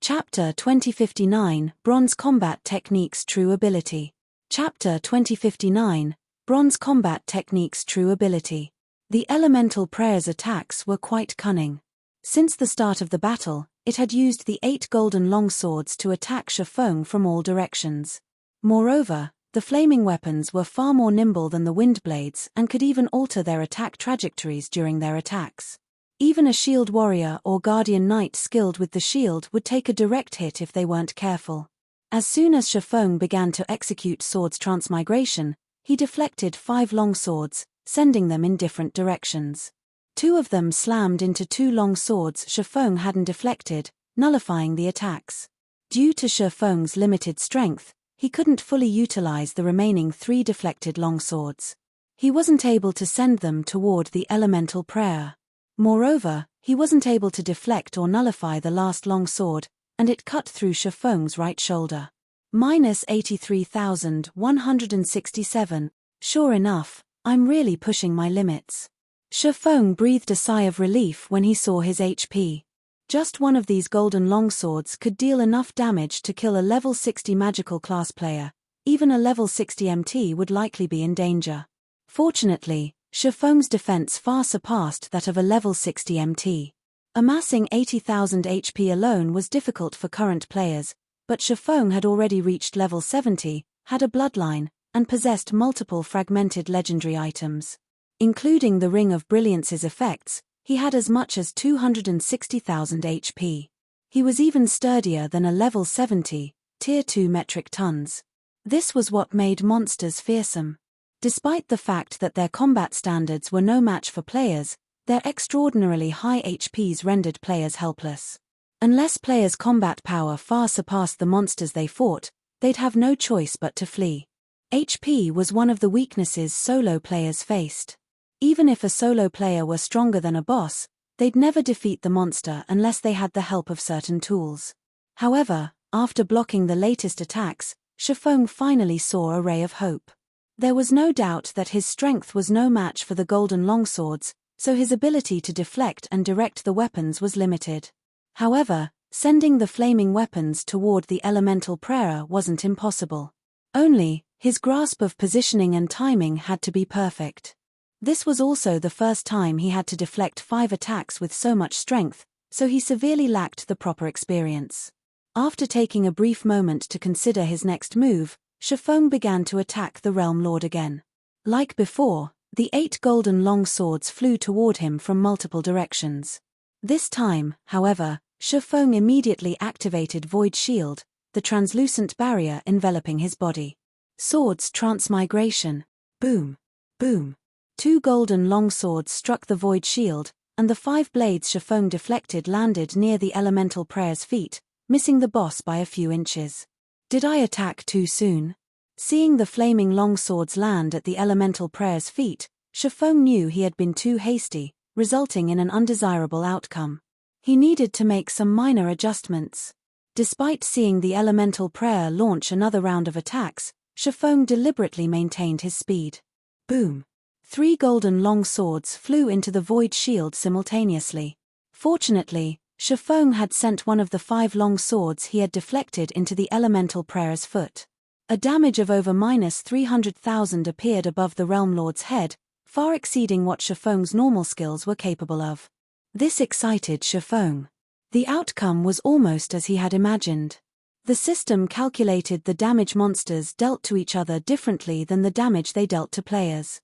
Chapter 2059, Bronze Combat Techniques True Ability. Chapter 2059, Bronze Combat Techniques True Ability. The elemental prayer's attacks were quite cunning. Since the start of the battle, it had used the 8 golden longswords to attack Shifeng from all directions. Moreover, the flaming weapons were far more nimble than the wind blades and could even alter their attack trajectories during their attacks. Even a shield warrior or guardian knight skilled with the shield would take a direct hit if they weren't careful. As soon as Shifeng began to execute Sword's transmigration, he deflected 5 longswords, sending them in different directions. 2 of them slammed into 2 long swords Shifeng hadn't deflected, nullifying the attacks. Due to Shifeng's limited strength, he couldn't fully utilize the remaining 3 deflected longswords. He wasn't able to send them toward the elemental prayer. Moreover, he wasn't able to deflect or nullify the last longsword, and it cut through Shifeng's right shoulder. -83,167. Sure enough, I'm really pushing my limits. Shifeng breathed a sigh of relief when he saw his HP. Just one of these golden longswords could deal enough damage to kill a level 60 magical class player. Even a level 60 MT would likely be in danger. Fortunately, Shifeng's defense far surpassed that of a level 60 MT. Amassing 80,000 HP alone was difficult for current players, but Shifeng had already reached level 70, had a bloodline, and possessed multiple fragmented legendary items. Including the Ring of Brilliance's effects, he had as much as 260,000 HP. He was even sturdier than a level 70, tier 2 metric tons. This was what made monsters fearsome. Despite the fact that their combat standards were no match for players, their extraordinarily high HPs rendered players helpless. Unless players' combat power far surpassed the monsters they fought, they'd have no choice but to flee. HP was one of the weaknesses solo players faced. Even if a solo player were stronger than a boss, they'd never defeat the monster unless they had the help of certain tools. However, after blocking the latest attacks, Shifeng finally saw a ray of hope. There was no doubt that his strength was no match for the golden longswords, so his ability to deflect and direct the weapons was limited. However, sending the flaming weapons toward the elemental prayer wasn't impossible. Only, his grasp of positioning and timing had to be perfect. This was also the first time he had to deflect 5 attacks with so much strength, so he severely lacked the proper experience. After taking a brief moment to consider his next move, Shifeng began to attack the Realm Lord again. Like before, the 8 golden long swords flew toward him from multiple directions. This time, however, Shifeng immediately activated Void Shield, the translucent barrier enveloping his body. Sword's transmigration. Boom. Boom. 2 golden long swords struck the Void Shield, and the 5 blades Shifeng deflected landed near the elemental prayer's feet, missing the boss by a few inches. Did I attack too soon? Seeing the flaming longswords land at the elemental prayer's feet, Shifeng knew he had been too hasty, resulting in an undesirable outcome. He needed to make some minor adjustments. Despite seeing the elemental prayer launch another round of attacks, Shifeng deliberately maintained his speed. Boom! 3 golden longswords flew into the Void Shield simultaneously. Fortunately, Shifeng had sent one of the 5 long swords he had deflected into the elemental prayer's foot. A damage of over -300,000 appeared above the Realm Lord's head, far exceeding what Shifeng's normal skills were capable of. This excited Shifeng. The outcome was almost as he had imagined. The system calculated the damage monsters dealt to each other differently than the damage they dealt to players.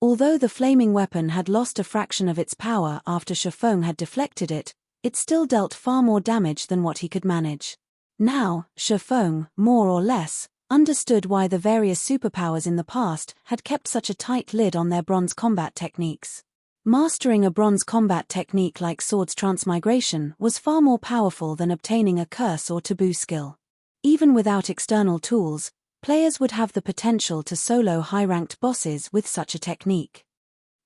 Although the flaming weapon had lost a fraction of its power after Shifeng had deflected it, it still dealt far more damage than what he could manage. Now, Shifeng, more or less, understood why the various superpowers in the past had kept such a tight lid on their bronze combat techniques. Mastering a bronze combat technique like Sword's transmigration was far more powerful than obtaining a curse or taboo skill. Even without external tools, players would have the potential to solo high-ranked bosses with such a technique.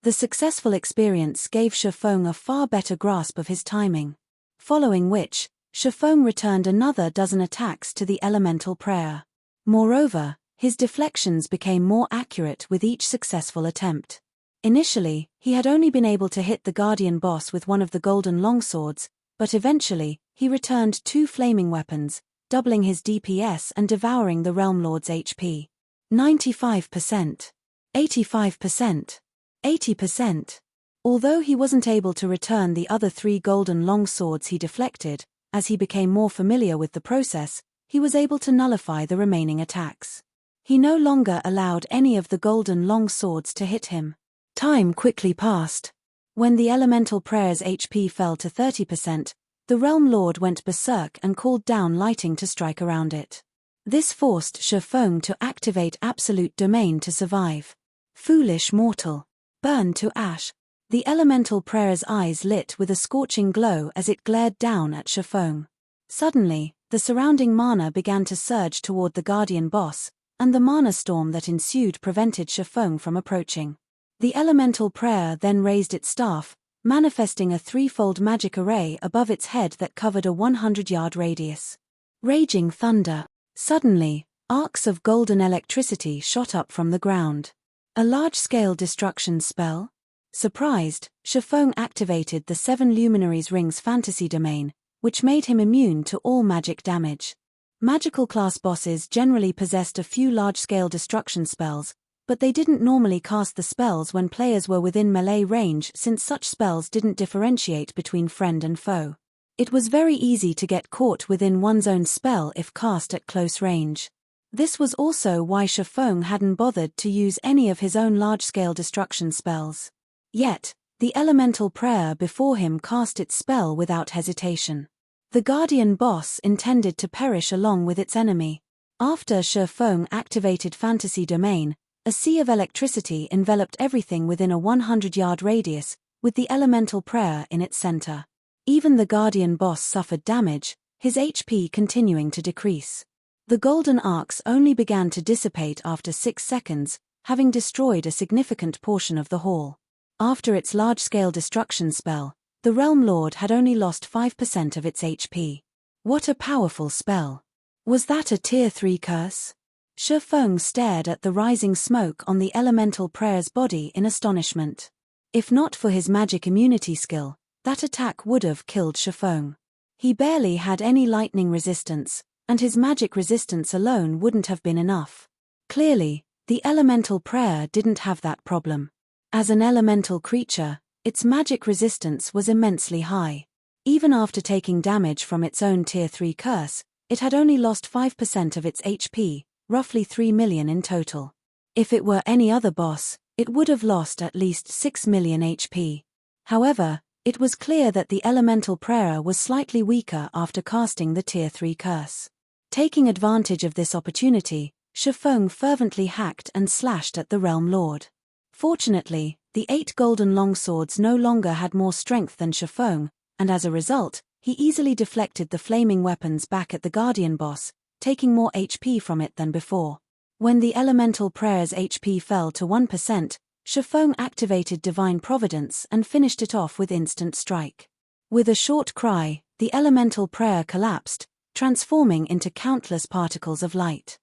The successful experience gave Shifeng a far better grasp of his timing. Following which, Shifeng returned another dozen attacks to the elemental prayer. Moreover, his deflections became more accurate with each successful attempt. Initially, he had only been able to hit the guardian boss with one of the golden longswords, but eventually, he returned 2 flaming weapons, doubling his DPS and devouring the Realm Lord's HP. 95%. 85%. 80%. Although he wasn't able to return the other 3 golden longswords he deflected, as he became more familiar with the process, he was able to nullify the remaining attacks. He no longer allowed any of the golden longswords to hit him. Time quickly passed. When the elemental prayer's HP fell to 30%, the Realm Lord went berserk and called down lighting to strike around it. This forced Shifeng to activate Absolute Domain to survive. Foolish mortal. Burn to ash. The elemental prayer's eyes lit with a scorching glow as it glared down at Shifeng. Suddenly, the surrounding mana began to surge toward the guardian boss, and the mana storm that ensued prevented Shifeng from approaching. The elemental prayer then raised its staff, manifesting a 3-fold magic array above its head that covered a 100-yard radius. Raging thunder. Suddenly, arcs of golden electricity shot up from the ground. A large-scale destruction spell? Surprised, Shifeng activated the 7 Luminaries Ring's fantasy domain, which made him immune to all magic damage. Magical class bosses generally possessed a few large-scale destruction spells, but they didn't normally cast the spells when players were within melee range since such spells didn't differentiate between friend and foe. It was very easy to get caught within one's own spell if cast at close range. This was also why Shifeng hadn't bothered to use any of his own large-scale destruction spells. Yet, the elemental prayer before him cast its spell without hesitation. The guardian boss intended to perish along with its enemy. After Shifeng activated Fantasy Domain, a sea of electricity enveloped everything within a 100-yard radius, with the elemental prayer in its center. Even the guardian boss suffered damage, his HP continuing to decrease. The golden arcs only began to dissipate after 6 seconds, having destroyed a significant portion of the hall. After its large-scale destruction spell, the Realm Lord had only lost 5% of its HP. What a powerful spell. Was that a Tier 3 curse? Shifeng stared at the rising smoke on the elemental prayer's body in astonishment. If not for his magic immunity skill, that attack would have killed Shifeng. He barely had any lightning resistance, and his magic resistance alone wouldn't have been enough. Clearly, the elemental prayer didn't have that problem. As an elemental creature, its magic resistance was immensely high. Even after taking damage from its own Tier 3 curse, it had only lost 5% of its HP, roughly 3 million in total. If it were any other boss, it would have lost at least 6 million HP. However, it was clear that the elemental prayer was slightly weaker after casting the Tier 3 curse. Taking advantage of this opportunity, Shifeng fervently hacked and slashed at the Realm Lord. Fortunately, the 8 golden longswords no longer had more strength than Shifeng, and as a result, he easily deflected the flaming weapons back at the guardian boss, taking more HP from it than before. When the elemental prayer's HP fell to 1%, Shifeng activated Divine Providence and finished it off with instant strike. With a short cry, the elemental prayer collapsed, transforming into countless particles of light.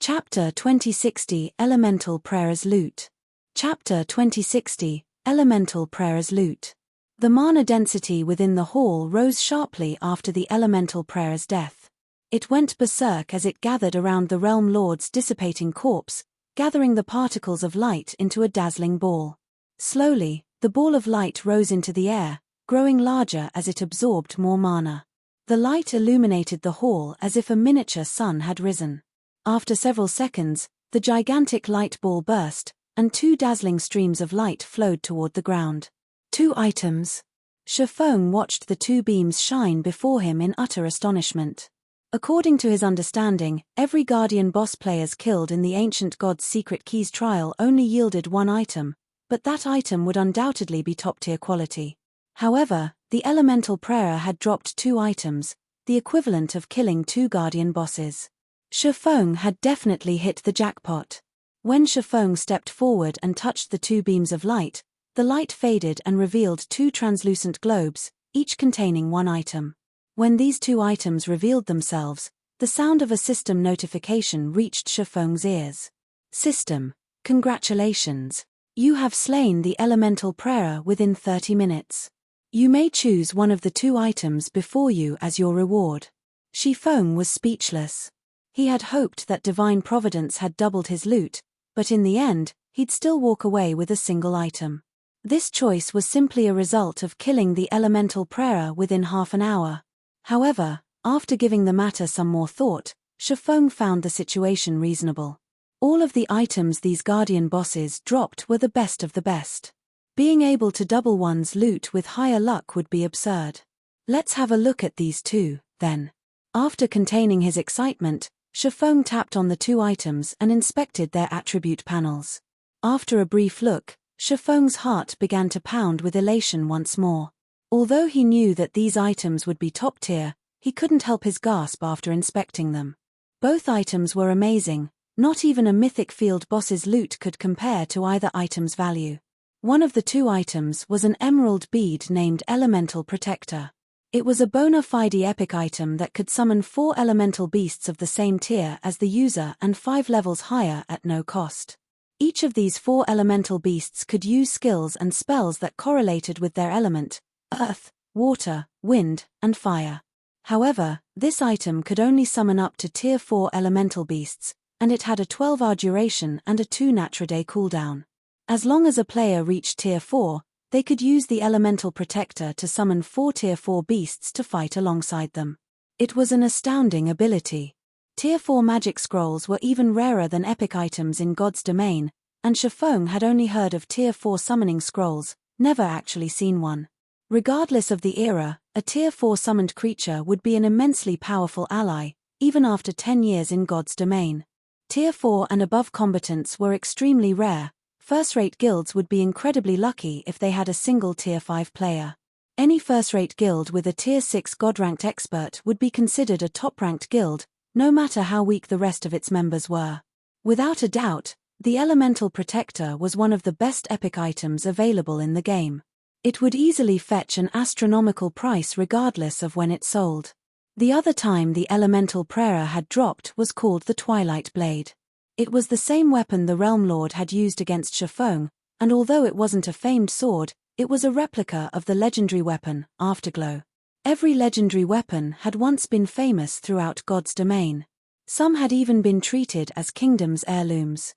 Chapter 2060 Elemental Prayer's Loot. Chapter 2060 Elemental Prayer's Loot. The mana density within the hall rose sharply after the elemental prayer's death. It went berserk as it gathered around the Realm Lord's dissipating corpse, gathering the particles of light into a dazzling ball. Slowly, the ball of light rose into the air, growing larger as it absorbed more mana. The light illuminated the hall as if a miniature sun had risen. After several seconds, the gigantic light ball burst, and 2 dazzling streams of light flowed toward the ground. 2 items. Shifeng watched the 2 beams shine before him in utter astonishment. According to his understanding, every Guardian boss players killed in the Ancient God's Secret Keys trial only yielded 1 item, but that item would undoubtedly be top-tier quality. However, the Elemental Prayer had dropped 2 items, the equivalent of killing 2 Guardian bosses. Shifeng had definitely hit the jackpot. When Shifeng stepped forward and touched the 2 beams of light, the light faded and revealed 2 translucent globes, each containing 1 item. When these 2 items revealed themselves, the sound of a system notification reached Shifeng's ears. System, congratulations. You have slain the Elemental Prayer within 30 minutes. You may choose one of the two items before you as your reward. Shifeng was speechless. He had hoped that divine providence had doubled his loot, but in the end, he'd still walk away with a single item. This choice was simply a result of killing the elemental prayer within half an hour. However, after giving the matter some more thought, Shifeng found the situation reasonable. All of the items these guardian bosses dropped were the best of the best. Being able to double one's loot with higher luck would be absurd. Let's have a look at these two, then. After containing his excitement, Shifeng tapped on the two items and inspected their attribute panels. After a brief look, Shifeng's heart began to pound with elation once more. Although he knew that these items would be top tier, he couldn't help his gasp after inspecting them. Both items were amazing, not even a mythic field boss's loot could compare to either item's value. One of the two items was an emerald bead named Elemental Protector. It was a bona fide epic item that could summon 4 elemental beasts of the same tier as the user and 5 levels higher at no cost. Each of these 4 elemental beasts could use skills and spells that correlated with their element: earth, water, wind, and fire. However, this item could only summon up to tier 4 elemental beasts, and it had a 12-hour duration and a 2 Natra day cooldown. As long as a player reached tier 4, they could use the Elemental Protector to summon 4 tier 4 beasts to fight alongside them. It was an astounding ability. Tier 4 magic scrolls were even rarer than epic items in God's domain, and Shifeng had only heard of tier 4 summoning scrolls, never actually seen one. Regardless of the era, a tier 4 summoned creature would be an immensely powerful ally, even after 10 years in God's domain. Tier 4 and above combatants were extremely rare. First-rate guilds would be incredibly lucky if they had a single tier 5 player. Any first-rate guild with a tier 6 god-ranked expert would be considered a top-ranked guild, no matter how weak the rest of its members were. Without a doubt, the Elemental Protector was one of the best epic items available in the game. It would easily fetch an astronomical price regardless of when it sold. The other time the Elemental Prayer had dropped was called the Twilight Blade. It was the same weapon the Realm Lord had used against Shifeng, and although it wasn't a famed sword, it was a replica of the legendary weapon, Afterglow. Every legendary weapon had once been famous throughout God's domain. Some had even been treated as kingdom's heirlooms.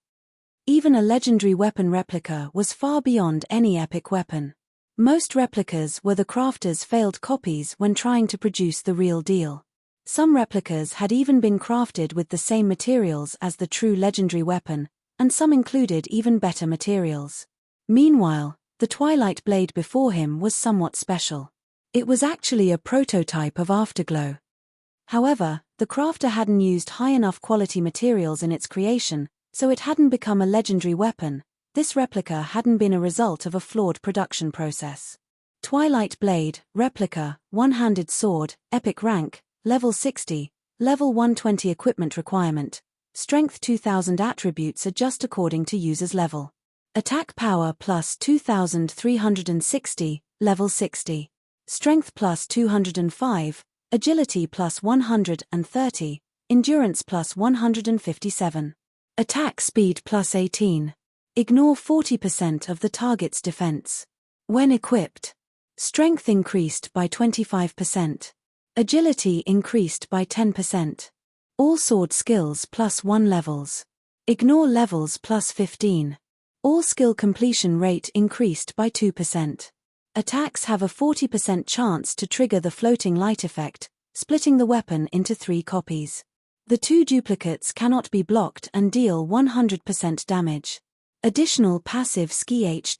Even a legendary weapon replica was far beyond any epic weapon. Most replicas were the crafter's failed copies when trying to produce the real deal. Some replicas had even been crafted with the same materials as the true legendary weapon, and some included even better materials. Meanwhile, the Twilight Blade before him was somewhat special. It was actually a prototype of Afterglow. However, the crafter hadn't used high enough quality materials in its creation, so it hadn't become a legendary weapon. This replica hadn't been a result of a flawed production process. Twilight Blade, replica, one-handed sword, epic rank, level 60, level 120 equipment requirement, strength 2000 attributes adjust according to user's level. Attack power plus 2360, level 60. Strength plus 205, agility plus 130, endurance plus 157. Attack speed plus 18. Ignore 40% of the target's defense. When equipped, strength increased by 25%. Agility increased by 10%. All sword skills plus 1 levels. Ignore levels plus 15. All skill completion rate increased by 2%. Attacks have a 40% chance to trigger the floating light effect, splitting the weapon into 3 copies. The 2 duplicates cannot be blocked and deal 100% damage. Additional passive ski H-.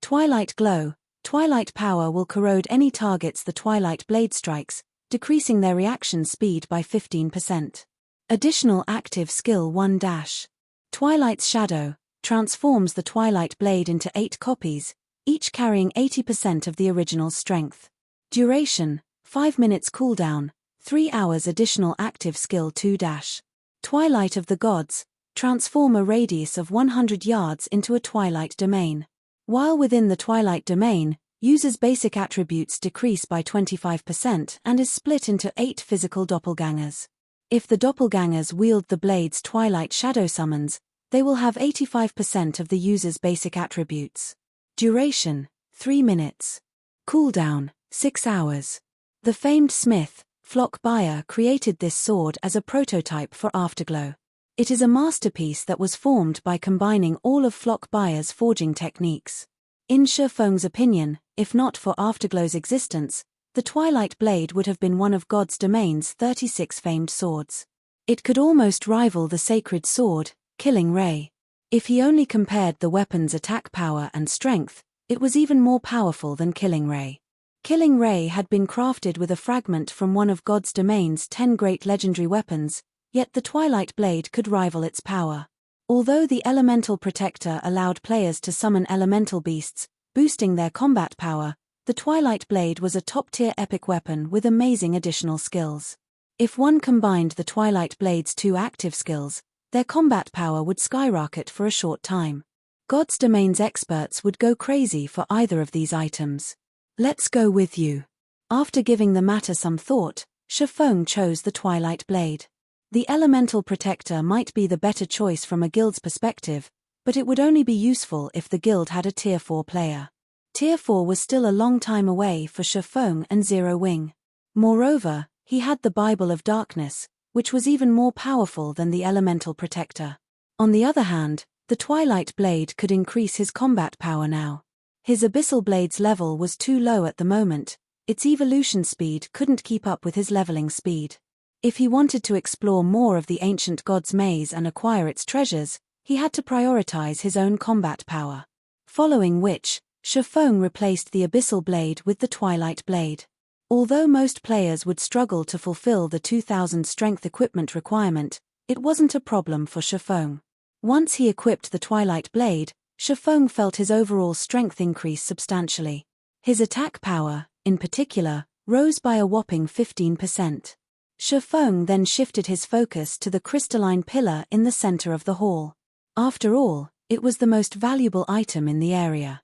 Twilight Glow. Twilight Power will corrode any targets the Twilight Blade strikes, decreasing their reaction speed by 15%. Additional active skill 1-. Twilight's Shadow transforms the Twilight Blade into 8 copies, each carrying 80% of the original strength. Duration, 5 minutes cooldown, 3 hours additional active skill 2-. Twilight of the Gods transform a radius of 100 yards into a Twilight Domain. While within the Twilight Domain, users' basic attributes decrease by 25% and is split into 8 physical doppelgangers. If the doppelgangers wield the blade's Twilight Shadow summons, they will have 85% of the user's basic attributes. Duration, 3 minutes. Cooldown, 6 hours. The famed smith, Flock Buyer, created this sword as a prototype for Afterglow. It is a masterpiece that was formed by combining all of Flock Buyer's forging techniques. In Shifeng's opinion, if not for Afterglow's existence, the Twilight Blade would have been one of God's domain's 36 famed swords. It could almost rival the sacred sword, Killing Ray. If he only compared the weapon's attack power and strength, it was even more powerful than Killing Ray. Killing Ray had been crafted with a fragment from one of God's domain's 10 great legendary weapons, yet the Twilight Blade could rival its power. Although the Elemental Protector allowed players to summon elemental beasts, boosting their combat power, the Twilight Blade was a top-tier epic weapon with amazing additional skills. If one combined the Twilight Blade's 2 active skills, their combat power would skyrocket for a short time. God's domain's experts would go crazy for either of these items. Let's go with you. After giving the matter some thought, Shifeng chose the Twilight Blade. The Elemental Protector might be the better choice from a guild's perspective, but it would only be useful if the guild had a Tier 4 player. Tier 4 was still a long time away for Shifeng and Zero Wing. Moreover, he had the Bible of Darkness, which was even more powerful than the Elemental Protector. On the other hand, the Twilight Blade could increase his combat power now. His Abyssal Blade's level was too low at the moment, its evolution speed couldn't keep up with his leveling speed. If he wanted to explore more of the ancient god's maze and acquire its treasures, he had to prioritize his own combat power. Following which, Shifeng replaced the Abyssal Blade with the Twilight Blade. Although most players would struggle to fulfill the 2000 strength equipment requirement, it wasn't a problem for Shifeng. Once he equipped the Twilight Blade, Shifeng felt his overall strength increase substantially. His attack power, in particular, rose by a whopping 15%. Shifeng then shifted his focus to the crystalline pillar in the center of the hall. After all, it was the most valuable item in the area.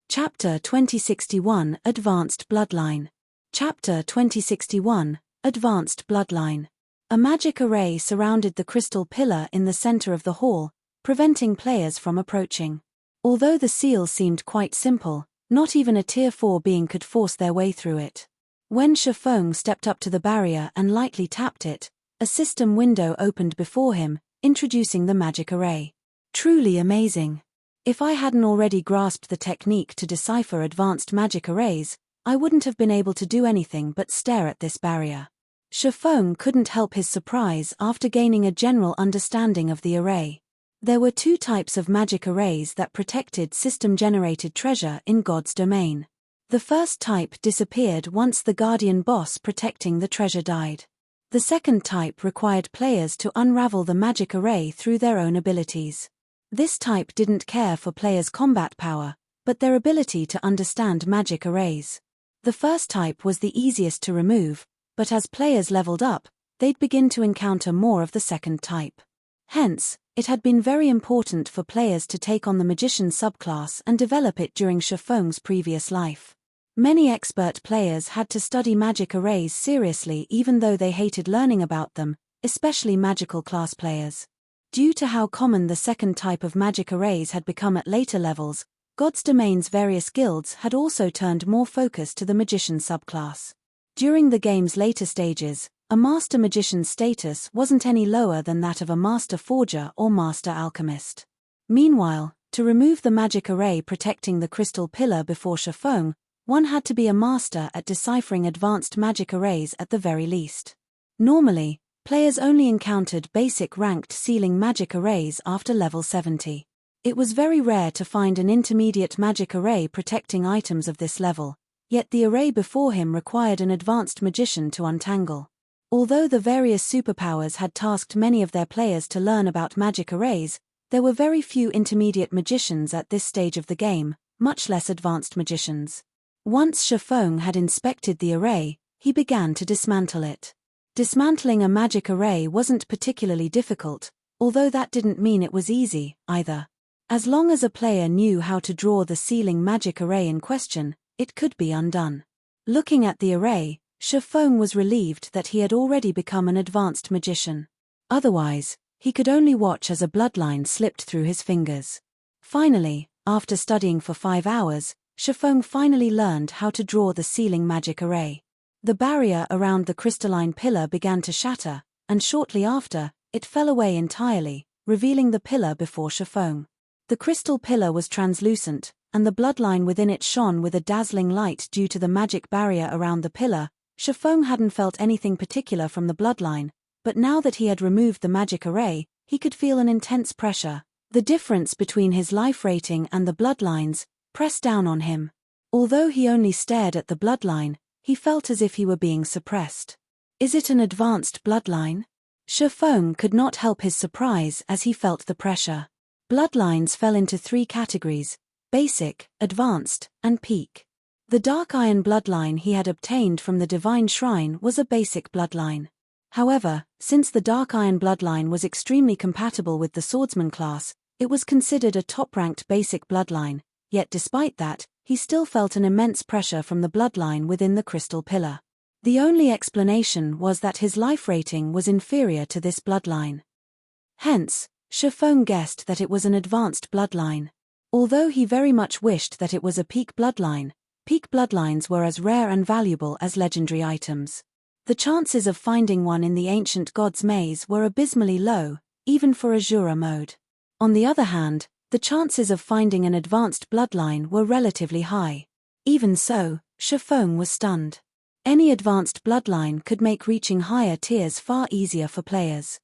Chapter 2061 Advanced Bloodline. Chapter 2061 Advanced Bloodline. A magic array surrounded the crystal pillar in the center of the hall, preventing players from approaching. Although the seal seemed quite simple, not even a Tier 4 being could force their way through it. When Shifeng stepped up to the barrier and lightly tapped it, a system window opened before him, introducing the magic array. Truly amazing. If I hadn't already grasped the technique to decipher advanced magic arrays, I wouldn't have been able to do anything but stare at this barrier. Shifeng couldn't help his surprise after gaining a general understanding of the array. There were 2 types of magic arrays that protected system-generated treasure in God's domain. The first type disappeared once the guardian boss protecting the treasure died. The second type required players to unravel the magic array through their own abilities. This type didn't care for players' combat power, but their ability to understand magic arrays. The first type was the easiest to remove, but as players leveled up, they'd begin to encounter more of the second type. Hence, it had been very important for players to take on the magician subclass and develop it during Shifeng's previous life. Many expert players had to study magic arrays seriously even though they hated learning about them, especially magical class players. Due to how common the second type of magic arrays had become at later levels, God's Domain's various guilds had also turned more focus to the magician subclass. During the game's later stages, a master magician's status wasn't any lower than that of a master forger or master alchemist. Meanwhile, to remove the magic array protecting the crystal pillar before Shifeng, one had to be a master at deciphering advanced magic arrays at the very least. Normally, players only encountered basic ranked sealing magic arrays after level 70. It was very rare to find an intermediate magic array protecting items of this level, yet the array before him required an advanced magician to untangle. Although the various superpowers had tasked many of their players to learn about magic arrays, there were very few intermediate magicians at this stage of the game, much less advanced magicians. Once Shifeng had inspected the array, he began to dismantle it. Dismantling a magic array wasn't particularly difficult, although that didn't mean it was easy, either. As long as a player knew how to draw the sealing magic array in question, it could be undone. Looking at the array, Shifeng was relieved that he had already become an advanced magician. Otherwise, he could only watch as a bloodline slipped through his fingers. Finally, after studying for 5 hours, Shifeng finally learned how to draw the sealing magic array. The barrier around the crystalline pillar began to shatter, and shortly after, it fell away entirely, revealing the pillar before Shifeng. The crystal pillar was translucent, and the bloodline within it shone with a dazzling light due to the magic barrier around the pillar. Shifeng hadn't felt anything particular from the bloodline, but now that he had removed the magic array, he could feel an intense pressure. The difference between his life rating and the bloodlines pressed down on him. Although he only stared at the bloodline, he felt as if he were being suppressed. Is it an advanced bloodline? Shifeng could not help his surprise as he felt the pressure. Bloodlines fell into 3 categories: basic, advanced, and peak. The dark iron bloodline he had obtained from the divine shrine was a basic bloodline. However, since the dark iron bloodline was extremely compatible with the swordsman class, it was considered a top-ranked basic bloodline, yet despite that, he still felt an immense pressure from the bloodline within the crystal pillar. The only explanation was that his life rating was inferior to this bloodline. Hence, Shifeng guessed that it was an advanced bloodline. Although he very much wished that it was a peak bloodlines were as rare and valuable as legendary items. The chances of finding one in the ancient god's maze were abysmally low, even for Azura mode. On the other hand, the chances of finding an advanced bloodline were relatively high. Even so, Shifeng was stunned. Any advanced bloodline could make reaching higher tiers far easier for players.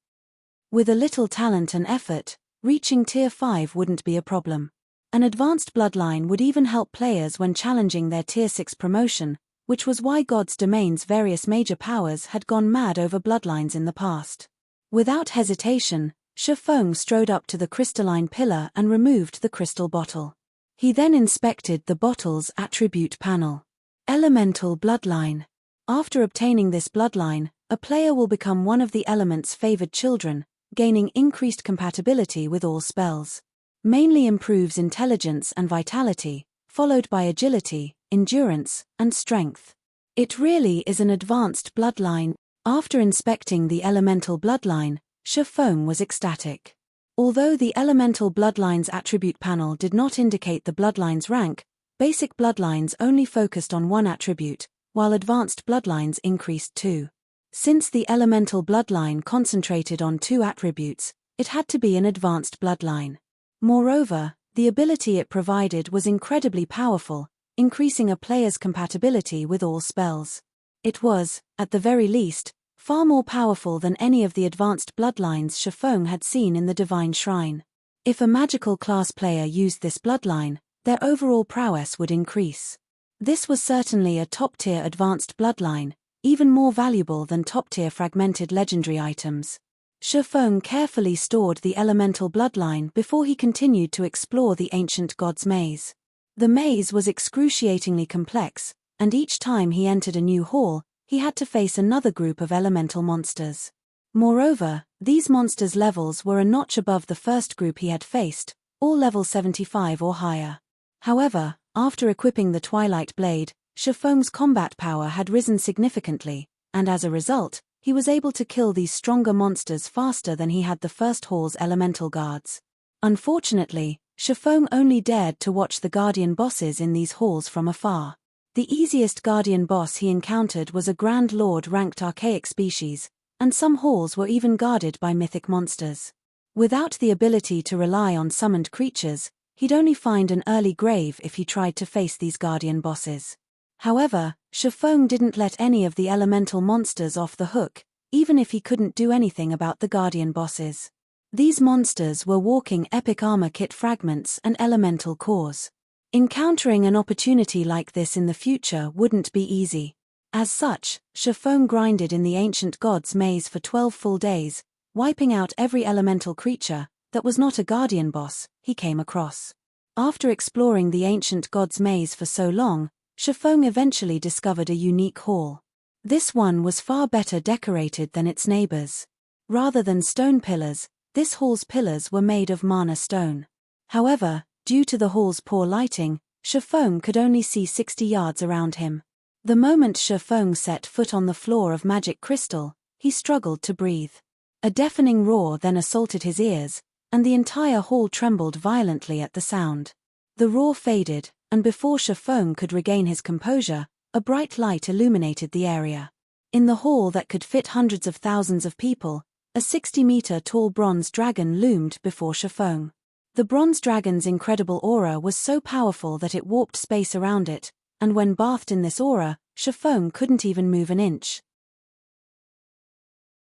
With a little talent and effort, reaching tier 5 wouldn't be a problem. An advanced bloodline would even help players when challenging their tier 6 promotion, which was why God's Domain's various major powers had gone mad over bloodlines in the past. Without hesitation, Shifeng strode up to the crystalline pillar and removed the crystal bottle. He then inspected the bottle's attribute panel. Elemental bloodline. After obtaining this bloodline, a player will become one of the element's favored children, gaining increased compatibility with all spells. Mainly improves intelligence and vitality, followed by agility, endurance, and strength. It really is an advanced bloodline. After inspecting the elemental bloodline, Shifeng was ecstatic. Although the elemental bloodline's attribute panel did not indicate the bloodline's rank, basic bloodlines only focused on one attribute, while advanced bloodlines increased 2. Since the elemental bloodline concentrated on 2 attributes, it had to be an advanced bloodline. Moreover, the ability it provided was incredibly powerful, increasing a player's compatibility with all spells. It was, at the very least, far more powerful than any of the advanced bloodlines Shifeng had seen in the Divine Shrine. If a magical class player used this bloodline, their overall prowess would increase. This was certainly a top-tier advanced bloodline, even more valuable than top-tier fragmented legendary items. Shifeng carefully stored the elemental bloodline before he continued to explore the ancient god's maze. The maze was excruciatingly complex, and each time he entered a new hall, he had to face another group of elemental monsters. Moreover, these monsters' levels were a notch above the first group he had faced, all level 75 or higher. However, after equipping the Twilight Blade, Shifeng's combat power had risen significantly, and as a result, he was able to kill these stronger monsters faster than he had the first hall's elemental guards. Unfortunately, Shifeng only dared to watch the guardian bosses in these halls from afar. The easiest guardian boss he encountered was a Grand Lord ranked archaic species, and some halls were even guarded by mythic monsters. Without the ability to rely on summoned creatures, he'd only find an early grave if he tried to face these guardian bosses. However, Shifeng didn't let any of the elemental monsters off the hook, even if he couldn't do anything about the guardian bosses. These monsters were walking epic armor kit fragments and elemental cores. Encountering an opportunity like this in the future wouldn't be easy. As such, Shifeng grinded in the ancient god's maze for 12 full days, wiping out every elemental creature that was not a guardian boss he came across. After exploring the ancient god's maze for so long, Shifeng eventually discovered a unique hall. This one was far better decorated than its neighbors. Rather than stone pillars, this hall's pillars were made of mana stone. However, due to the hall's poor lighting, Shifeng could only see 60 yards around him. The moment Shifeng set foot on the floor of magic crystal, he struggled to breathe. A deafening roar then assaulted his ears, and the entire hall trembled violently at the sound. The roar faded, and before Shifeng could regain his composure, a bright light illuminated the area. In the hall that could fit hundreds of thousands of people, a 60-meter-tall bronze dragon loomed before Shifeng. The bronze dragon's incredible aura was so powerful that it warped space around it, and when bathed in this aura, Shifeng couldn't even move an inch.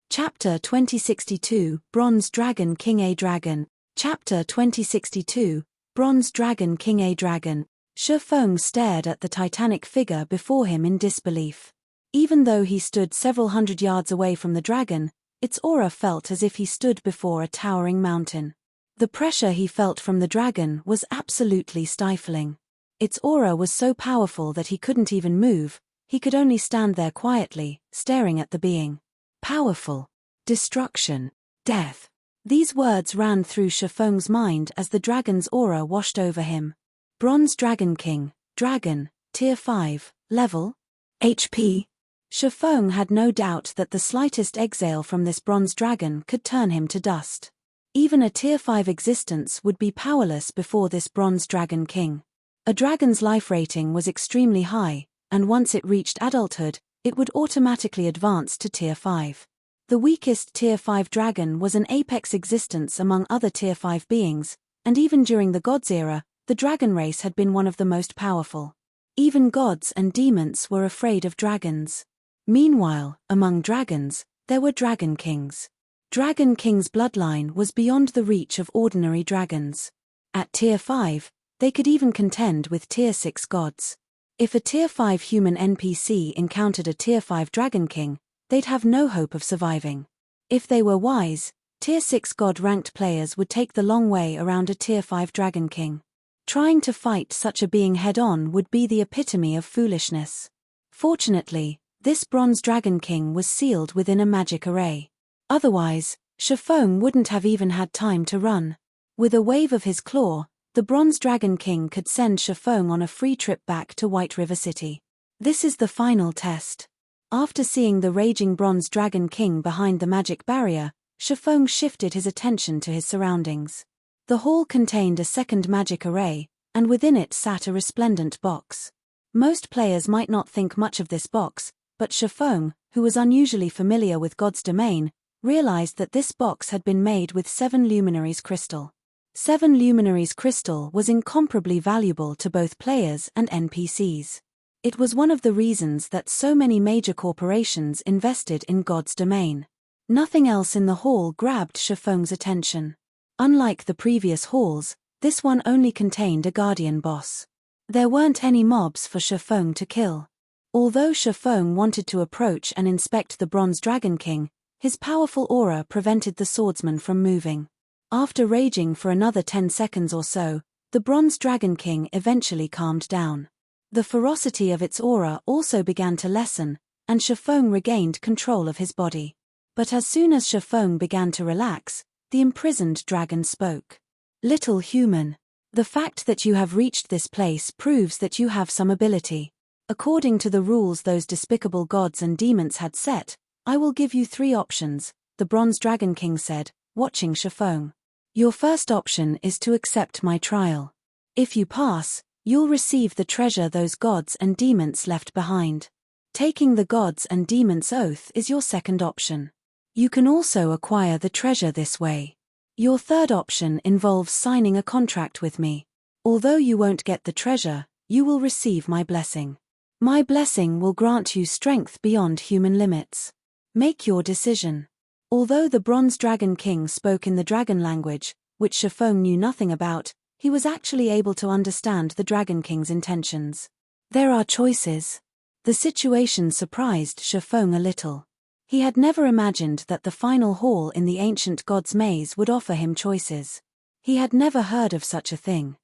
Chapter 2062, Bronze Dragon King. A Dragon. Chapter 2062, Bronze Dragon King. A Dragon. Shifeng stared at the titanic figure before him in disbelief. Even though he stood several hundred yards away from the dragon, its aura felt as if he stood before a towering mountain. The pressure he felt from the dragon was absolutely stifling. Its aura was so powerful that he couldn't even move, he could only stand there quietly, staring at the being. Powerful. Destruction. Death. These words ran through Shifeng's mind as the dragon's aura washed over him. Bronze Dragon King, Dragon, Tier 5, Level, HP. Shifeng had no doubt that the slightest exhale from this bronze dragon could turn him to dust. Even a Tier 5 existence would be powerless before this Bronze Dragon King. A dragon's life rating was extremely high, and once it reached adulthood, it would automatically advance to Tier 5. The weakest Tier 5 dragon was an apex existence among other Tier 5 beings, and even during the Gods era, the dragon race had been one of the most powerful. Even gods and demons were afraid of dragons. Meanwhile, among dragons, there were Dragon Kings. Dragon King's bloodline was beyond the reach of ordinary dragons. At Tier 5, they could even contend with Tier 6 gods. If a Tier 5 human NPC encountered a Tier 5 Dragon King, they'd have no hope of surviving. If they were wise, Tier 6 god-ranked players would take the long way around a Tier 5 Dragon King. Trying to fight such a being head-on would be the epitome of foolishness. Fortunately, this Bronze Dragon King was sealed within a magic array. Otherwise, Shifeng wouldn't have even had time to run. With a wave of his claw, the Bronze Dragon King could send Shifeng on a free trip back to White River City. This is the final test. After seeing the raging Bronze Dragon King behind the magic barrier, Shifeng shifted his attention to his surroundings. The hall contained a second magic array, and within it sat a resplendent box. Most players might not think much of this box, but Shifeng, who was unusually familiar with God's domain, realized that this box had been made with 7 luminaries crystal. 7 luminaries crystal was incomparably valuable to both players and NPCs. It was one of the reasons that so many major corporations invested in God's domain. Nothing else in the hall grabbed Shifeng's attention. Unlike the previous halls, this one only contained a guardian boss. There weren't any mobs for Shifeng to kill. Although Shifeng wanted to approach and inspect the Bronze Dragon King, his powerful aura prevented the swordsman from moving. After raging for another 10 seconds or so, the Bronze Dragon King eventually calmed down. The ferocity of its aura also began to lessen, and Shifeng regained control of his body. But as soon as Shifeng began to relax, the imprisoned dragon spoke. Little human. The fact that you have reached this place proves that you have some ability. According to the rules those despicable gods and demons had set, I will give you 3 options, the Bronze Dragon King said, watching Shifeng. Your first option is to accept my trial. If you pass, you'll receive the treasure those gods and demons left behind. Taking the gods and demons' oath is your second option. You can also acquire the treasure this way. Your third option involves signing a contract with me. Although you won't get the treasure, you will receive my blessing. My blessing will grant you strength beyond human limits. Make your decision. Although the Bronze Dragon King spoke in the dragon language, which Shifeng knew nothing about, he was actually able to understand the Dragon King's intentions. There are choices. The situation surprised Shifeng a little. He had never imagined that the final hall in the ancient god's maze would offer him choices. He had never heard of such a thing.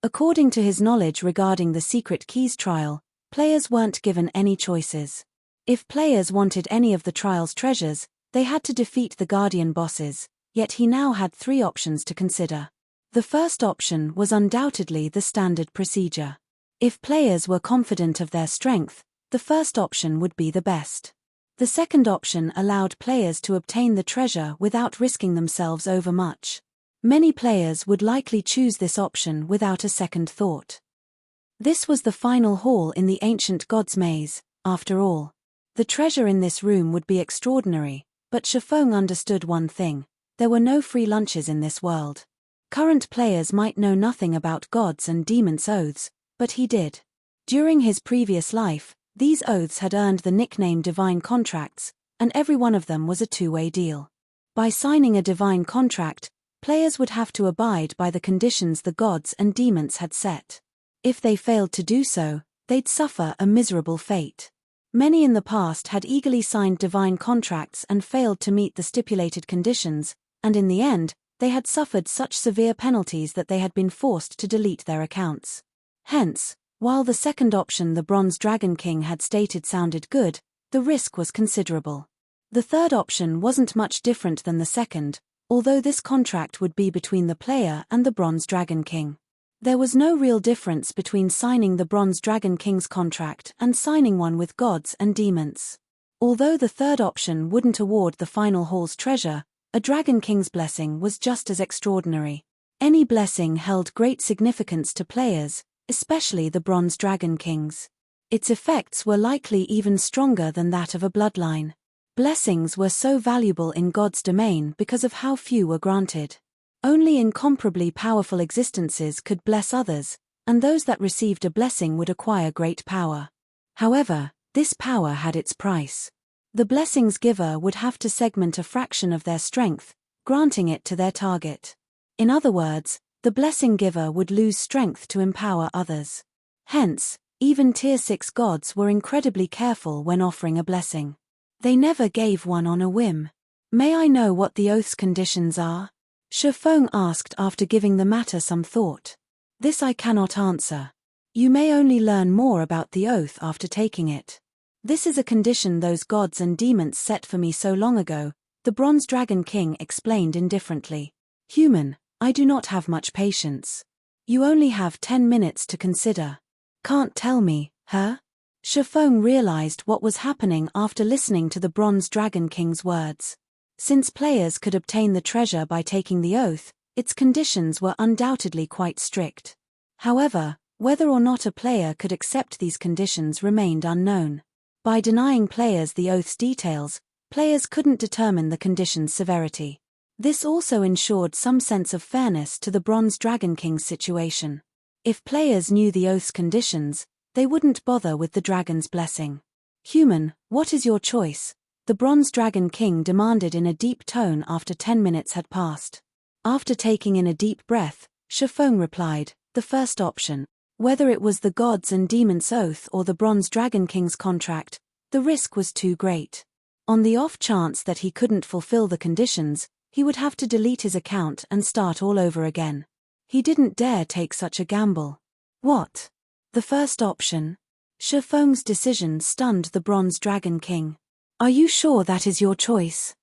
According to his knowledge regarding the Secret Keys trial, players weren't given any choices. If players wanted any of the trial's treasures, they had to defeat the guardian bosses, yet he now had 3 options to consider. The first option was undoubtedly the standard procedure. If players were confident of their strength, the first option would be the best. The second option allowed players to obtain the treasure without risking themselves over much. Many players would likely choose this option without a second thought. This was the final hall in the ancient god's maze, after all. The treasure in this room would be extraordinary, but Shifeng understood one thing: there were no free lunches in this world. Current players might know nothing about gods and demons' oaths, but he did. During his previous life, these oaths had earned the nickname divine contracts, and every one of them was a two-way deal. By signing a divine contract, players would have to abide by the conditions the gods and demons had set. If they failed to do so, they'd suffer a miserable fate. Many in the past had eagerly signed divine contracts and failed to meet the stipulated conditions, and in the end, they had suffered such severe penalties that they had been forced to delete their accounts. Hence, while the second option the Bronze Dragon King had stated sounded good, the risk was considerable. The third option wasn't much different than the second, although this contract would be between the player and the Bronze Dragon King. There was no real difference between signing the Bronze Dragon King's contract and signing one with gods and demons. Although the third option wouldn't award the final hall's treasure, a Dragon King's blessing was just as extraordinary. Any blessing held great significance to players, especially the Bronze Dragon King's. Its effects were likely even stronger than that of a bloodline. Blessings were so valuable in God's domain because of how few were granted. Only incomparably powerful existences could bless others, and those that received a blessing would acquire great power. However, this power had its price. The blessing's giver would have to segment a fraction of their strength, granting it to their target. In other words, the blessing giver would lose strength to empower others. Hence, even Tier 6 gods were incredibly careful when offering a blessing. They never gave one on a whim. "May I know what the oath's conditions are?" Shifeng asked after giving the matter some thought. "This I cannot answer. You may only learn more about the oath after taking it. This is a condition those gods and demons set for me so long ago," the Bronze Dragon King explained indifferently. "Human, I do not have much patience. You only have 10 minutes to consider." "Can't tell me, huh?" Shifeng realized what was happening after listening to the Bronze Dragon King's words. Since players could obtain the treasure by taking the oath, its conditions were undoubtedly quite strict. However, whether or not a player could accept these conditions remained unknown. By denying players the oath's details, players couldn't determine the conditions' severity. This also ensured some sense of fairness to the Bronze Dragon King's situation. If players knew the oath's conditions, they wouldn't bother with the dragon's blessing. "Human, what is your choice?" the Bronze Dragon King demanded in a deep tone after 10 minutes had passed. After taking in a deep breath, Shifeng replied, "The first option." Whether it was the gods and demons' oath or the Bronze Dragon King's contract, the risk was too great. On the off chance that he couldn't fulfill the conditions, he would have to delete his account and start all over again. He didn't dare take such a gamble. "What? The first option?" Shifeng's decision stunned the Bronze Dragon King. "Are you sure that is your choice?"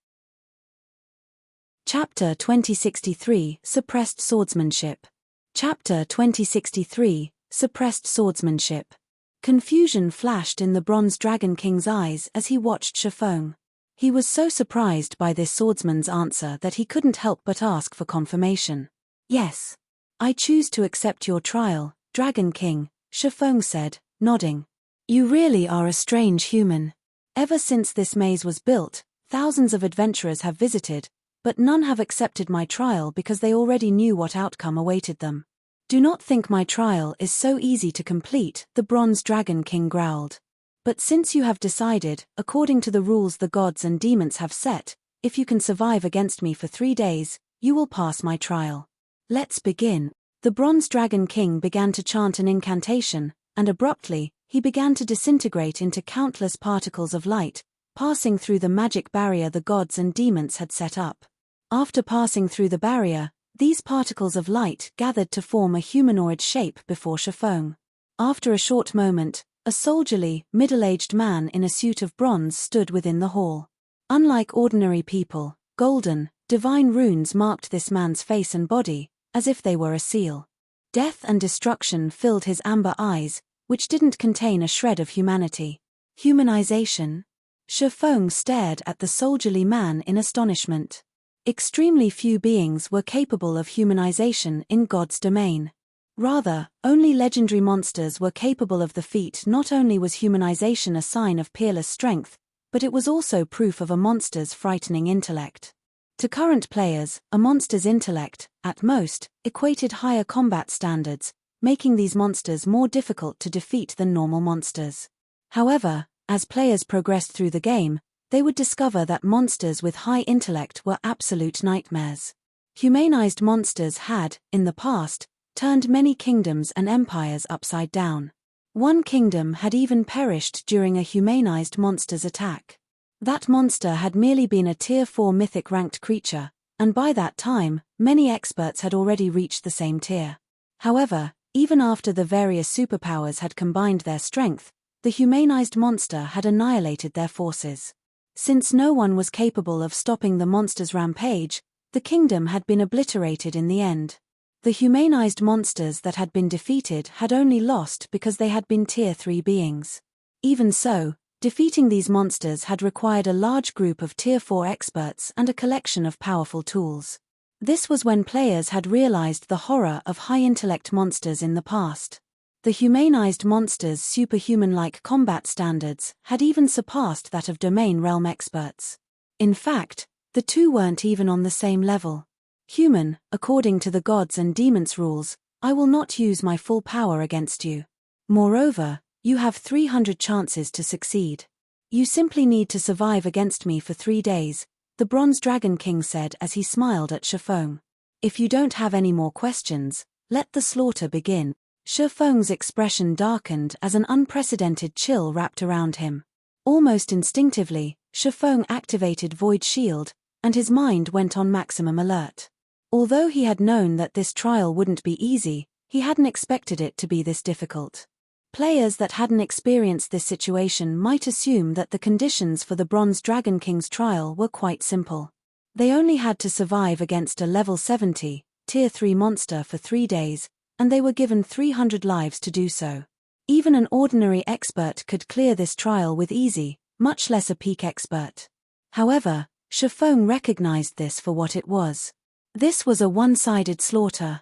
Chapter 2063, Suppressed Swordsmanship. Chapter 2063, Suppressed Swordsmanship. Confusion flashed in the Bronze Dragon King's eyes as he watched Shifeng. He was so surprised by this swordsman's answer that he couldn't help but ask for confirmation. "Yes. I choose to accept your trial, Dragon King," Shifeng said, nodding. "You really are a strange human. Ever since this maze was built, thousands of adventurers have visited, but none have accepted my trial because they already knew what outcome awaited them. Do not think my trial is so easy to complete," the Bronze Dragon King growled. "But since you have decided, according to the rules the gods and demons have set, if you can survive against me for 3 days, you will pass my trial. Let's begin." The Bronze Dragon King began to chant an incantation, and abruptly, he began to disintegrate into countless particles of light, passing through the magic barrier the gods and demons had set up. After passing through the barrier, these particles of light gathered to form a humanoid shape before Shifeng. After a short moment, a soldierly, middle-aged man in a suit of bronze stood within the hall. Unlike ordinary people, golden, divine runes marked this man's face and body, as if they were a seal. Death and destruction filled his amber eyes, which didn't contain a shred of humanity. Humanization? Shifeng stared at the soldierly man in astonishment. Extremely few beings were capable of humanization in God's domain. Rather, only legendary monsters were capable of the feat. Not only was humanization a sign of peerless strength, but it was also proof of a monster's frightening intellect. To current players, a monster's intellect, at most, equated higher combat standards, making these monsters more difficult to defeat than normal monsters. However, as players progressed through the game, they would discover that monsters with high intellect were absolute nightmares. Humanized monsters had, in the past, turned many kingdoms and empires upside down. One kingdom had even perished during a humanized monster's attack. That monster had merely been a Tier 4 mythic ranked creature, and by that time, many experts had already reached the same tier. However, even after the various superpowers had combined their strength, the humanized monster had annihilated their forces. Since no one was capable of stopping the monster's rampage, the kingdom had been obliterated in the end. The humanized monsters that had been defeated had only lost because they had been Tier 3 beings. Even so, defeating these monsters had required a large group of Tier 4 experts and a collection of powerful tools. This was when players had realized the horror of high-intellect monsters in the past. The humanized monsters' superhuman-like combat standards had even surpassed that of domain realm experts. In fact, the two weren't even on the same level. Human, according to the gods' and demons' rules, I will not use my full power against you. Moreover, you have 300 chances to succeed. You simply need to survive against me for 3 days, the Bronze Dragon King said as he smiled at Shifeng. If you don't have any more questions, let the slaughter begin. Shifeng's expression darkened as an unprecedented chill wrapped around him. Almost instinctively, Shifeng activated Void Shield, and his mind went on maximum alert. Although he had known that this trial wouldn't be easy, he hadn't expected it to be this difficult. Players that hadn't experienced this situation might assume that the conditions for the Bronze Dragon King's trial were quite simple. They only had to survive against a level 70, Tier 3 monster for 3 days, and they were given 300 lives to do so. Even an ordinary expert could clear this trial with ease, much less a peak expert. However, Shifeng recognized this for what it was. This was a one-sided slaughter.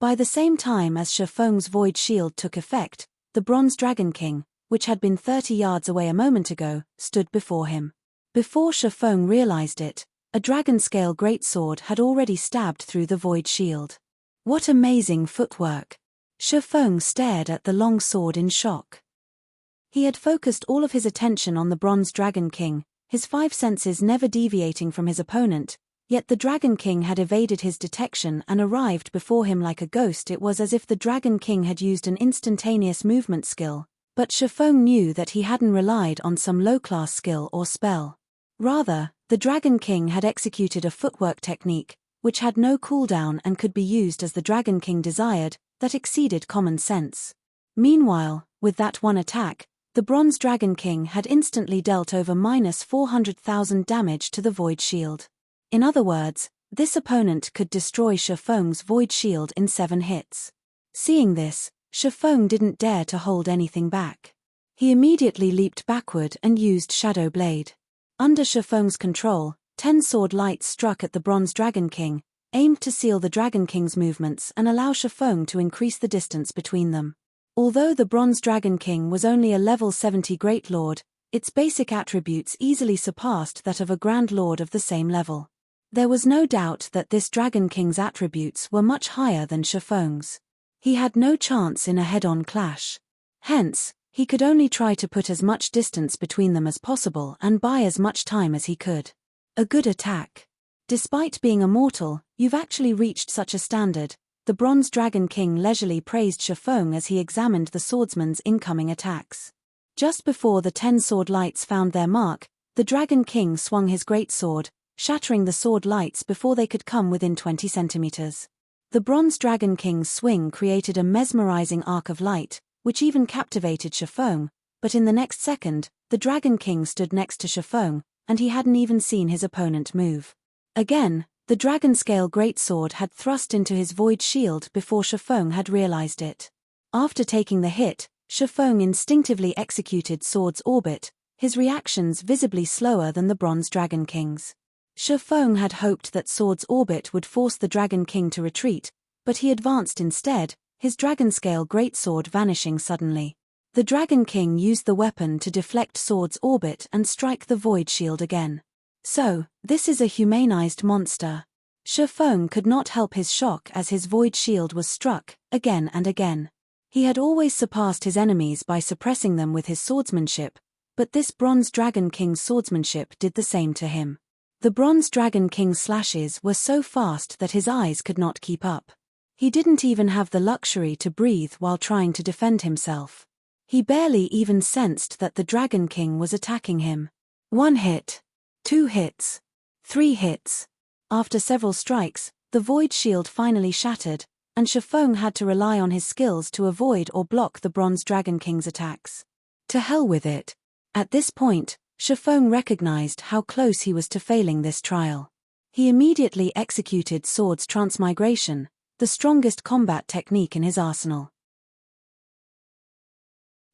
By the same time as Shifeng's Void Shield took effect, the Bronze Dragon King, which had been 30 yards away a moment ago, stood before him. Before Shifeng realized it, a dragon-scale greatsword had already stabbed through the Void Shield. What amazing footwork! Shifeng stared at the long sword in shock. He had focused all of his attention on the Bronze Dragon King, his 5 senses never deviating from his opponent, yet the Dragon King had evaded his detection and arrived before him like a ghost. It was as if the Dragon King had used an instantaneous movement skill, but Shifeng knew that he hadn't relied on some low-class skill or spell. Rather, the Dragon King had executed a footwork technique, which had no cooldown and could be used as the Dragon King desired, that exceeded common sense. Meanwhile, with that one attack, the Bronze Dragon King had instantly dealt over -400,000 damage to the Void Shield. In other words, this opponent could destroy Shifeng's Void Shield in 7 hits. Seeing this, Shifeng didn't dare to hold anything back. He immediately leaped backward and used Shadow Blade. Under Shifeng's control, 10 sword lights struck at the Bronze Dragon King, aimed to seal the Dragon King's movements and allow Shifeng to increase the distance between them. Although the Bronze Dragon King was only a level 70 Great Lord, its basic attributes easily surpassed that of a Grand Lord of the same level. There was no doubt that this Dragon King's attributes were much higher than Shifeng's. He had no chance in a head-on clash. Hence, he could only try to put as much distance between them as possible and buy as much time as he could. A good attack. Despite being a mortal, you've actually reached such a standard, the Bronze Dragon King leisurely praised Shifeng as he examined the swordsman's incoming attacks. Just before the 10 sword lights found their mark, the Dragon King swung his greatsword, shattering the sword lights before they could come within 20 centimeters. The Bronze Dragon King's swing created a mesmerizing arc of light, which even captivated Shifeng, but in the next second, the Dragon King stood next to Shifeng, and he hadn't even seen his opponent move. Again, the dragon-scale greatsword had thrust into his Void Shield before Shifeng had realized it. After taking the hit, Shifeng instinctively executed Sword's Orbit, his reactions visibly slower than the Bronze Dragon King's. Shifeng had hoped that Sword's Orbit would force the Dragon King to retreat, but he advanced instead, his dragon-scale greatsword vanishing suddenly. The Dragon King used the weapon to deflect sword's orbit and strike the void shield again. So, this is a humanized monster. Shifeng could not help his shock as his void shield was struck, again and again. He had always surpassed his enemies by suppressing them with his swordsmanship, but this Bronze Dragon King's swordsmanship did the same to him. The Bronze Dragon King's slashes were so fast that his eyes could not keep up. He didn't even have the luxury to breathe while trying to defend himself. He barely even sensed that the Dragon King was attacking him. 1 hit. 2 hits. 3 hits. After several strikes, the void shield finally shattered, and Shifeng had to rely on his skills to avoid or block the Bronze Dragon King's attacks. To hell with it. At this point, Shifeng recognized how close he was to failing this trial. He immediately executed Sword's Transmigration, the strongest combat technique in his arsenal.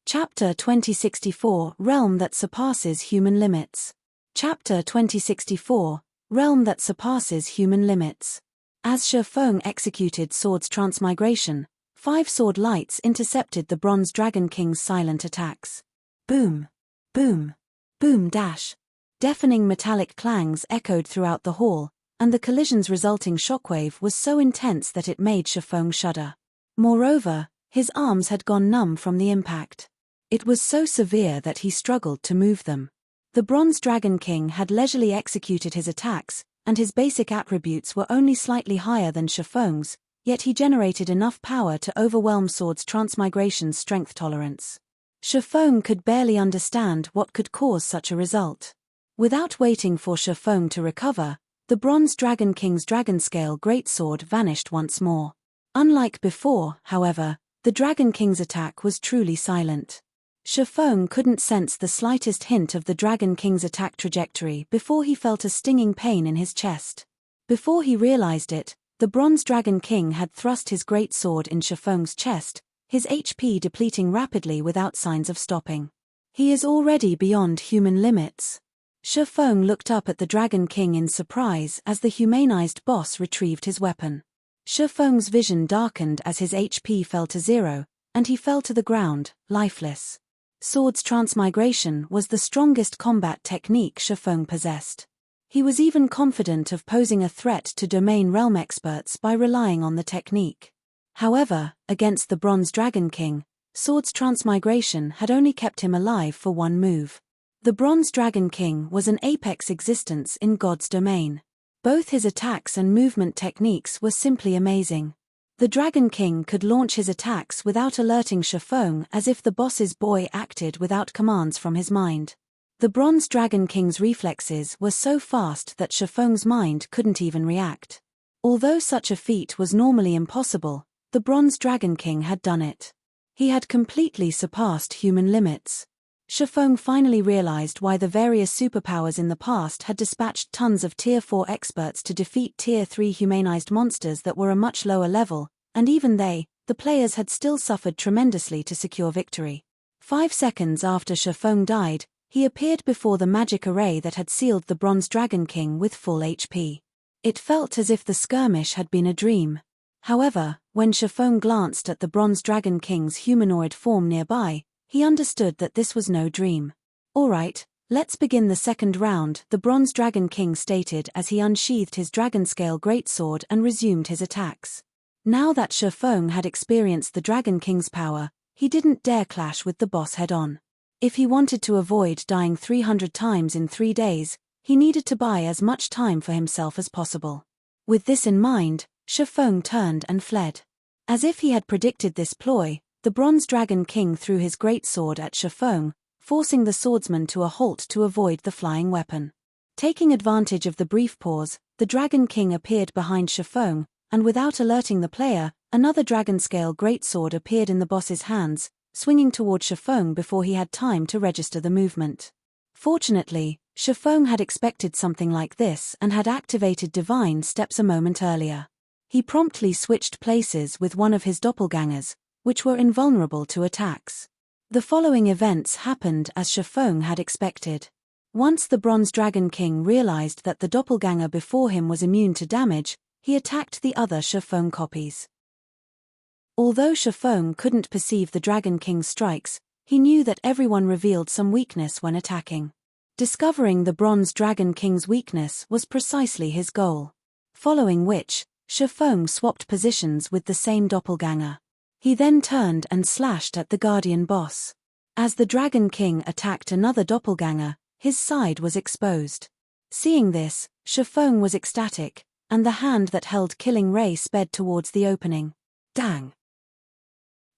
Chapter 2064 Realm that Surpasses Human Limits. Chapter 2064 Realm that Surpasses Human Limits. As Shifeng executed Sword's Transmigration, 5 sword lights intercepted the Bronze Dragon King's silent attacks. Boom! Boom! Boom dash! Deafening metallic clangs echoed throughout the hall, and the collision's resulting shockwave was so intense that it made Shifeng shudder. Moreover, his arms had gone numb from the impact. It was so severe that he struggled to move them. The Bronze Dragon King had leisurely executed his attacks, and his basic attributes were only slightly higher than Shifeng's, yet he generated enough power to overwhelm Sword's Transmigration's strength tolerance. Shifeng could barely understand what could cause such a result. Without waiting for Shifeng to recover, the Bronze Dragon King's Dragonscale Greatsword vanished once more. Unlike before, however, the Dragon King's attack was truly silent. Shifeng couldn't sense the slightest hint of the Dragon King's attack trajectory before he felt a stinging pain in his chest. Before he realized it, the Bronze Dragon King had thrust his great sword in Shifeng's chest, his HP depleting rapidly without signs of stopping. He is already beyond human limits. Shifeng looked up at the Dragon King in surprise as the humanized boss retrieved his weapon. Shifeng's vision darkened as his HP fell to 0, and he fell to the ground, lifeless. Sword's Transmigration was the strongest combat technique Shifeng possessed. He was even confident of posing a threat to domain realm experts by relying on the technique. However, against the Bronze Dragon King, Sword's Transmigration had only kept him alive for 1 move. The Bronze Dragon King was an apex existence in God's domain. Both his attacks and movement techniques were simply amazing. The Dragon King could launch his attacks without alerting Shifeng, as if the boss's boy acted without commands from his mind. The Bronze Dragon King's reflexes were so fast that Shifeng's mind couldn't even react. Although such a feat was normally impossible, the Bronze Dragon King had done it. He had completely surpassed human limits. Shifeng finally realized why the various superpowers in the past had dispatched tons of Tier 4 experts to defeat Tier 3 humanized monsters that were a much lower level, and even they, the players, had still suffered tremendously to secure victory. 5 seconds after Shifeng died, he appeared before the magic array that had sealed the Bronze Dragon King with full HP. It felt as if the skirmish had been a dream. However, when Shifeng glanced at the Bronze Dragon King's humanoid form nearby, he understood that this was no dream. "Alright, let's begin the second round," the Bronze Dragon King stated as he unsheathed his Dragonscale Greatsword and resumed his attacks. Now that Shifeng had experienced the Dragon King's power, he didn't dare clash with the boss head-on. If he wanted to avoid dying 300 times in 3 days, he needed to buy as much time for himself as possible. With this in mind, Shifeng turned and fled. As if he had predicted this ploy, the Bronze Dragon King threw his greatsword at Shifeng, forcing the swordsman to a halt to avoid the flying weapon. Taking advantage of the brief pause, the Dragon King appeared behind Shifeng, and without alerting the player, another Dragonscale greatsword appeared in the boss's hands, swinging toward Shifeng before he had time to register the movement. Fortunately, Shifeng had expected something like this and had activated Divine Steps a moment earlier. He promptly switched places with one of his doppelgangers, which were invulnerable to attacks. The following events happened as Shifeng had expected. Once the Bronze Dragon King realized that the doppelganger before him was immune to damage, he attacked the other Shifeng copies. Although Shifeng couldn't perceive the Dragon King's strikes, he knew that everyone revealed some weakness when attacking. Discovering the Bronze Dragon King's weakness was precisely his goal. Following which, Shifeng swapped positions with the same doppelganger. He then turned and slashed at the Guardian boss. As the Dragon King attacked another doppelganger, his side was exposed. Seeing this, Shifeng was ecstatic, and the hand that held Killing Ray sped towards the opening. Dang!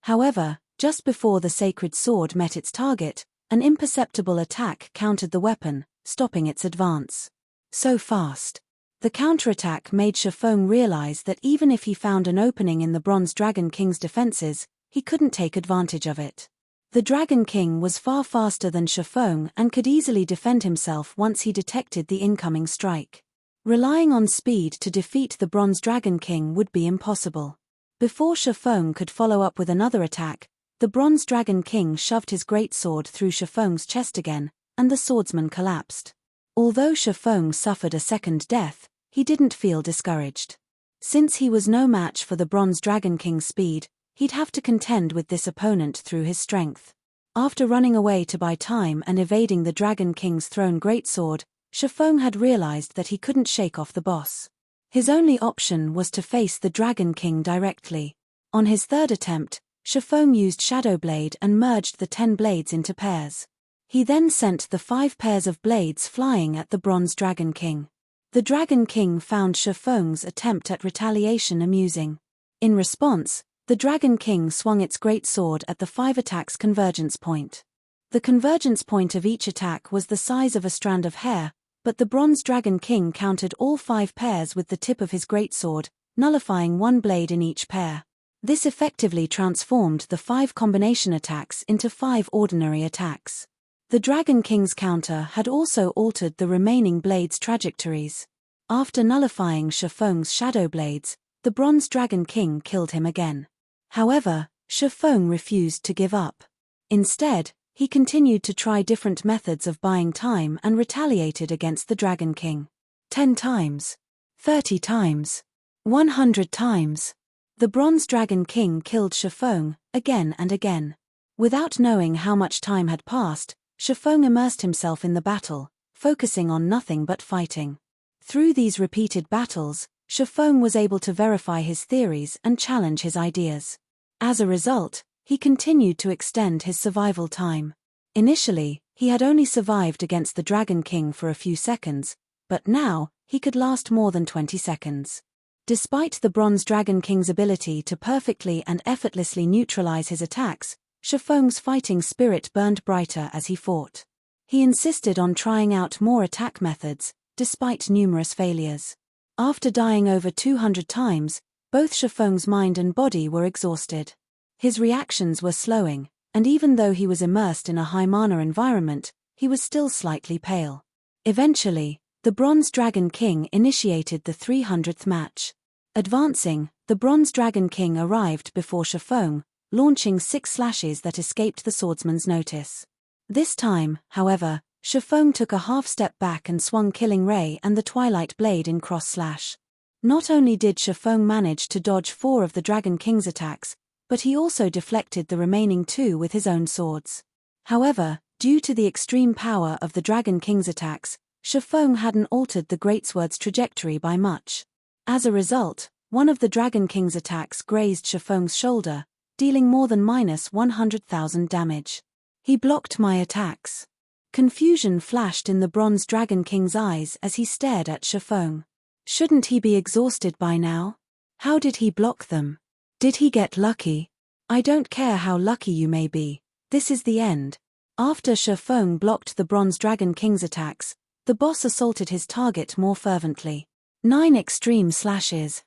However, just before the sacred sword met its target, an imperceptible attack countered the weapon, stopping its advance. So fast. The counterattack made Shifeng realize that even if he found an opening in the Bronze Dragon King's defenses, he couldn't take advantage of it. The Dragon King was far faster than Shifeng and could easily defend himself once he detected the incoming strike. Relying on speed to defeat the Bronze Dragon King would be impossible. Before Shifeng could follow up with another attack, the Bronze Dragon King shoved his greatsword through Shifeng's chest again, and the swordsman collapsed. Although Shifeng suffered a second death, he didn't feel discouraged. Since he was no match for the Bronze Dragon King's speed, he'd have to contend with this opponent through his strength. After running away to buy time and evading the Dragon King's thrown greatsword, Shifeng had realized that he couldn't shake off the boss. His only option was to face the Dragon King directly. On his third attempt, Shifeng used Shadow Blade and merged the 10 blades into pairs. He then sent the 5 pairs of blades flying at the Bronze Dragon King. The Dragon King found Shifeng's attempt at retaliation amusing. In response, the Dragon King swung its greatsword at the 5 attacks' convergence point. The convergence point of each attack was the size of a strand of hair, but the Bronze Dragon King countered all 5 pairs with the tip of his greatsword, nullifying 1 blade in each pair. This effectively transformed the 5 combination attacks into 5 ordinary attacks. The Dragon King's counter had also altered the remaining blades' trajectories. After nullifying Shifeng's Shadow Blades, the Bronze Dragon King killed him again. However, Shifeng refused to give up. Instead, he continued to try different methods of buying time and retaliated against the Dragon King. 10 times. 30 times. 100 times. The Bronze Dragon King killed Shifeng, again and again. Without knowing how much time had passed, Shifeng immersed himself in the battle, focusing on nothing but fighting. Through these repeated battles, Shifeng was able to verify his theories and challenge his ideas. As a result, he continued to extend his survival time. Initially, he had only survived against the Dragon King for a few seconds, but now, he could last more than 20 seconds. Despite the Bronze Dragon King's ability to perfectly and effortlessly neutralize his attacks, Shifeng's fighting spirit burned brighter as he fought. He insisted on trying out more attack methods, despite numerous failures. After dying over 200 times, both Shifeng's mind and body were exhausted. His reactions were slowing, and even though he was immersed in a high-mana environment, he was still slightly pale. Eventually, the Bronze Dragon King initiated the 300th match. Advancing, the Bronze Dragon King arrived before Shifeng, launching 6 slashes that escaped the swordsman's notice. This time, however, Shifeng took a half-step back and swung Killing Ray and the Twilight Blade in cross-slash. Not only did Shifeng manage to dodge 4 of the Dragon King's attacks, but he also deflected the remaining 2 with his own swords. However, due to the extreme power of the Dragon King's attacks, Shifeng hadn't altered the greatsword's trajectory by much. As a result, one of the Dragon King's attacks grazed Shifeng's shoulder, dealing more than -100,000 damage. He blocked my attacks. Confusion flashed in the Bronze Dragon King's eyes as he stared at Shifeng. Shouldn't he be exhausted by now? How did he block them? Did he get lucky? I don't care how lucky you may be, this is the end. After Shifeng blocked the Bronze Dragon King's attacks, the boss assaulted his target more fervently. 9 extreme slashes.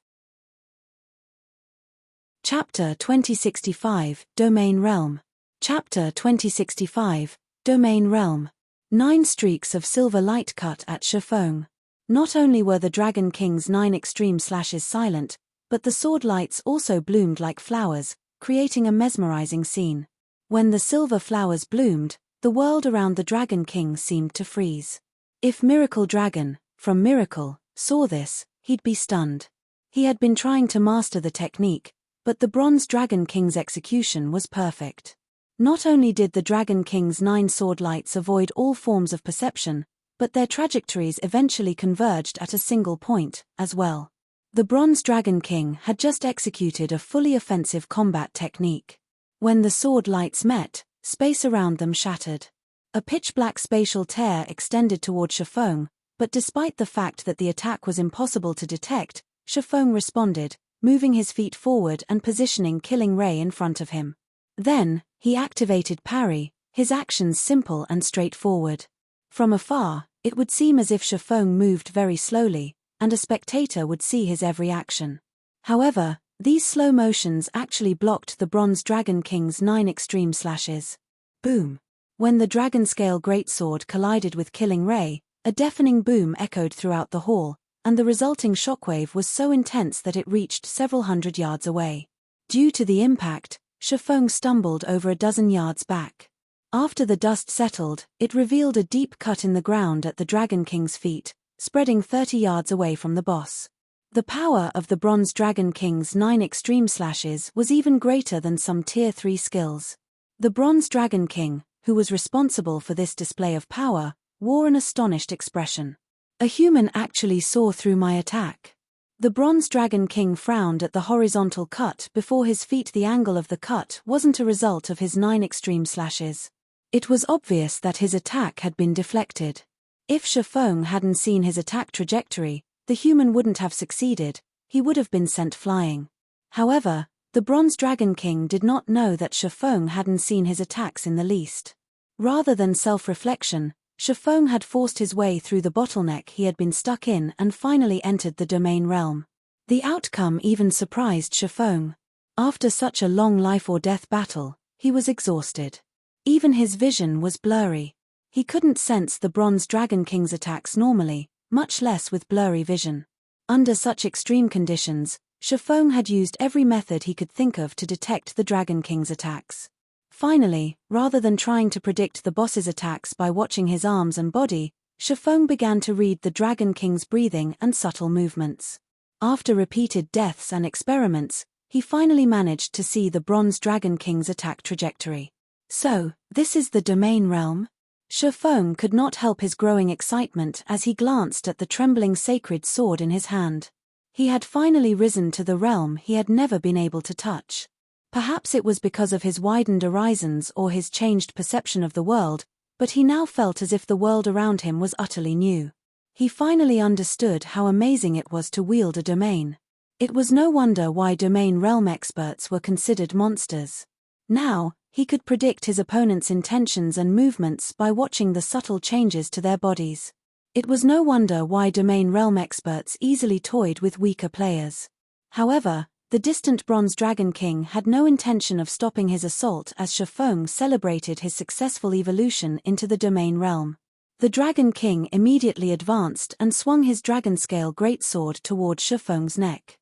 Chapter 2065, Domain Realm. Chapter 2065, Domain Realm. 9 streaks of silver light cut at Shifeng. Not only were the Dragon King's 9 extreme slashes silent, but the sword lights also bloomed like flowers, creating a mesmerizing scene. When the silver flowers bloomed, the world around the Dragon King seemed to freeze. If Miracle Dragon, from Miracle, saw this, he'd be stunned. He had been trying to master the technique, But the Bronze Dragon King's execution was perfect. Not only did the Dragon King's 9 sword lights avoid all forms of perception, but their trajectories eventually converged at a single point, as well. The Bronze Dragon King had just executed a fully offensive combat technique. When the sword lights met, space around them shattered. A pitch-black spatial tear extended toward Shifeng, but despite the fact that the attack was impossible to detect, Shifeng responded, moving his feet forward and positioning Killing Ray in front of him. Then, he activated Parry, his actions simple and straightforward. From afar, it would seem as if Shifeng moved very slowly, and a spectator would see his every action. However, these slow motions actually blocked the Bronze Dragon King's 9 extreme slashes. Boom! When the Dragonscale Greatsword collided with Killing Ray, a deafening boom echoed throughout the hall, and the resulting shockwave was so intense that it reached several hundred yards away. Due to the impact, Shifeng stumbled over a dozen yards back. After the dust settled, it revealed a deep cut in the ground at the Dragon King's feet, spreading 30 yards away from the boss. The power of the Bronze Dragon King's 9 extreme slashes was even greater than some Tier 3 skills. The Bronze Dragon King, who was responsible for this display of power, wore an astonished expression. A human actually saw through my attack. The Bronze Dragon King frowned at the horizontal cut before his feet. The angle of the cut wasn't a result of his 9 extreme slashes. It was obvious that his attack had been deflected. If Shifeng hadn't seen his attack trajectory, the human wouldn't have succeeded, he would have been sent flying. However, the Bronze Dragon King did not know that Shifeng hadn't seen his attacks in the least. Rather than self-reflection, Shifeng had forced his way through the bottleneck he had been stuck in and finally entered the domain realm. The outcome even surprised Shifeng. After such a long life-or-death battle, he was exhausted. Even his vision was blurry. He couldn't sense the Bronze Dragon King's attacks normally, much less with blurry vision. Under such extreme conditions, Shifeng had used every method he could think of to detect the Dragon King's attacks. Finally, rather than trying to predict the boss's attacks by watching his arms and body, Shifeng began to read the Dragon King's breathing and subtle movements. After repeated deaths and experiments, he finally managed to see the Bronze Dragon King's attack trajectory. So, this is the domain realm? Shifeng could not help his growing excitement as he glanced at the trembling sacred sword in his hand. He had finally risen to the realm he had never been able to touch. Perhaps it was because of his widened horizons or his changed perception of the world, but he now felt as if the world around him was utterly new. He finally understood how amazing it was to wield a domain. It was no wonder why domain realm experts were considered monsters. Now, he could predict his opponent's intentions and movements by watching the subtle changes to their bodies. It was no wonder why domain realm experts easily toyed with weaker players. However, the distant Bronze Dragon King had no intention of stopping his assault as Shifeng celebrated his successful evolution into the domain realm. The Dragon King immediately advanced and swung his Dragonscale Greatsword toward Shifeng's neck.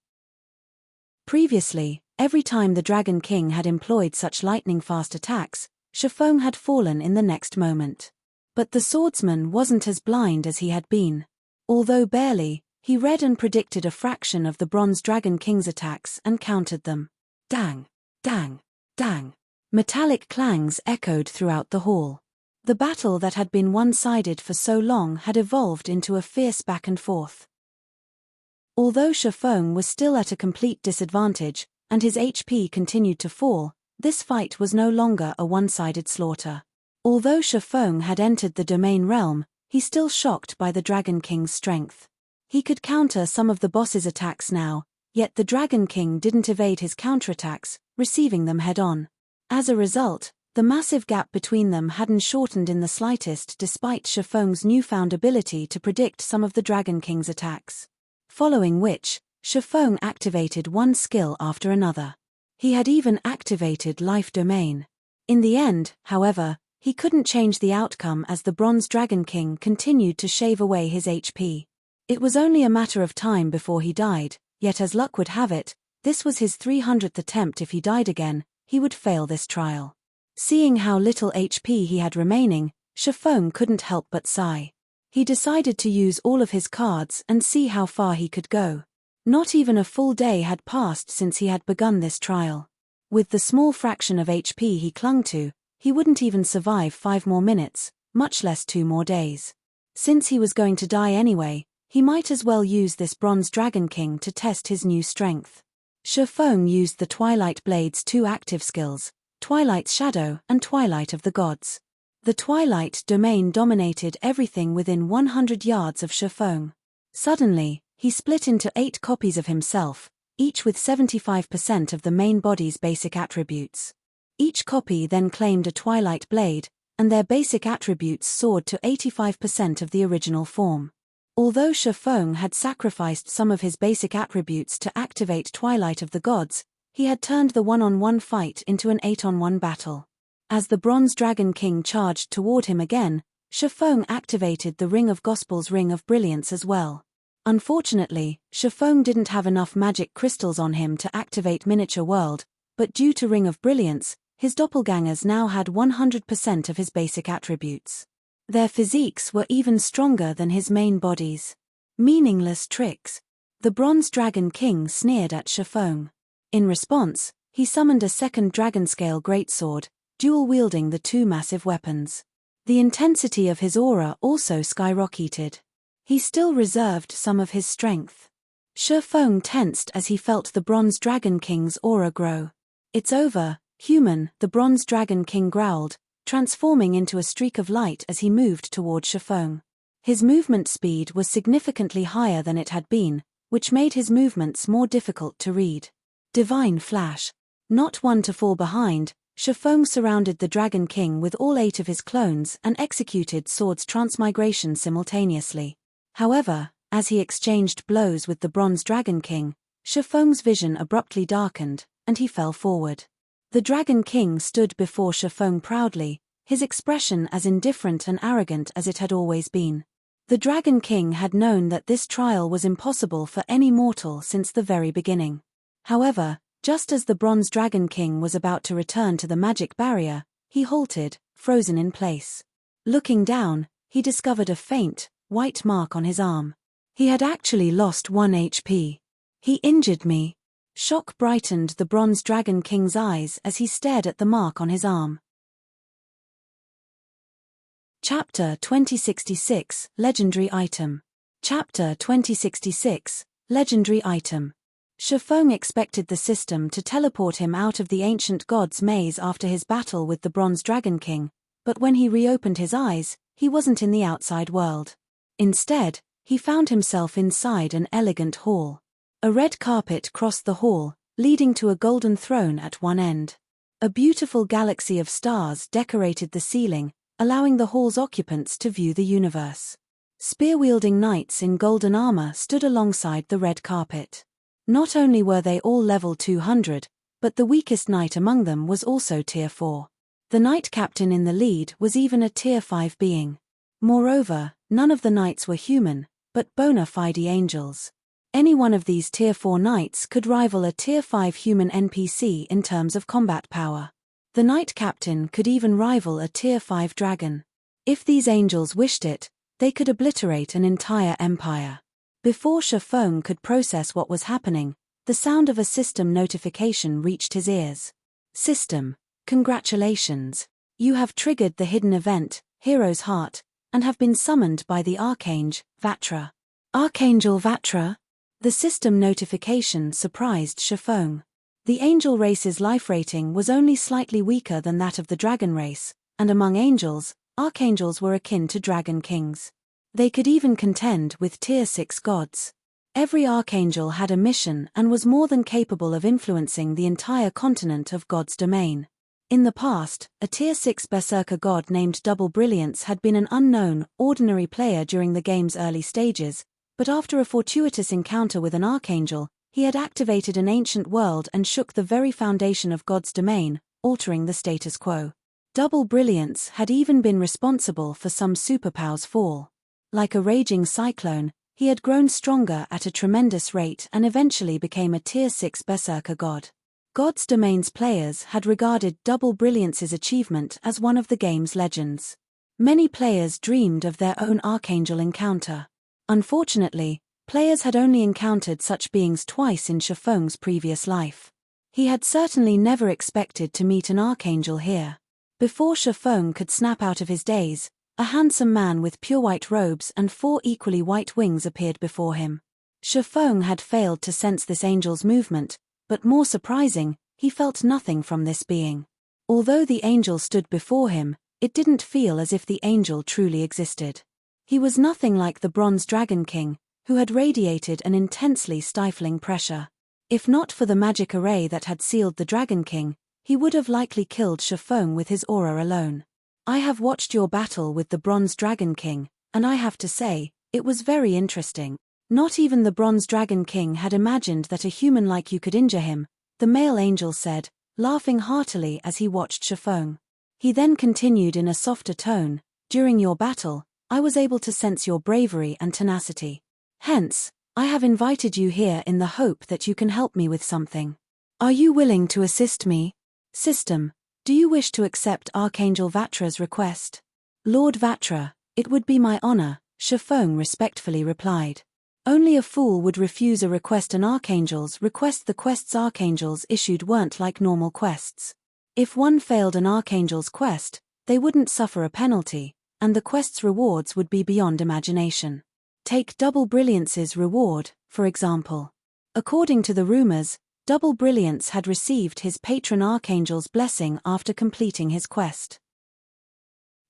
Previously, every time the Dragon King had employed such lightning-fast attacks, Shifeng had fallen in the next moment. But the swordsman wasn't as blind as he had been. Although barely, he read and predicted a fraction of the Bronze Dragon King's attacks and countered them. Dang! Dang! Dang! Metallic clangs echoed throughout the hall. The battle that had been one-sided for so long had evolved into a fierce back and forth. Although Shifeng was still at a complete disadvantage, and his HP continued to fall, this fight was no longer a one-sided slaughter. Although Shifeng had entered the domain realm, he still shocked by the Dragon King's strength. He could counter some of the boss's attacks now, yet the Dragon King didn't evade his counterattacks, receiving them head-on. As a result, the massive gap between them hadn't shortened in the slightest despite Shifeng's newfound ability to predict some of the Dragon King's attacks. Following which, Shifeng activated one skill after another. He had even activated Life Domain. In the end, however, he couldn't change the outcome as the Bronze Dragon King continued to shave away his HP. It was only a matter of time before he died, yet as luck would have it, this was his 300th attempt. If he died again, he would fail this trial. Seeing how little HP he had remaining, Shifeng couldn't help but sigh. He decided to use all of his cards and see how far he could go. Not even a full day had passed since he had begun this trial. With the small fraction of HP he clung to, he wouldn't even survive 5 more minutes, much less 2 more days. Since he was going to die anyway, he might as well use this Bronze Dragon King to test his new strength. Shifeng used the Twilight Blade's 2 active skills, Twilight's Shadow and Twilight of the Gods. The Twilight domain dominated everything within 100 yards of Shifeng. Suddenly, he split into 8 copies of himself, each with 75% of the main body's basic attributes. Each copy then claimed a Twilight Blade, and their basic attributes soared to 85% of the original form. Although Shifeng had sacrificed some of his basic attributes to activate Twilight of the Gods, he had turned the one-on-one fight into an 8-on-1 battle. As the Bronze Dragon King charged toward him again, Shifeng activated the Ring of Gospel's Ring of Brilliance as well. Unfortunately, Shifeng didn't have enough magic crystals on him to activate Miniature World, but due to Ring of Brilliance, his doppelgangers now had 100% of his basic attributes. Their physiques were even stronger than his main bodies. Meaningless tricks. The Bronze Dragon King sneered at Shifeng. In response, he summoned a second Dragonscale Greatsword, dual-wielding the 2 massive weapons. The intensity of his aura also skyrocketed. He still reserved some of his strength. Shifeng tensed as he felt the Bronze Dragon King's aura grow. "It's over, human," the Bronze Dragon King growled, transforming into a streak of light as he moved toward Shifeng. His movement speed was significantly higher than it had been, which made his movements more difficult to read. Divine Flash. Not one to fall behind, Shifeng surrounded the Dragon King with all 8 of his clones and executed Sword's transmigration simultaneously. However, as he exchanged blows with the Bronze Dragon King, Shifeng's vision abruptly darkened, and he fell forward. The Dragon King stood before Shifeng proudly, his expression as indifferent and arrogant as it had always been. The Dragon King had known that this trial was impossible for any mortal since the very beginning. However, just as the Bronze Dragon King was about to return to the magic barrier, he halted, frozen in place. Looking down, he discovered a faint, white mark on his arm. He had actually lost 1 HP. "He injured me." Shock brightened the Bronze Dragon King's eyes as he stared at the mark on his arm. Chapter 2066, Legendary Item. Chapter 2066, Legendary Item. Shifeng expected the system to teleport him out of the ancient god's maze after his battle with the Bronze Dragon King, but when he reopened his eyes, he wasn't in the outside world. Instead, he found himself inside an elegant hall. A red carpet crossed the hall, leading to a golden throne at one end. A beautiful galaxy of stars decorated the ceiling, allowing the hall's occupants to view the universe. Spear-wielding knights in golden armor stood alongside the red carpet. Not only were they all level 200, but the weakest knight among them was also tier 4. The knight captain in the lead was even a tier 5 being. Moreover, none of the knights were human, but bona fide angels. Any one of these tier 4 knights could rival a tier 5 human NPC in terms of combat power. The knight captain could even rival a tier 5 dragon. If these angels wished it, they could obliterate an entire empire. Before Shifeng could process what was happening, the sound of a system notification reached his ears. "System, congratulations. You have triggered the hidden event, Hero's Heart, and have been summoned by the Archangel, Vatra." Archangel Vatra? The system notification surprised Shifeng. The angel race's life rating was only slightly weaker than that of the dragon race, and among angels, archangels were akin to dragon kings. They could even contend with tier 6 gods. Every archangel had a mission and was more than capable of influencing the entire continent of God's domain. In the past, a tier 6 berserker god named Double Brilliance had been an unknown, ordinary player during the game's early stages, but after a fortuitous encounter with an archangel, he had activated an ancient world and shook the very foundation of God's domain, altering the status quo. Double Brilliance had even been responsible for some superpowers' fall. Like a raging cyclone, he had grown stronger at a tremendous rate and eventually became a tier 6 berserker god. God's Domain's players had regarded Double Brilliance's achievement as one of the game's legends. Many players dreamed of their own archangel encounter. Unfortunately, Players had only encountered such beings twice in Shifeng's previous life. He had certainly never expected to meet an archangel here. Before Shifeng could snap out of his daze, a handsome man with pure white robes and 4 equally white wings appeared before him. Shifeng had failed to sense this angel's movement, but more surprising, he felt nothing from this being. Although the angel stood before him, it didn't feel as if the angel truly existed. He was nothing like the Bronze Dragon King, who had radiated an intensely stifling pressure. If not for the magic array that had sealed the Dragon King, he would have likely killed Shifeng with his aura alone. I have watched your battle with the Bronze Dragon King, and I have to say, it was very interesting. Not even the Bronze Dragon King had imagined that a human like you could injure him, the male angel said, laughing heartily as he watched Shifeng. He then continued in a softer tone, during your battle, I was able to sense your bravery and tenacity. Hence, I have invited you here in the hope that you can help me with something. Are you willing to assist me? System, do you wish to accept Archangel Vatra's request? Lord Vatra, it would be my honor, Shifeng respectfully replied. Only a fool would refuse a request an archangel's request. The quests archangels issued weren't like normal quests. If one failed an archangel's quest, they wouldn't suffer a penalty, and the quest's rewards would be beyond imagination. Take Double Brilliance's reward, for example. According to the rumors, Double Brilliance had received his patron archangel's blessing after completing his quest.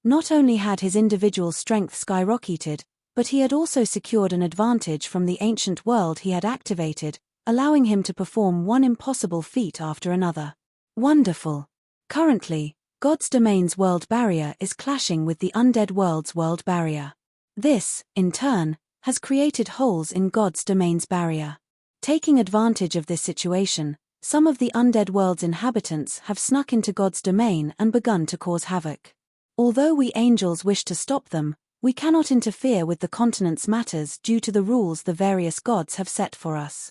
Not only had his individual strength skyrocketed, but he had also secured an advantage from the ancient world he had activated, allowing him to perform one impossible feat after another. Wonderful. Currently, God's domain's world barrier is clashing with the undead world's world barrier. This, in turn, has created holes in God's domain's barrier. Taking advantage of this situation, some of the undead world's inhabitants have snuck into God's domain and begun to cause havoc. Although we angels wish to stop them, we cannot interfere with the continent's matters due to the rules the various gods have set for us.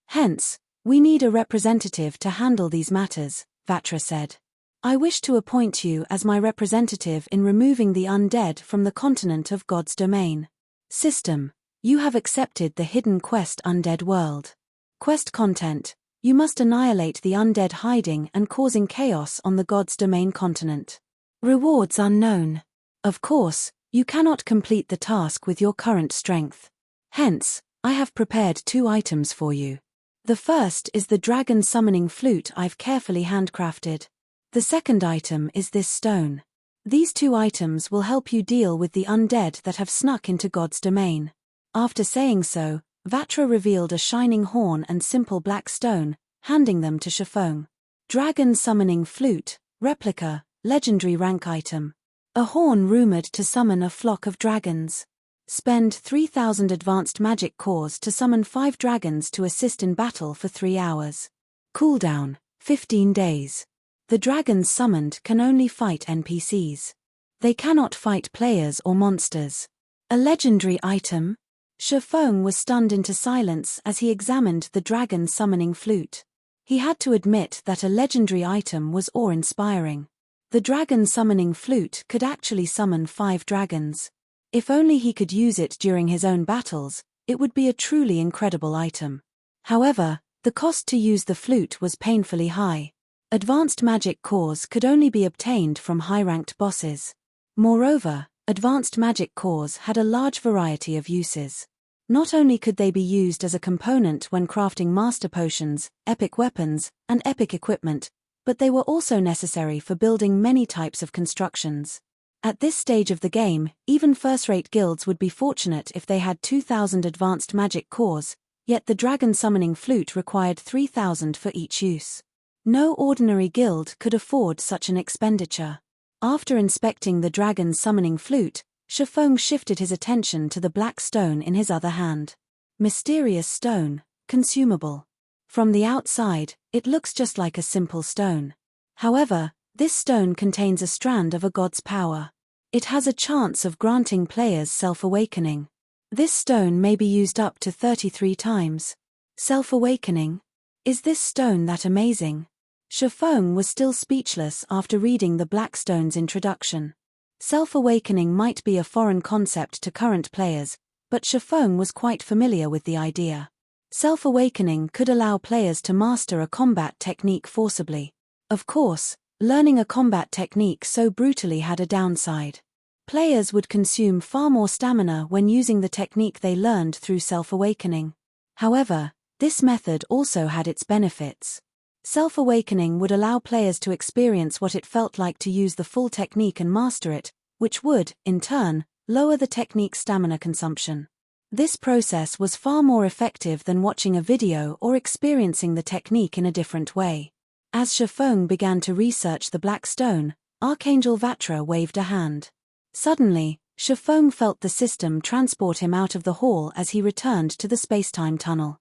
Hence, we need a representative to handle these matters, Vatra said. I wish to appoint you as my representative in removing the undead from the continent of God's domain. System, you have accepted the hidden quest Undead World. Quest content, you must annihilate the undead hiding and causing chaos on the God's domain continent. Rewards unknown. Of course, you cannot complete the task with your current strength. Hence, I have prepared 2 items for you. The first is the dragon summoning flute I've carefully handcrafted. The second item is this stone. These 2 items will help you deal with the undead that have snuck into God's domain. After saying so, Vatra revealed a shining horn and simple black stone, handing them to Shifeng. Dragon summoning flute, replica, legendary rank item. A horn rumored to summon a flock of dragons. Spend 3,000 advanced magic cores to summon 5 dragons to assist in battle for 3 hours. Cooldown, 15 days. The dragons summoned can only fight NPCs. They cannot fight players or monsters. A legendary item? Shifeng was stunned into silence as he examined the dragon summoning flute. He had to admit that a legendary item was awe-inspiring. The dragon summoning flute could actually summon 5 dragons. If only he could use it during his own battles, it would be a truly incredible item. However, the cost to use the flute was painfully high. Advanced magic cores could only be obtained from high-ranked bosses. Moreover, advanced magic cores had a large variety of uses. Not only could they be used as a component when crafting master potions, epic weapons, and epic equipment, but they were also necessary for building many types of constructions. At this stage of the game, even first-rate guilds would be fortunate if they had 2,000 advanced magic cores, yet the dragon summoning flute required 3,000 for each use. No ordinary guild could afford such an expenditure. After inspecting the dragon summoning flute, Shifeng shifted his attention to the black stone in his other hand. Mysterious stone, consumable. From the outside, it looks just like a simple stone. However, this stone contains a strand of a god's power. It has a chance of granting players self-awakening. This stone may be used up to 33 times. Self-awakening? Is this stone that amazing? Shifeng was still speechless after reading the black stone's introduction. Self-awakening might be a foreign concept to current players, but Shifeng was quite familiar with the idea. Self-awakening could allow players to master a combat technique forcibly. Of course, learning a combat technique so brutally had a downside. Players would consume far more stamina when using the technique they learned through self-awakening. However, this method also had its benefits. Self-awakening would allow players to experience what it felt like to use the full technique and master it, which would, in turn, lower the technique's stamina consumption. This process was far more effective than watching a video or experiencing the technique in a different way. As Shifeng began to research the Black Stone, Archangel Vatra waved a hand. Suddenly, Shifeng felt the system transport him out of the hall as he returned to the spacetime tunnel.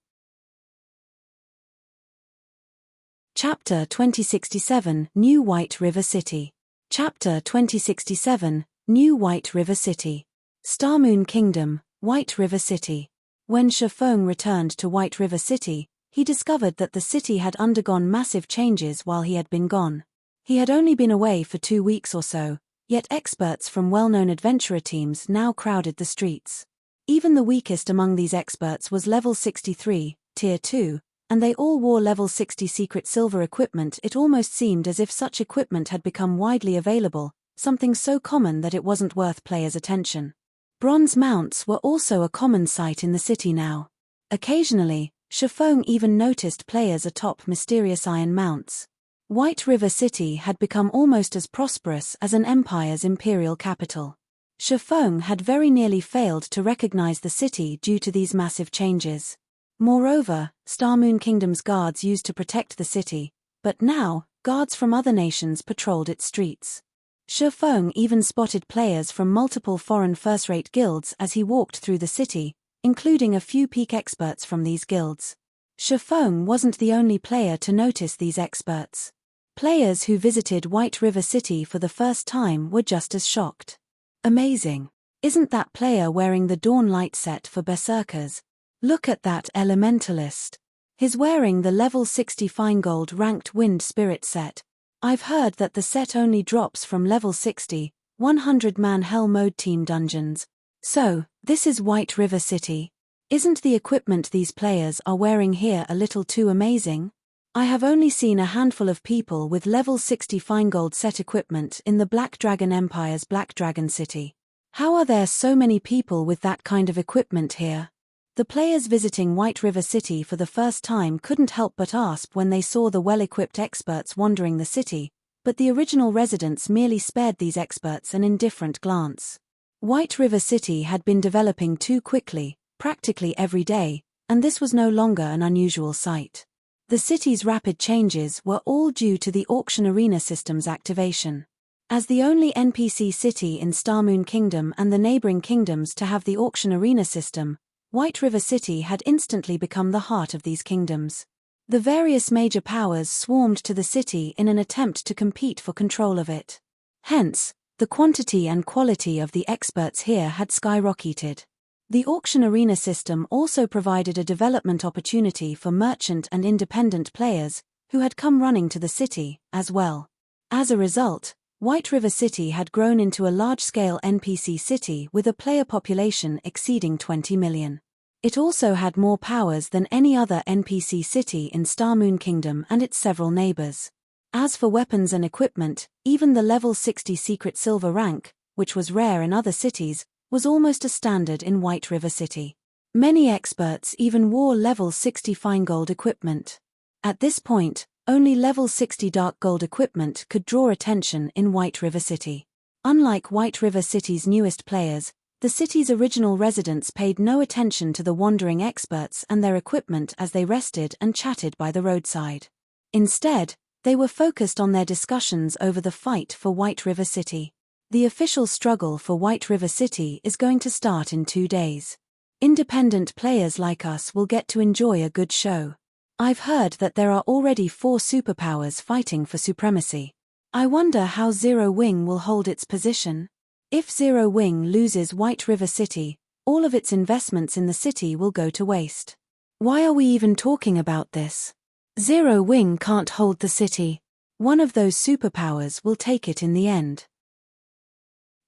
Chapter 2067, New White River City. Chapter 2067, New White River City. Starmoon Kingdom, White River City. When Shifeng returned to White River City, he discovered that the city had undergone massive changes while he had been gone. He had only been away for 2 weeks or so, yet experts from well-known adventurer teams now crowded the streets. Even the weakest among these experts was level 63, tier 2, and they all wore level 60 secret silver equipment. It almost seemed as if such equipment had become widely available, something so common that it wasn't worth players' attention. Bronze mounts were also a common sight in the city now. Occasionally, Shifeng even noticed players atop mysterious iron mounts. White River City had become almost as prosperous as an empire's imperial capital. Shifeng had very nearly failed to recognize the city due to these massive changes. Moreover, Starmoon Kingdom's guards used to protect the city, but now, guards from other nations patrolled its streets. Shifeng even spotted players from multiple foreign first-rate guilds as he walked through the city, including a few peak experts from these guilds. Shifeng wasn't the only player to notice these experts. Players who visited White River City for the first time were just as shocked. Amazing! Isn't that player wearing the Dawn Light set for Berserkers? Look at that elementalist. He's wearing the level 60 Feingold ranked Wind Spirit set. I've heard that the set only drops from level 60, 100-man Hell Mode team dungeons. So, this is White River City. Isn't the equipment these players are wearing here a little too amazing? I have only seen a handful of people with level 60 Feingold set equipment in the Black Dragon Empire's Black Dragon City. How are there so many people with that kind of equipment here? The players visiting White River City for the first time couldn't help but ask when they saw the well-equipped experts wandering the city, but the original residents merely spared these experts an indifferent glance. White River City had been developing too quickly, practically every day, and this was no longer an unusual sight. The city's rapid changes were all due to the auction arena system's activation. As the only NPC city in Starmoon Kingdom and the neighboring kingdoms to have the auction arena system, White River City had instantly become the heart of these kingdoms. The various major powers swarmed to the city in an attempt to compete for control of it. Hence, the quantity and quality of the experts here had skyrocketed. The auction arena system also provided a development opportunity for merchant and independent players, who had come running to the city, as well. As a result, White River City had grown into a large-scale NPC city with a player population exceeding 20 million. It also had more powers than any other NPC city in Starmoon Kingdom and its several neighbors. As for weapons and equipment, even the level 60 secret silver rank, which was rare in other cities, was almost a standard in White River City. Many experts even wore level 60 Feingold equipment. At this point, only level 60 dark gold equipment could draw attention in White River City. Unlike White River City's newest players, the city's original residents paid no attention to the wandering experts and their equipment as they rested and chatted by the roadside. Instead, they were focused on their discussions over the fight for White River City. The official struggle for White River City is going to start in 2 days. Independent players like us will get to enjoy a good show. I've heard that there are already 4 superpowers fighting for supremacy. I wonder how Zero Wing will hold its position. If Zero Wing loses White River City, all of its investments in the city will go to waste. Why are we even talking about this? Zero Wing can't hold the city. One of those superpowers will take it in the end.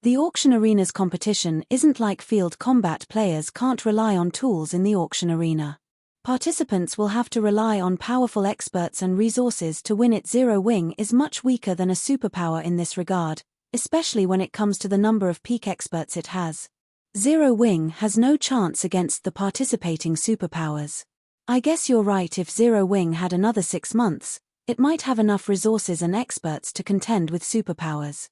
The auction arena's competition isn't like field combat. Players can't rely on tools in the auction arena. Participants will have to rely on powerful experts and resources to win it. Zero Wing is much weaker than a superpower in this regard, especially when it comes to the number of peak experts it has. Zero Wing has no chance against the participating superpowers. I guess you're right. If Zero Wing had another 6 months, it might have enough resources and experts to contend with superpowers.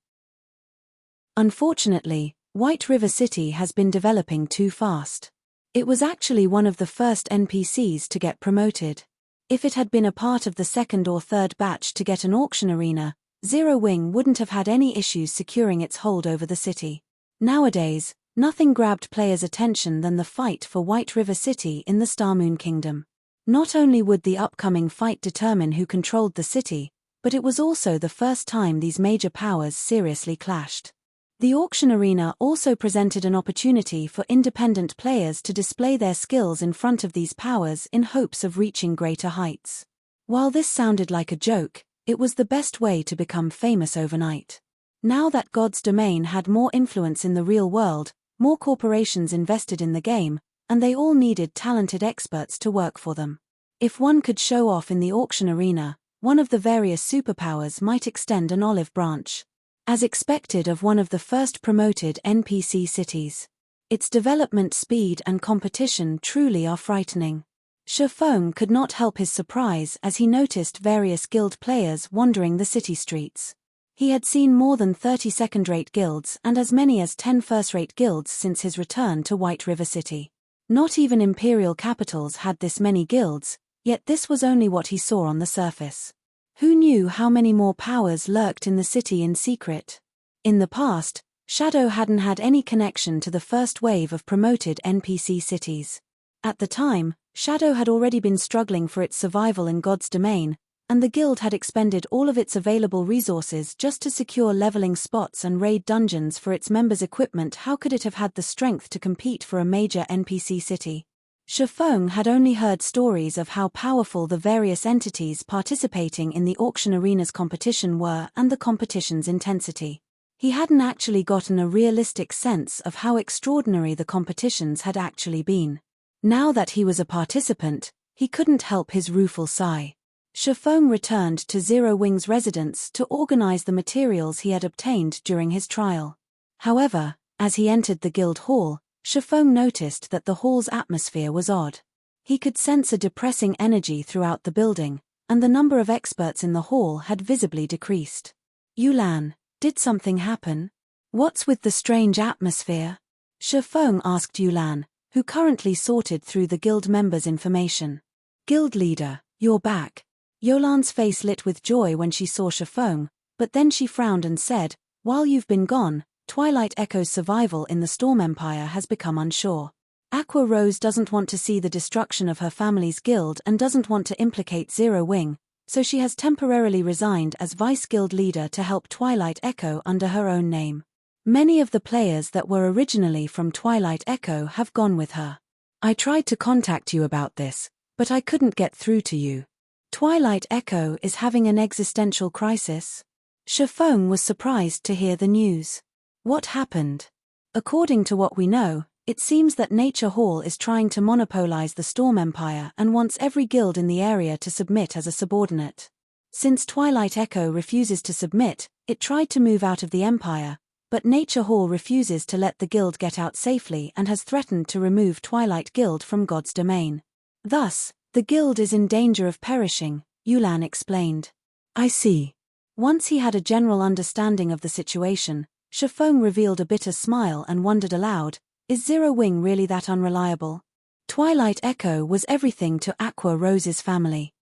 Unfortunately, White River City has been developing too fast. It was actually one of the first NPCs to get promoted. If it had been a part of the second or third batch to get an auction arena, Zero Wing wouldn't have had any issues securing its hold over the city. Nowadays, nothing grabbed players' attention than the fight for White River City in the Starmoon Kingdom. Not only would the upcoming fight determine who controlled the city, but it was also the first time these major powers seriously clashed. The auction arena also presented an opportunity for independent players to display their skills in front of these powers in hopes of reaching greater heights. While this sounded like a joke, it was the best way to become famous overnight. Now that God's Domain had more influence in the real world, more corporations invested in the game, and they all needed talented experts to work for them. If one could show off in the auction arena, one of the various superpowers might extend an olive branch. As expected of one of the first promoted NPC cities. Its development speed and competition truly are frightening. Shifeng could not help his surprise as he noticed various guild players wandering the city streets. He had seen more than 30 second-rate guilds and as many as 10 first-rate guilds since his return to White River City. Not even imperial capitals had this many guilds, yet this was only what he saw on the surface. Who knew how many more powers lurked in the city in secret? In the past, Shadow hadn't had any connection to the first wave of promoted NPC cities. At the time, Shadow had already been struggling for its survival in God's Domain, and the guild had expended all of its available resources just to secure leveling spots and raid dungeons for its members' equipment. How could it have had the strength to compete for a major NPC city? Shifeng had only heard stories of how powerful the various entities participating in the auction arena's competition were and the competition's intensity. He hadn't actually gotten a realistic sense of how extraordinary the competitions had actually been. Now that he was a participant, he couldn't help his rueful sigh. Shifeng returned to Zero Wing's residence to organize the materials he had obtained during his trial. However, as he entered the guild hall, Shifeng noticed that the hall's atmosphere was odd. He could sense a depressing energy throughout the building, and the number of experts in the hall had visibly decreased. Yulan, did something happen? What's with the strange atmosphere? Shifeng asked Yulan, who currently sorted through the guild members' information. Guild leader, you're back. Yulan's face lit with joy when she saw Shifeng, but then she frowned and said, while you've been gone, Twilight Echo's survival in the Storm Empire has become unsure. Aqua Rose doesn't want to see the destruction of her family's guild and doesn't want to implicate Zero Wing, so she has temporarily resigned as vice guild leader to help Twilight Echo under her own name. Many of the players that were originally from Twilight Echo have gone with her. I tried to contact you about this, but I couldn't get through to you. Twilight Echo is having an existential crisis. Shifeng was surprised to hear the news. What happened? According to what we know, it seems that Nature Hall is trying to monopolize the Storm Empire and wants every guild in the area to submit as a subordinate. Since Twilight Echo refuses to submit, it tried to move out of the Empire, but Nature Hall refuses to let the guild get out safely and has threatened to remove Twilight Guild from God's Domain. Thus, the guild is in danger of perishing, Yulan explained. I see. Once he had a general understanding of the situation, Shifeng revealed a bitter smile and wondered aloud, is Zero Wing really that unreliable? Twilight Echo was everything to Aqua Rose's family.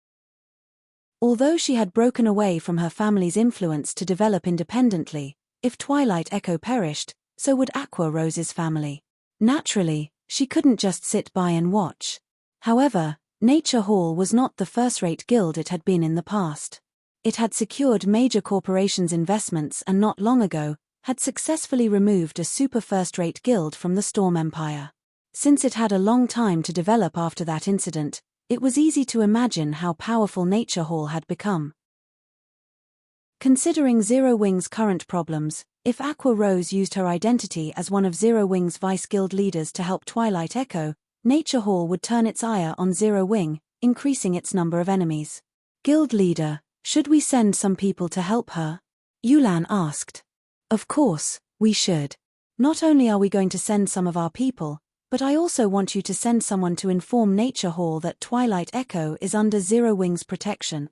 Although she had broken away from her family's influence to develop independently, if Twilight Echo perished, so would Aqua Rose's family. Naturally, she couldn't just sit by and watch. However, Nature Hall was not the first-rate guild it had been in the past. It had secured major corporations' investments and not long ago, had successfully removed a super first-rate guild from the Storm Empire. Since it had a long time to develop after that incident, it was easy to imagine how powerful Nature Hall had become. Considering Zero Wing's current problems, If Aqua Rose used her identity as one of Zero Wing's Vice Guild leaders to help Twilight Echo, Nature Hall would turn its ire on Zero Wing, increasing its number of enemies. Guild leader, should we send some people to help her? Yulan asked. Of course, we should. Not only are we going to send some of our people, but I also want you to send someone to inform Nature Hall that Twilight Echo is under Zero Wing's protection.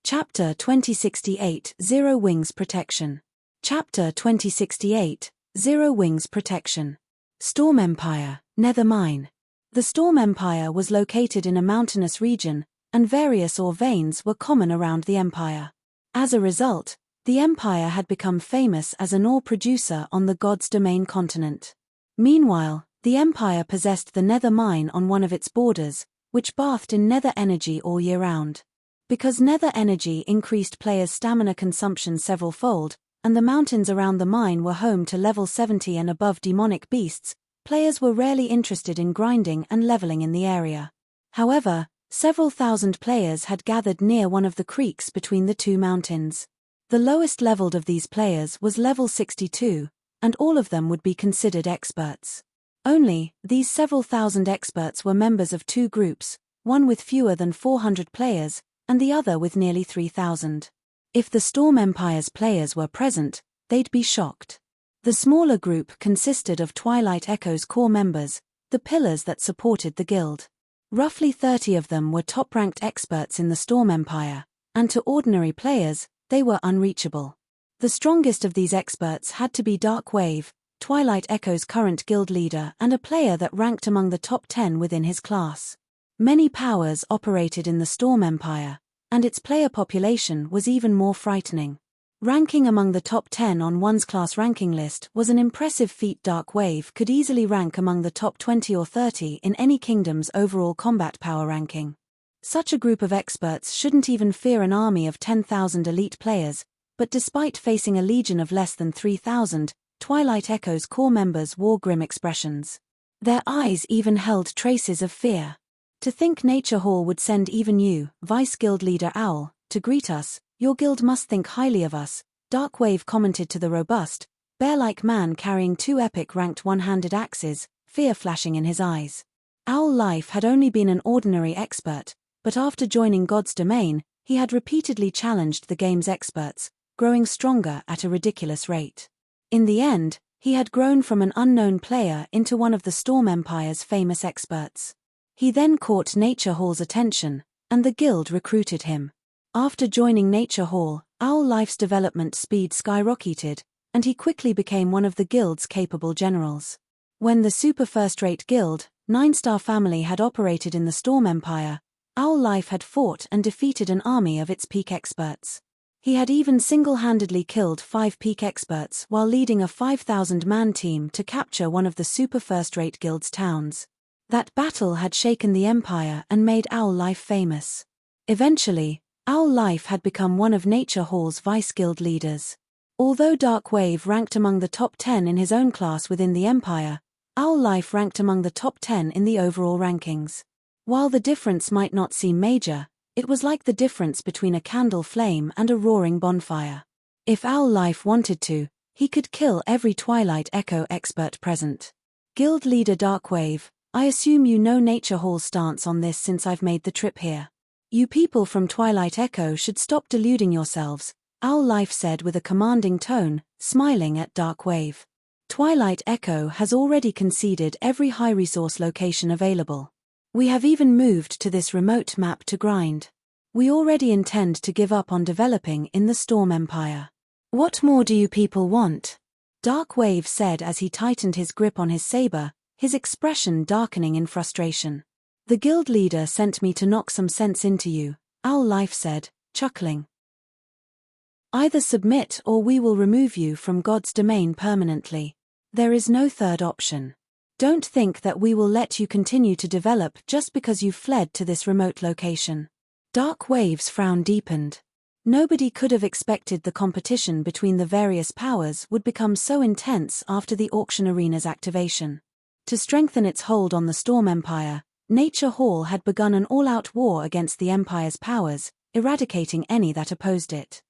Chapter 2068 Zero Wing's Protection. Chapter 2068 Zero Wing's Protection. Storm Empire, Nether Mine. The Storm Empire was located in a mountainous region, and various ore veins were common around the empire. As a result, the empire had become famous as an ore producer on the God's Domain continent. Meanwhile, the empire possessed the Nether Mine on one of its borders, which bathed in nether energy all year round. Because nether energy increased players' stamina consumption several-fold, and the mountains around the mine were home to level 70 and above demonic beasts, players were rarely interested in grinding and leveling in the area. However, several thousand players had gathered near one of the creeks between the two mountains. The lowest leveled of these players was level 62, and all of them would be considered experts. Only, these several thousand experts were members of two groups, one with fewer than 400 players, and the other with nearly 3,000. If the Storm Empire's players were present, they'd be shocked. The smaller group consisted of Twilight Echo's core members, the pillars that supported the guild. Roughly 30 of them were top-ranked experts in the Storm Empire, and to ordinary players, they were unreachable. The strongest of these experts had to be Dark Wave, Twilight Echo's current guild leader and a player that ranked among the top 10 within his class. Many powers operated in the Storm Empire, and its player population was even more frightening. Ranking among the top 10 on one's class ranking list was an impressive feat. Dark Wave could easily rank among the top 20 or 30 in any kingdom's overall combat power ranking. Such a group of experts shouldn't even fear an army of 10,000 elite players, but despite facing a legion of less than 3,000, Twilight Echo's core members wore grim expressions. Their eyes even held traces of fear. To think Nature Hall would send even you, Vice Guild Leader Owl, to greet us, your guild must think highly of us, Dark Wave commented to the robust, bear-like man carrying two epic ranked one-handed axes, fear flashing in his eyes. Owl Life had only been an ordinary expert, but after joining God's Domain, he had repeatedly challenged the game's experts, growing stronger at a ridiculous rate. In the end, he had grown from an unknown player into one of the Storm Empire's famous experts. He then caught Nature Hall's attention, and the guild recruited him. After joining Nature Hall, Owl Life's development speed skyrocketed, and he quickly became one of the guild's capable generals. When the super first-rate guild, 9-star family had operated in the Storm Empire, Owl Life had fought and defeated an army of its peak experts. He had even single-handedly killed 5 peak experts while leading a 5,000-man team to capture one of the super first-rate guild's towns. That battle had shaken the Empire and made Owl Life famous. Eventually, Owl Life had become one of Nature Hall's vice guild leaders. Although Dark Wave ranked among the top 10 in his own class within the Empire, Owl Life ranked among the top 10 in the overall rankings. While the difference might not seem major, it was like the difference between a candle flame and a roaring bonfire. If Owl Life wanted to, he could kill every Twilight Echo expert present. Guild leader Dark Wave, I assume you know Nature Hall's stance on this since I've made the trip here. You people from Twilight Echo should stop deluding yourselves, Owl Life said with a commanding tone, smiling at Dark Wave. Twilight Echo has already conceded every high-resource location available. We have even moved to this remote map to grind. We already intend to give up on developing in the Storm Empire. What more do you people want? Dark Wave said as he tightened his grip on his saber, his expression darkening in frustration. The guild leader sent me to knock some sense into you, Owl Life said, chuckling. Either submit or we will remove you from God's Domain permanently. There is no third option. Don't think that we will let you continue to develop just because you've fled to this remote location. Dark Wave's frown deepened. Nobody could have expected the competition between the various powers would become so intense after the auction arena's activation. To strengthen its hold on the Storm Empire, Nature Hall had begun an all-out war against the Empire's powers, eradicating any that opposed it.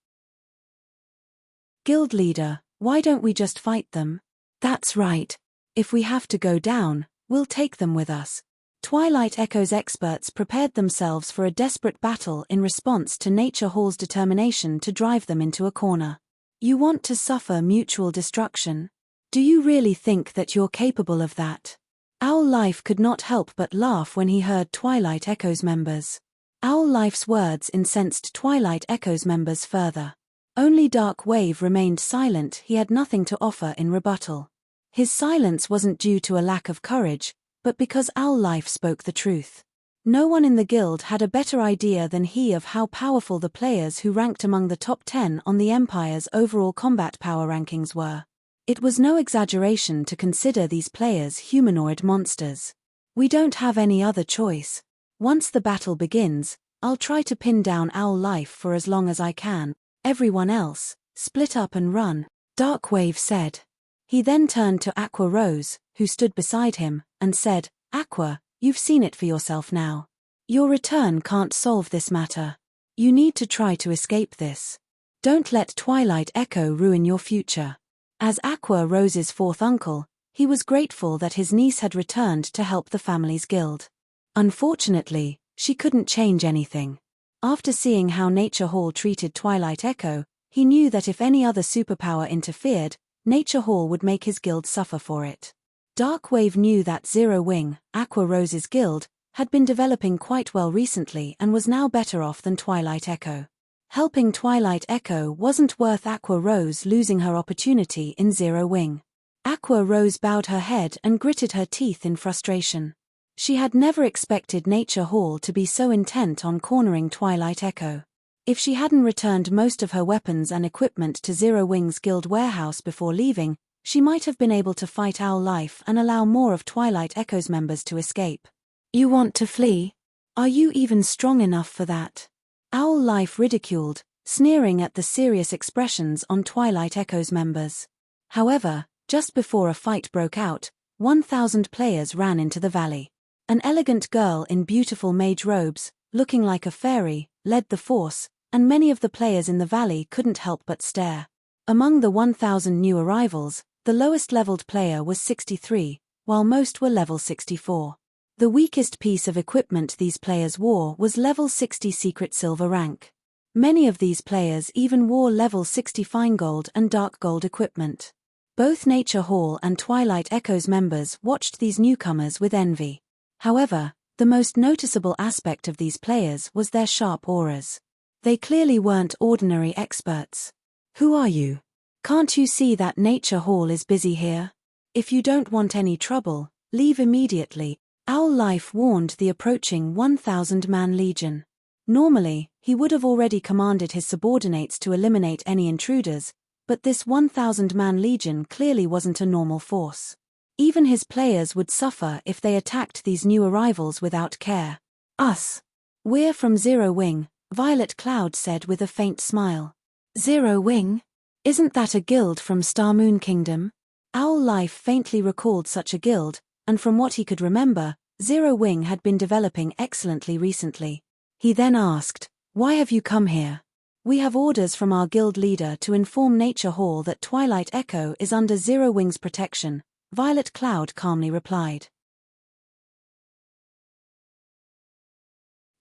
Guild leader, why don't we just fight them? That's right. If we have to go down, we'll take them with us. Twilight Echo's experts prepared themselves for a desperate battle in response to Nature Hall's determination to drive them into a corner. You want to suffer mutual destruction? Do you really think that you're capable of that? Owl Life could not help but laugh when he heard Twilight Echo's members. Owl Life's words incensed Twilight Echo's members further. Only Dark Wave remained silent. He had nothing to offer in rebuttal. His silence wasn't due to a lack of courage, but because Owl Life spoke the truth. No one in the guild had a better idea than he of how powerful the players who ranked among the top 10 on the Empire's overall combat power rankings were. It was no exaggeration to consider these players humanoid monsters. We don't have any other choice. Once the battle begins, I'll try to pin down Owl Life for as long as I can. Everyone else, split up and run, Dark Wave said. He then turned to Aqua Rose, who stood beside him, and said, Aqua, you've seen it for yourself now. Your return can't solve this matter. You need to try to escape this. Don't let Twilight Echo ruin your future. As Aqua Rose's fourth uncle, he was grateful that his niece had returned to help the family's guild. Unfortunately, she couldn't change anything. After seeing how Nature Hall treated Twilight Echo, he knew that if any other superpower interfered, Nature Hall would make his guild suffer for it. Dark Wave knew that Zero Wing, Aqua Rose's guild, had been developing quite well recently and was now better off than Twilight Echo. Helping Twilight Echo wasn't worth Aqua Rose losing her opportunity in Zero Wing. Aqua Rose bowed her head and gritted her teeth in frustration. She had never expected Nature Hall to be so intent on cornering Twilight Echo. If she hadn't returned most of her weapons and equipment to Zero Wing's guild warehouse before leaving, she might have been able to fight Owl Life and allow more of Twilight Echo's members to escape. You want to flee? Are you even strong enough for that? Owl Life ridiculed, sneering at the serious expressions on Twilight Echo's members. However, just before a fight broke out, 1,000 players ran into the valley. An elegant girl in beautiful mage robes, looking like a fairy, led the force, and many of the players in the valley couldn't help but stare. Among the 1,000 new arrivals, the lowest-leveled player was 63, while most were level 64. The weakest piece of equipment these players wore was level 60 secret silver rank. Many of these players even wore level 60 fine gold and dark gold equipment. Both Nature Hall and Twilight Echo's members watched these newcomers with envy. However, the most noticeable aspect of these players was their sharp auras. They clearly weren't ordinary experts. Who are you? Can't you see that Nature Hall is busy here? If you don't want any trouble, leave immediately, Owl Life warned the approaching 1,000-man legion. Normally, he would have already commanded his subordinates to eliminate any intruders, but this 1,000-man legion clearly wasn't a normal force. Even his players would suffer if they attacked these new arrivals without care. Us. We're from Zero Wing, Violet Cloud said with a faint smile. Zero Wing? Isn't that a guild from Star Moon Kingdom? Owl Life faintly recalled such a guild, and from what he could remember, Zero Wing had been developing excellently recently. He then asked, Why have you come here? We have orders from our guild leader to inform Nature Hall that Twilight Echo is under Zero Wing's protection, Violet Cloud calmly replied.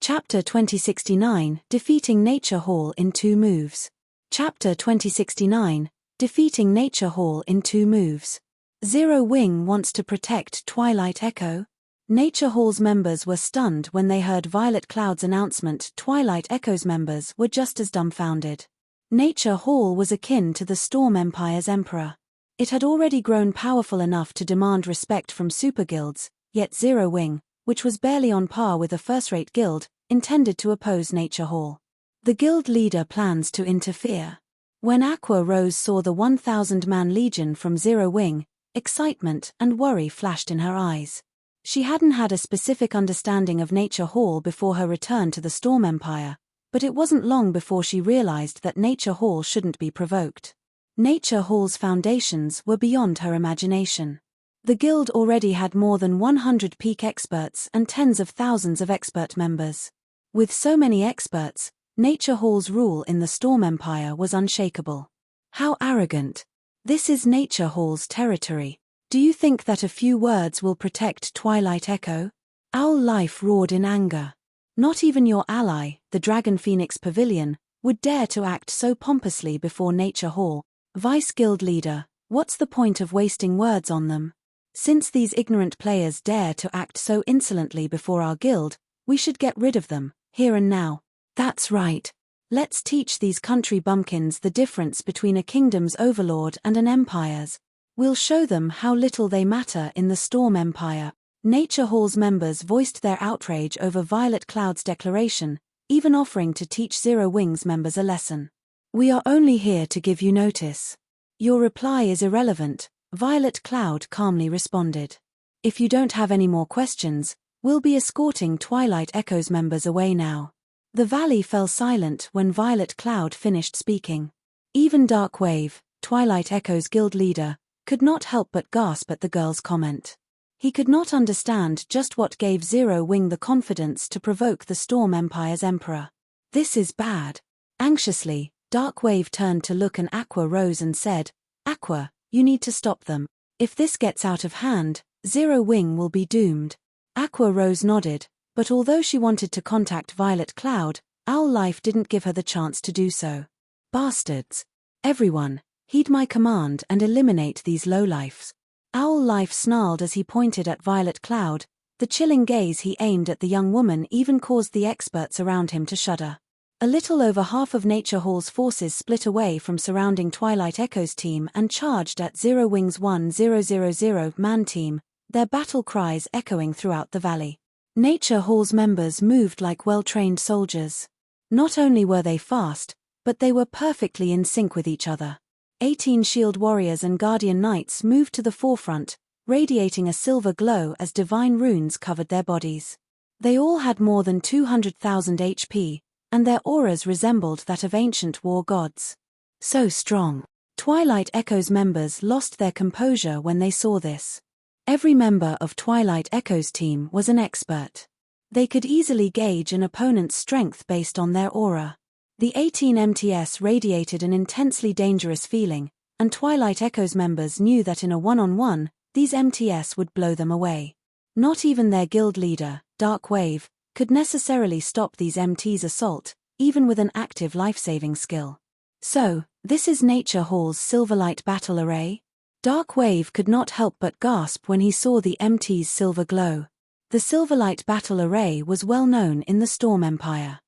Chapter 2069, Defeating Nature Hall in 2 moves. Chapter 2069, Defeating Nature Hall in 2 moves. Zero Wing wants to protect Twilight Echo? Nature Hall's members were stunned when they heard Violet Cloud's announcement. Twilight Echo's members were just as dumbfounded. Nature Hall was akin to the Storm Empire's emperor. It had already grown powerful enough to demand respect from super guilds, yet Zero Wing, which was barely on par with a first-rate guild, intended to oppose Nature Hall. The guild leader plans to interfere. When Aqua Rose saw the 1,000-man legion from Zero Wing, excitement and worry flashed in her eyes. She hadn't had a specific understanding of Nature Hall before her return to the Storm Empire, but it wasn't long before she realized that Nature Hall shouldn't be provoked. Nature Hall's foundations were beyond her imagination. The guild already had more than 100 peak experts and tens of thousands of expert members. With so many experts, Nature Hall's rule in the Storm Empire was unshakable. How arrogant. This is Nature Hall's territory. Do you think that a few words will protect Twilight Echo? Owl Life roared in anger. Not even your ally, the Dragon Phoenix Pavilion, would dare to act so pompously before Nature Hall. Vice Guild Leader, what's the point of wasting words on them? Since these ignorant players dare to act so insolently before our guild, we should get rid of them, here and now. That's right. Let's teach these country bumpkins the difference between a kingdom's overlord and an empire's. We'll show them how little they matter in the Storm Empire. Nature Hall's members voiced their outrage over Violet Cloud's declaration, even offering to teach Zero Wings members a lesson. We are only here to give you notice. Your reply is irrelevant, Violet Cloud calmly responded. If you don't have any more questions, we'll be escorting Twilight Echo's members away now. The valley fell silent when Violet Cloud finished speaking. Even Dark Wave, Twilight Echo's guild leader, could not help but gasp at the girl's comment. He could not understand just what gave Zero Wing the confidence to provoke the Storm Empire's emperor. This is bad. Anxiously, Dark Wave turned to look, and Aqua rose and said, Aqua, you need to stop them. If this gets out of hand, Zero Wing will be doomed. Aqua Rose nodded, but although she wanted to contact Violet Cloud, Owl Life didn't give her the chance to do so. Bastards. Everyone, heed my command and eliminate these lowlifes. Owl Life snarled as he pointed at Violet Cloud. The chilling gaze he aimed at the young woman even caused the experts around him to shudder. A little over half of Nature Hall's forces split away from surrounding Twilight Echo's team and charged at Zero Wing's 1000-man team, their battle cries echoing throughout the valley. Nature Hall's members moved like well-trained soldiers. Not only were they fast, but they were perfectly in sync with each other. 18 shield warriors and guardian knights moved to the forefront, radiating a silver glow as divine runes covered their bodies. They all had more than 200,000 HP, and their auras resembled that of ancient war gods. So strong. Twilight Echo's members lost their composure when they saw this. Every member of Twilight Echo's team was an expert. They could easily gauge an opponent's strength based on their aura. The 18 MTS radiated an intensely dangerous feeling, and Twilight Echo's members knew that in a one-on-one, these MTS would blow them away. Not even their guild leader, Dark Wave, could necessarily stop these MT's assault, even with an active life-saving skill. So, this is Nature Hall's Silverlight Battle Array? Dark Wave could not help but gasp when he saw the MT's silver glow. The Silverlight Battle Array was well known in the Storm Empire.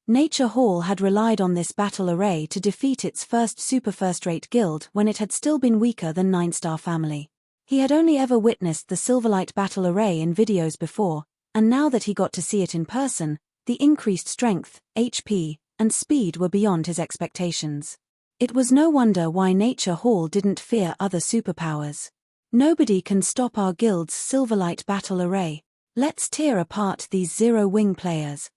Nature Hall had relied on this battle array to defeat its first super first-rate guild when it had still been weaker than 9-star family. He had only ever witnessed the Silverlight Battle Array in videos before, and now that he got to see it in person, the increased strength, HP, and speed were beyond his expectations. It was no wonder why Nature Hall didn't fear other superpowers. Nobody can stop our guild's Silverlight Battle Array. Let's tear apart these Zero Wing players.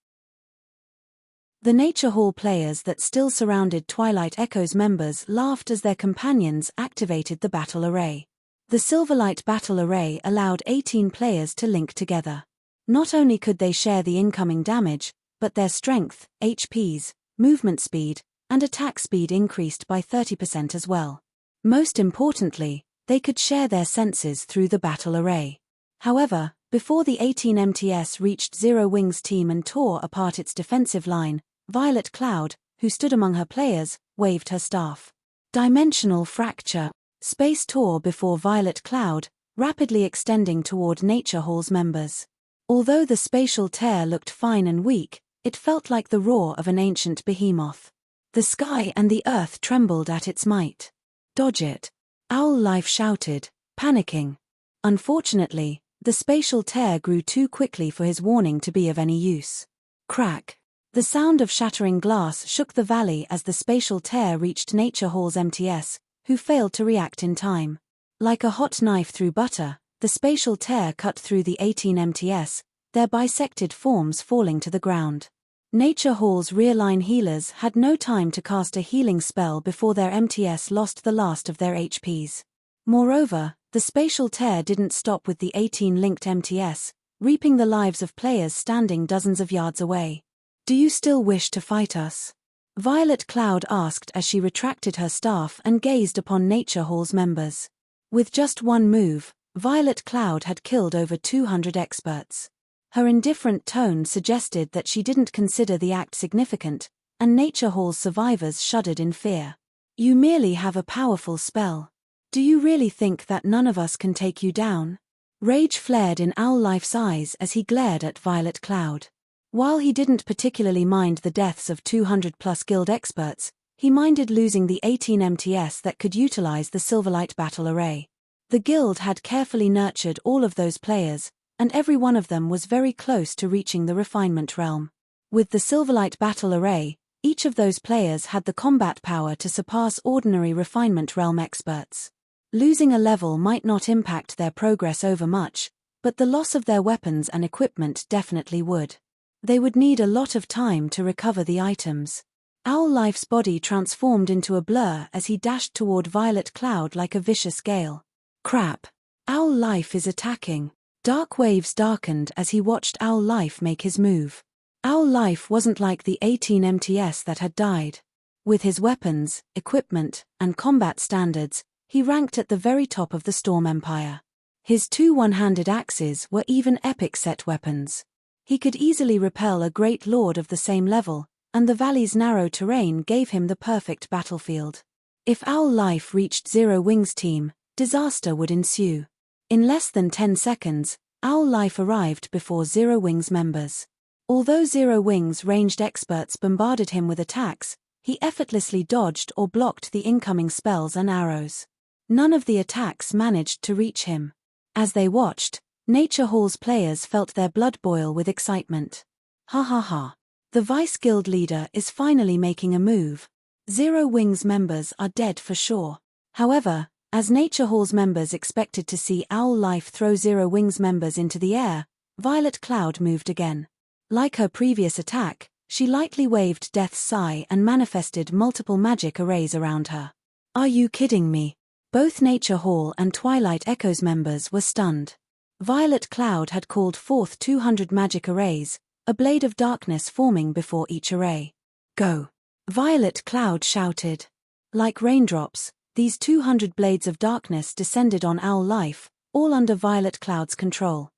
The Nature Hall players that still surrounded Twilight Echo's members laughed as their companions activated the battle array. The Silverlight Battle Array allowed 18 players to link together. Not only could they share the incoming damage, but their strength, HPs, movement speed, and attack speed increased by 30% as well. Most importantly, they could share their senses through the battle array. However, before the 18 MTS reached Zero Wing's team and tore apart its defensive line, Violet Cloud, who stood among her players, waved her staff. Dimensional fracture. Space tore before Violet Cloud, rapidly extending toward Nature Hall's members. Although the spatial tear looked fine and weak, it felt like the roar of an ancient behemoth. The sky and the earth trembled at its might. Dodge it. Owl Life shouted, panicking. Unfortunately, the spatial tear grew too quickly for his warning to be of any use. Crack. The sound of shattering glass shook the valley as the spatial tear reached Nature Hall's MTS, who failed to react in time. Like a hot knife through butter, the spatial tear cut through the 18 MTS, their bisected forms falling to the ground. Nature Hall's rear-line healers had no time to cast a healing spell before their MTS lost the last of their HPs. Moreover, the spatial tear didn't stop with the 18 linked MTS, reaping the lives of players standing dozens of yards away. Do you still wish to fight us? Violet Cloud asked as she retracted her staff and gazed upon Nature Hall's members. With just one move, Violet Cloud had killed over 200 experts. Her indifferent tone suggested that she didn't consider the act significant, and Nature Hall's survivors shuddered in fear. You merely have a powerful spell. Do you really think that none of us can take you down? Rage flared in Owl Life's eyes as he glared at Violet Cloud. While he didn't particularly mind the deaths of 200-plus guild experts, he minded losing the 18 MTS that could utilize the Silverlight Battle Array. The guild had carefully nurtured all of those players, and every one of them was very close to reaching the refinement realm. With the Silverlight Battle Array, each of those players had the combat power to surpass ordinary refinement realm experts. Losing a level might not impact their progress over much, but the loss of their weapons and equipment definitely would. They would need a lot of time to recover the items. Owl Life's body transformed into a blur as he dashed toward Violet Cloud like a vicious gale. Crap! Owl Life is attacking. Dark waves darkened as he watched Owl Life make his move. Owl Life wasn't like the 18 MTS that had died. With his weapons, equipment, and combat standards, he ranked at the very top of the Storm Empire. His 2 one-handed axes were even epic set weapons. He could easily repel a great lord of the same level, and the valley's narrow terrain gave him the perfect battlefield. If Owl Life reached Zero Wings' team, disaster would ensue. In less than 10 seconds, Owl Life arrived before Zero Wings members. Although Zero Wings ranged experts bombarded him with attacks, he effortlessly dodged or blocked the incoming spells and arrows. None of the attacks managed to reach him. As they watched, Nature Hall's players felt their blood boil with excitement. Ha ha ha. The Vice Guild leader is finally making a move. Zero Wings members are dead for sure. However, as Nature Hall's members expected to see Owl Life throw Zero Wings members into the air, Violet Cloud moved again. Like her previous attack, she lightly waved Death's Sigh and manifested multiple magic arrays around her. Are you kidding me? Both Nature Hall and Twilight Echoes members were stunned. Violet Cloud had called forth 200 magic arrays, a blade of darkness forming before each array. Go! Violet Cloud shouted. Like raindrops, these 200 blades of darkness descended on Owl Life, all under Violet Cloud's control.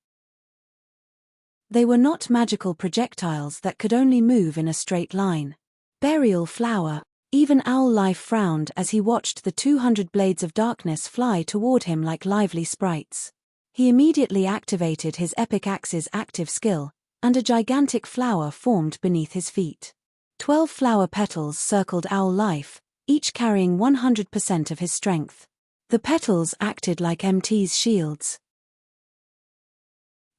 They were not magical projectiles that could only move in a straight line. Burial Flower. Even Owl Life frowned as he watched the 200 blades of darkness fly toward him like lively sprites. He immediately activated his Epic Axe's active skill, and a gigantic flower formed beneath his feet. 12 flower petals circled Owl Life, each carrying 100% of his strength. The petals acted like MT's shields.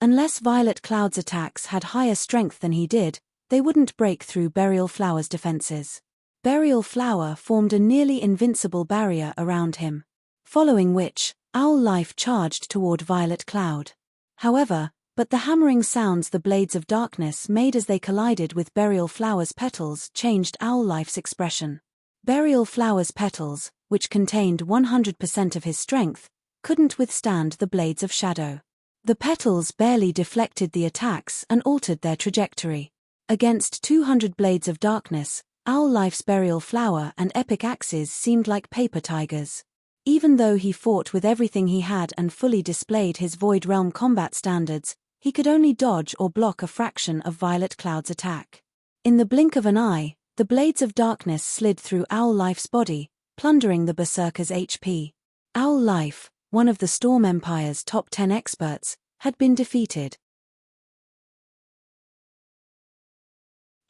Unless Violet Cloud's attacks had higher strength than he did, they wouldn't break through Burial Flower's defenses. Burial Flower formed a nearly invincible barrier around him. Following which, Owl Life charged toward Violet Cloud. However, but the hammering sounds the blades of darkness made as they collided with Burial Flower's petals changed Owl Life's expression. Burial Flower's petals, which contained 100% of his strength, couldn't withstand the blades of shadow. The petals barely deflected the attacks and altered their trajectory. Against 200 blades of darkness, Owl Life's Burial Flower and Epic Axes seemed like paper tigers. Even though he fought with everything he had and fully displayed his Void Realm combat standards, he could only dodge or block a fraction of Violet Cloud's attack. In the blink of an eye, the blades of darkness slid through Owl Life's body, plundering the Berserker's HP. Owl Life, one of the Storm Empire's top 10 experts, had been defeated.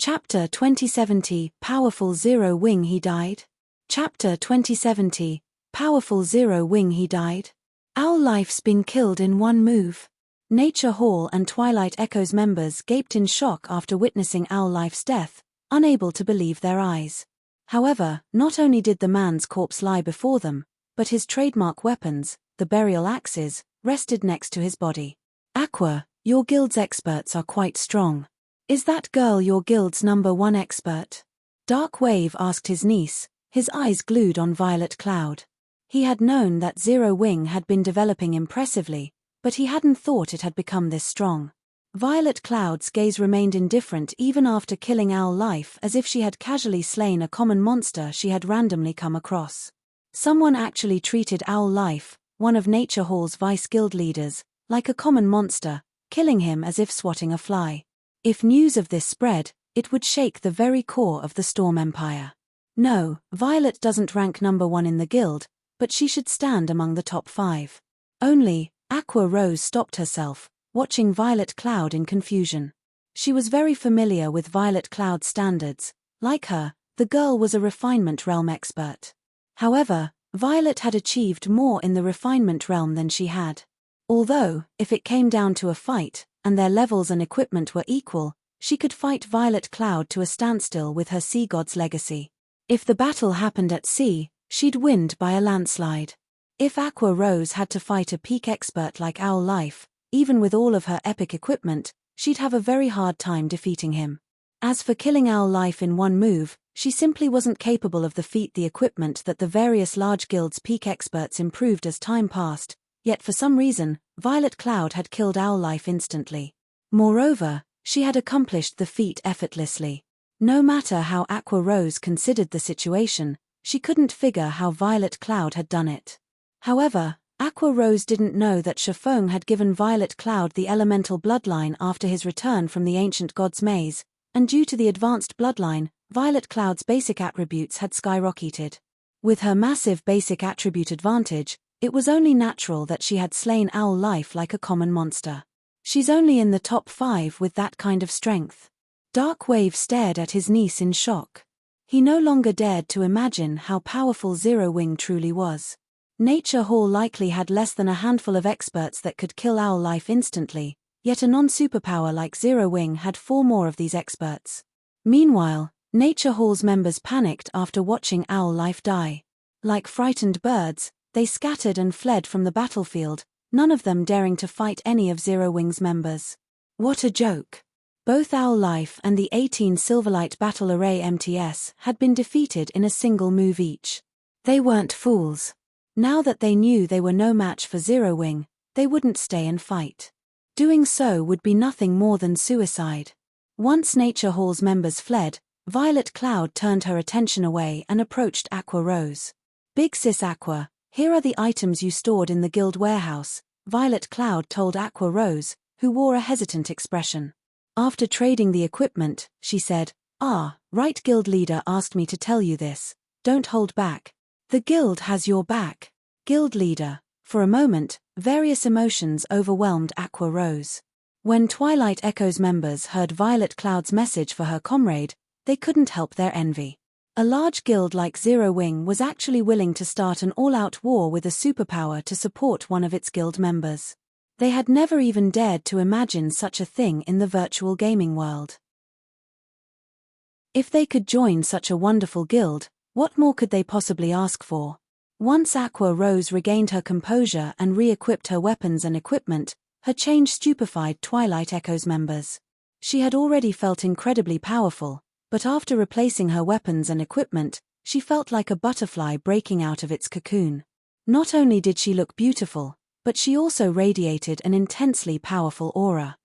Chapter 2070, Powerful Zero Wing He Died. Chapter 2070, Powerful Zero Wing He Died. Owl Life's been killed in one move. Nature Hall and Twilight Echoes members gaped in shock after witnessing Owl Life's death, unable to believe their eyes. However, not only did the man's corpse lie before them, but his trademark weapons, the burial axes, rested next to his body. Aqua, your guild's experts are quite strong. Is that girl your guild's #1 expert? Dark Wave asked his niece, his eyes glued on Violet Cloud. He had known that Zero Wing had been developing impressively, but he hadn't thought it had become this strong. Violet Cloud's gaze remained indifferent even after killing Owl Life, as if she had casually slain a common monster she had randomly come across. Someone actually treated Owl Life, one of Nature Hall's Vice Guild leaders, like a common monster, killing him as if swatting a fly. If news of this spread, it would shake the very core of the Storm Empire. No, Violet doesn't rank number 1 in the guild, but she should stand among the top 5. Only, Aqua Rose stopped herself, watching Violet Cloud in confusion. She was very familiar with Violet Cloud's standards. Like her, the girl was a refinement realm expert. However, Violet had achieved more in the refinement realm than she had. Although, if it came down to a fight, and their levels and equipment were equal, she could fight Violet Cloud to a standstill with her Sea God's legacy. If the battle happened at sea, she'd win by a landslide. If Aqua Rose had to fight a peak expert like Owl Life, even with all of her epic equipment, she'd have a very hard time defeating him. As for killing Owl Life in one move, she simply wasn't capable of the feat. The equipment that the various large guilds' peak experts improved as time passed, yet for some reason, Violet Cloud had killed Owl Life instantly. Moreover, she had accomplished the feat effortlessly. No matter how Aqua Rose considered the situation, she couldn't figure how Violet Cloud had done it. However, Aqua Rose didn't know that Shifeng had given Violet Cloud the elemental bloodline after his return from the ancient god's maze, and due to the advanced bloodline, Violet Cloud's basic attributes had skyrocketed. With her massive basic attribute advantage, it was only natural that she had slain Owl Life like a common monster. She's only in the top 5 with that kind of strength. Darkwave stared at his niece in shock. He no longer dared to imagine how powerful Zero Wing truly was. Nature Hall likely had less than a handful of experts that could kill Owl Life instantly, yet a non-superpower like Zero Wing had 4 more of these experts. Meanwhile, Nature Hall's members panicked after watching Owl Life die. Like frightened birds, they scattered and fled from the battlefield, none of them daring to fight any of Zero Wing's members. What a joke! Both Owl Life and the 18 Silverlight Battle Array MTS had been defeated in a single move each. They weren't fools. Now that they knew they were no match for Zero Wing, they wouldn't stay and fight. Doing so would be nothing more than suicide. Once Nature Hall's members fled, Violet Cloud turned her attention away and approached Aqua Rose. "Big sis Aqua, here are the items you stored in the guild warehouse," Violet Cloud told Aqua Rose, who wore a hesitant expression. After trading the equipment, she said, "Right, guild leader asked me to tell you this. Don't hold back. The guild has your back." Guild leader. For a moment, various emotions overwhelmed Aqua Rose. When Twilight Echo's members heard Violet Cloud's message for her comrade, they couldn't help their envy. A large guild like Zero Wing was actually willing to start an all-out war with a superpower to support one of its guild members. They had never even dared to imagine such a thing in the virtual gaming world. If they could join such a wonderful guild, what more could they possibly ask for? Once Aqua Rose regained her composure and re-equipped her weapons and equipment, her change stupefied Twilight Echo's members. She had already felt incredibly powerful, but after replacing her weapons and equipment, she felt like a butterfly breaking out of its cocoon. Not only did she look beautiful, but she also radiated an intensely powerful aura.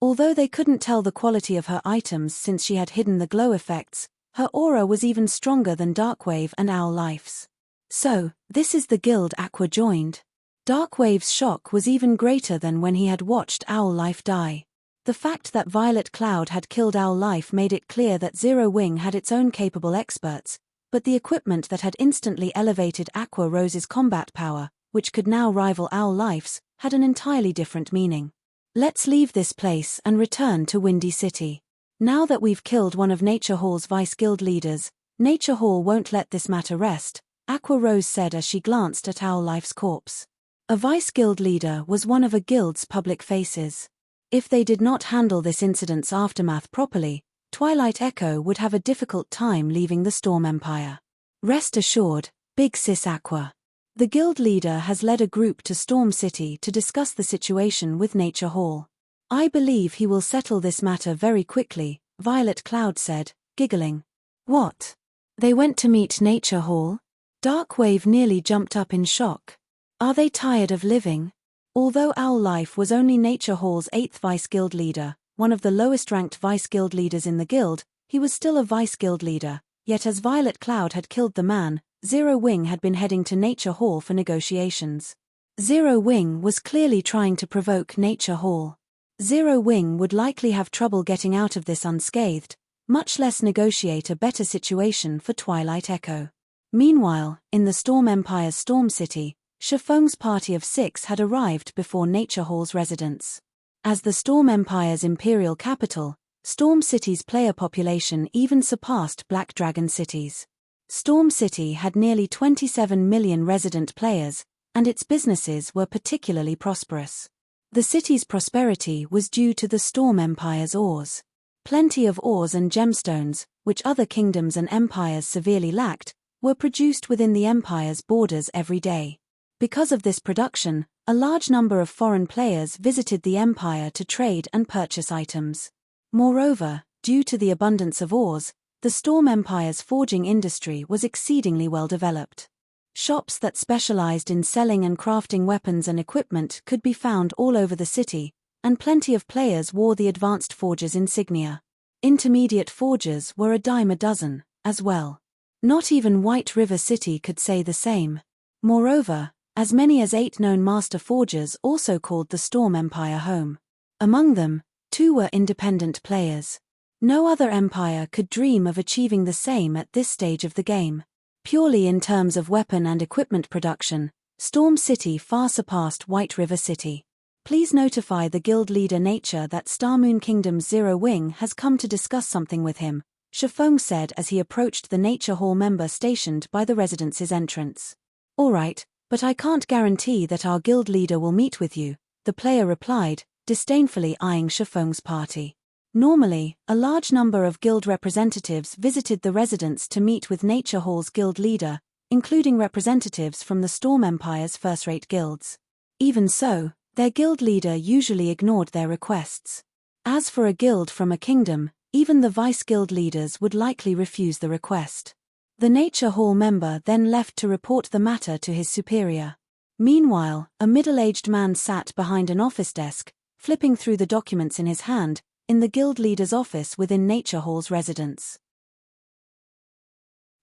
Although they couldn't tell the quality of her items since she had hidden the glow effects, her aura was even stronger than Darkwave and Owl Life's. "So, this is the guild Aqua joined?" Darkwave's shock was even greater than when he had watched Owl Life die. The fact that Violet Cloud had killed Owl Life made it clear that Zero Wing had its own capable experts, but the equipment that had instantly elevated Aqua Rose's combat power, which could now rival Owl Life's, had an entirely different meaning. "Let's leave this place and return to Windy City. Now that we've killed one of Nature Hall's Vice Guild leaders, Nature Hall won't let this matter rest," Aqua Rose said as she glanced at Owl Life's corpse. A Vice Guild leader was one of a guild's public faces. If they did not handle this incident's aftermath properly, Twilight Echo would have a difficult time leaving the Storm Empire. "Rest assured, Big Sis Aqua. The guild leader has led a group to Storm City to discuss the situation with Nature Hall. I believe he will settle this matter very quickly," Violet Cloud said, giggling. "What? They went to meet Nature Hall?" Darkwave nearly jumped up in shock. "Are they tired of living?" Although Owl Life was only Nature Hall's 8th Vice Guild leader, one of the lowest-ranked Vice Guild leaders in the guild, he was still a Vice Guild leader, yet as Violet Cloud had killed the man, Zero Wing had been heading to Nature Hall for negotiations. Zero Wing was clearly trying to provoke Nature Hall. Zero Wing would likely have trouble getting out of this unscathed, much less negotiate a better situation for Twilight Echo. Meanwhile, in the Storm Empire's Storm City, Shifeng's party of 6 had arrived before Nature Hall's residence. As the Storm Empire's imperial capital, Storm City's player population even surpassed Black Dragon City's. Storm City had nearly 27 million resident players, and its businesses were particularly prosperous. The city's prosperity was due to the Storm Empire's ores. Plenty of ores and gemstones, which other kingdoms and empires severely lacked, were produced within the empire's borders every day. Because of this production, a large number of foreign players visited the empire to trade and purchase items. Moreover, due to the abundance of ores, the Storm Empire's forging industry was exceedingly well developed. Shops that specialized in selling and crafting weapons and equipment could be found all over the city, and plenty of players wore the advanced forger's insignia. Intermediate forgers were a dime a dozen, as well. Not even White River City could say the same. Moreover, as many as 8 known master forgers also called the Storm Empire home. Among them, 2 were independent players. No other empire could dream of achieving the same at this stage of the game. Purely in terms of weapon and equipment production, Storm City far surpassed White River City. Please notify the guild leader Nature that Starmoon Kingdom's Zero Wing has come to discuss something with him, Shifeng said as he approached the Nature Hall member stationed by the residence's entrance. All right, but I can't guarantee that our guild leader will meet with you, the player replied, disdainfully eyeing Shifeng's party. Normally, a large number of guild representatives visited the residence to meet with Nature Hall's guild leader, including representatives from the Storm Empire's first-rate guilds. Even so, their guild leader usually ignored their requests. As for a guild from a kingdom, even the vice guild leaders would likely refuse the request. The Nature Hall member then left to report the matter to his superior. Meanwhile, a middle-aged man sat behind an office desk, flipping through the documents in his hand, in the guild leader's office within Nature Hall's residence.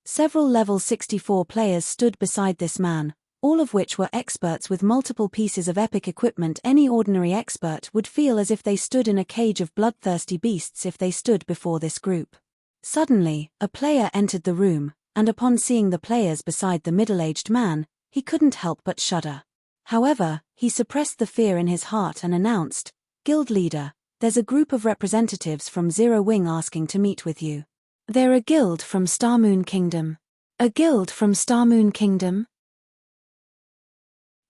Several level 64 players stood beside this man, all of which were experts with multiple pieces of epic equipment. Any ordinary expert would feel as if they stood in a cage of bloodthirsty beasts if they stood before this group. Suddenly, a player entered the room, and upon seeing the players beside the middle-aged man, he couldn't help but shudder. However, he suppressed the fear in his heart and announced, "Guild leader, there's a group of representatives from Zero Wing asking to meet with you." "They're a guild from Starmoon Kingdom." "A guild from Starmoon Kingdom?"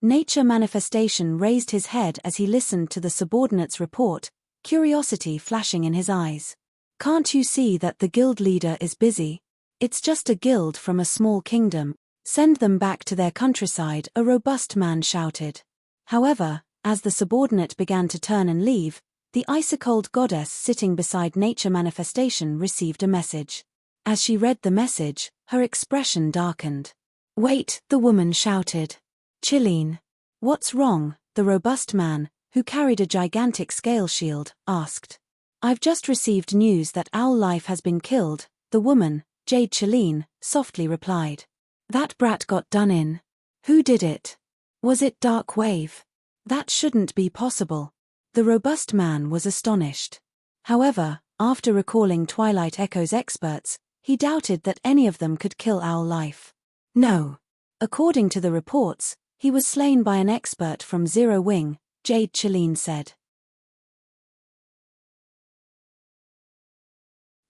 Nature Manifestation raised his head as he listened to the subordinate's report, curiosity flashing in his eyes. "Can't you see that the guild leader is busy? It's just a guild from a small kingdom. Send them back to their countryside," a robust man shouted. However, as the subordinate began to turn and leave, the ice-cold goddess sitting beside Nature Manifestation received a message. As she read the message, her expression darkened. "Wait," the woman shouted. "Chilene. What's wrong?" the robust man, who carried a gigantic scale shield, asked. "I've just received news that Owl Life has been killed," the woman, Jade Chilene, softly replied. "That brat got done in. Who did it? Was it Dark Wave? That shouldn't be possible." The robust man was astonished. However, after recalling Twilight Echo's experts, he doubted that any of them could kill Owl Life. No. According to the reports, he was slain by an expert from Zero Wing, Jade Chilene said.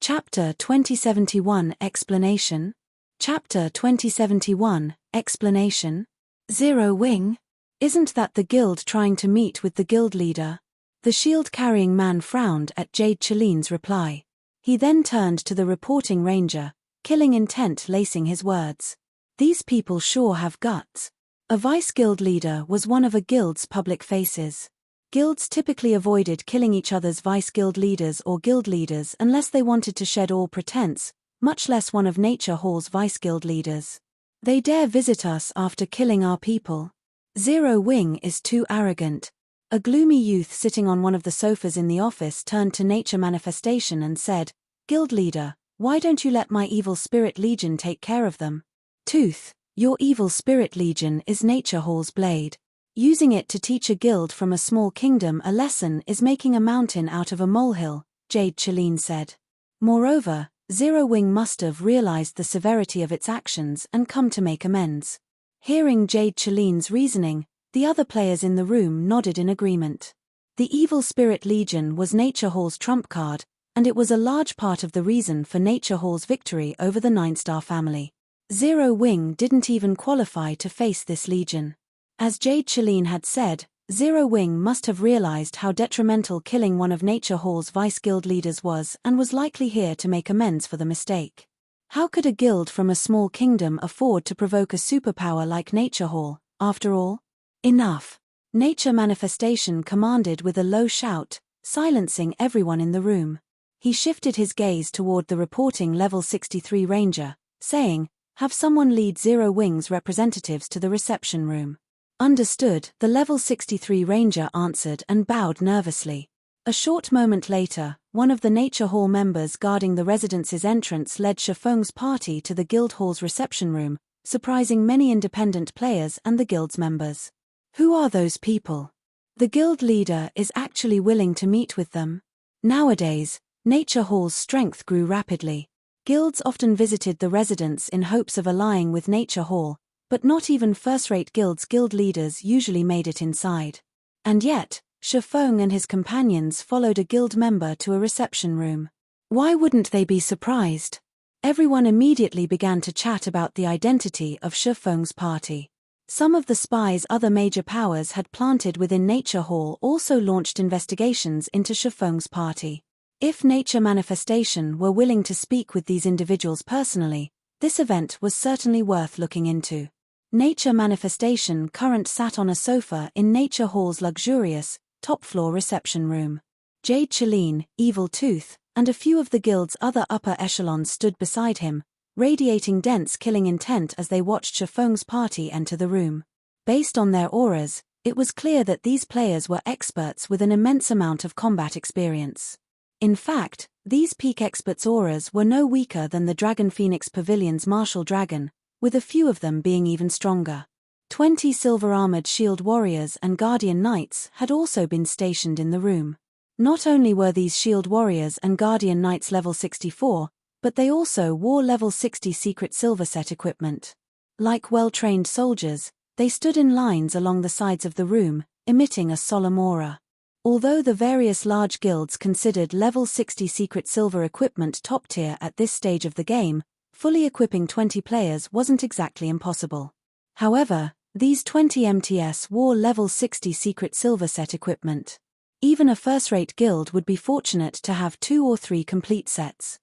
Chapter 2071 Explanation. Chapter 2071 Explanation. Zero Wing? Isn't that the guild trying to meet with the guild leader? The shield-carrying man frowned at Jade Chilene's reply. He then turned to the reporting ranger, killing intent lacing his words. These people sure have guts. A vice-guild leader was one of a guild's public faces. Guilds typically avoided killing each other's vice-guild leaders or guild leaders unless they wanted to shed all pretense, much less one of Nature Hall's vice-guild leaders. They dare visit us after killing our people. Zero Wing is too arrogant. A gloomy youth sitting on one of the sofas in the office turned to Nature Manifestation and said, "Guild leader, why don't you let my evil spirit legion take care of them?" Tooth, your evil spirit legion is Nature Hall's blade. Using it to teach a guild from a small kingdom a lesson is making a mountain out of a molehill, Jade Chalene said. Moreover, Zero Wing must have realized the severity of its actions and come to make amends. Hearing Jade Chalene's reasoning, the other players in the room nodded in agreement. The Evil Spirit Legion was Nature Hall's trump card, and it was a large part of the reason for Nature Hall's victory over the Nine-Star family. Zero Wing didn't even qualify to face this legion. As Jade Chalene had said, Zero Wing must have realized how detrimental killing one of Nature Hall's vice guild leaders was and was likely here to make amends for the mistake. How could a guild from a small kingdom afford to provoke a superpower like Nature Hall, after all? Enough! Nature Manifestation commanded with a low shout, silencing everyone in the room. He shifted his gaze toward the reporting Level 63 Ranger, saying, "Have someone lead Zero Wing's representatives to the reception room." Understood, the Level 63 Ranger answered and bowed nervously. A short moment later, one of the Nature Hall members guarding the residence's entrance led Shifeng's party to the Guild Hall's reception room, surprising many independent players and the Guild's members. Who are those people? The Guild leader is actually willing to meet with them. Nowadays, Nature Hall's strength grew rapidly. Guilds often visited the residence in hopes of allying with Nature Hall, but not even first-rate guild leaders usually made it inside. And yet, Shifeng and his companions followed a guild member to a reception room. Why wouldn't they be surprised? Everyone immediately began to chat about the identity of Shifeng's party. Some of the spies other major powers had planted within Nature Hall also launched investigations into Shifeng's party. If Nature Manifestation were willing to speak with these individuals personally, this event was certainly worth looking into. Nature Manifestation currently sat on a sofa in Nature Hall's luxurious, top-floor reception room. Jade Chalene, Evil Tooth, and a few of the guild's other upper echelons stood beside him, radiating dense killing intent as they watched Shifeng's party enter the room. Based on their auras, it was clear that these players were experts with an immense amount of combat experience. In fact, these peak experts' auras were no weaker than the Dragon Phoenix Pavilion's martial dragon, with a few of them being even stronger. 20 silver-armored shield warriors and guardian knights had also been stationed in the room. Not only were these shield warriors and guardian knights level 64, but they also wore level 60 secret silver set equipment. Like well-trained soldiers, they stood in lines along the sides of the room, emitting a solemn aura. Although the various large guilds considered level 60 secret silver equipment top tier at this stage of the game, fully equipping 20 players wasn't exactly impossible. However, these 20 MTS wore level 60 secret silver set equipment. Even a first-rate guild would be fortunate to have 2 or 3 complete sets.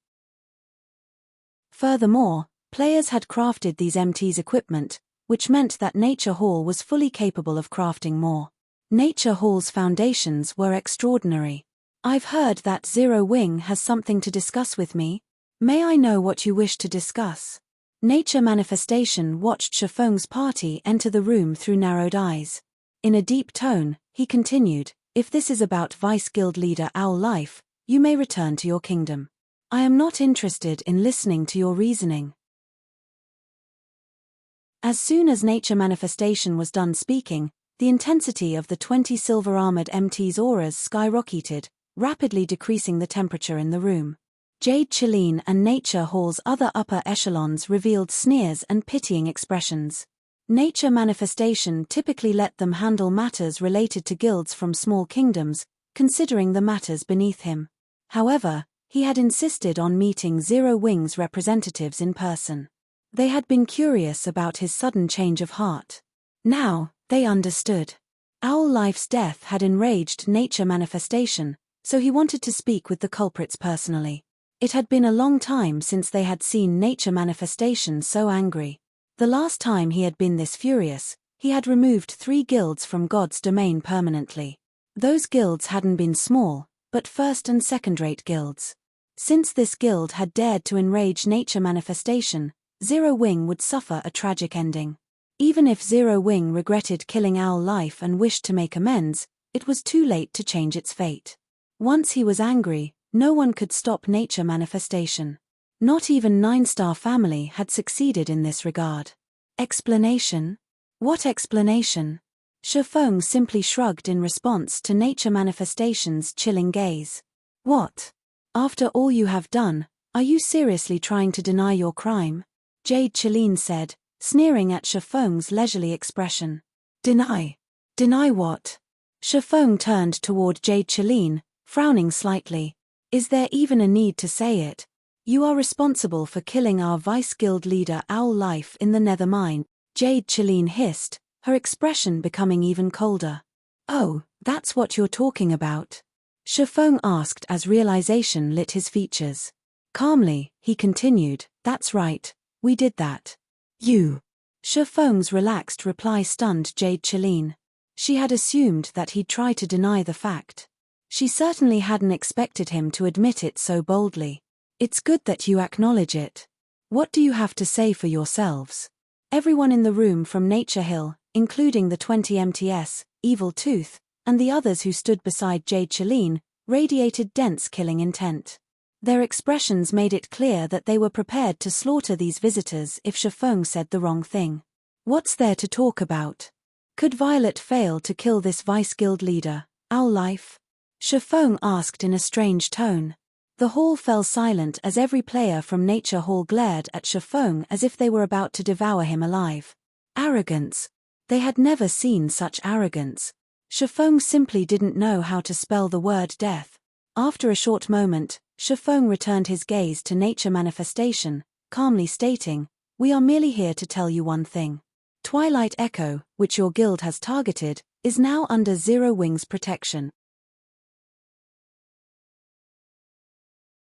Furthermore, players had crafted these MT's equipment, which meant that Nature Hall was fully capable of crafting more. Nature Hall's foundations were extraordinary. I've heard that Zero Wing has something to discuss with me. May I know what you wish to discuss? Nature Manifestation watched Shifeng's party enter the room through narrowed eyes. In a deep tone, he continued, "If this is about Vice Guild Leader Owl Life, you may return to your kingdom. I am not interested in listening to your reasoning." As soon as Nature Manifestation was done speaking, the intensity of the 20 silver-armored MT's auras skyrocketed, rapidly decreasing the temperature in the room. Jade Chalene and Nature Hall's other upper echelons revealed sneers and pitying expressions. Nature Manifestation typically let them handle matters related to guilds from small kingdoms, considering the matters beneath him. However, he had insisted on meeting Zero Wing's representatives in person. They had been curious about his sudden change of heart. Now, they understood. Owl Life's death had enraged Nature Manifestation, so he wanted to speak with the culprits personally. It had been a long time since they had seen Nature Manifestation so angry. The last time he had been this furious, he had removed 3 guilds from God's domain permanently. Those guilds hadn't been small, but first- and second-rate guilds. Since this guild had dared to enrage Nature Manifestation, Zero Wing would suffer a tragic ending. Even if Zero Wing regretted killing Owl Life and wished to make amends, it was too late to change its fate. Once he was angry, no one could stop nature manifestation. Not even Nine-Star Family had succeeded in this regard. Explanation? What explanation? Shifeng simply shrugged in response to nature manifestation's chilling gaze. What? After all you have done, are you seriously trying to deny your crime? Jade Chilin said, sneering at Shifeng's leisurely expression. Deny? Deny what? Shifeng turned toward Jade Chilin, frowning slightly. Is there even a need to say it? You are responsible for killing our Vice Guild leader Owl Life in the Nether Mine, Jade Chilin hissed, her expression becoming even colder. Oh, that's what you're talking about? Shifeng asked as realization lit his features. Calmly, he continued, that's right, we did that. You. Shifeng's relaxed reply stunned Jade Chilin. She had assumed that he'd try to deny the fact. She certainly hadn't expected him to admit it so boldly. It's good that you acknowledge it. What do you have to say for yourselves? Everyone in the room from Nature Hill, including the 20 MTS, Evil Tooth, and the others who stood beside Jade Chilin, radiated dense killing intent. Their expressions made it clear that they were prepared to slaughter these visitors if Shifeng said the wrong thing. What's there to talk about? Could Violet fail to kill this Vice Guild leader, Owl Life? Shifeng asked in a strange tone. The hall fell silent as every player from Nature Hall glared at Shifeng as if they were about to devour him alive. Arrogance. They had never seen such arrogance. Shifeng simply didn't know how to spell the word death. After a short moment, Shifeng returned his gaze to nature manifestation, calmly stating, we are merely here to tell you one thing. Twilight Echo, which your guild has targeted, is now under Zero Wing's protection.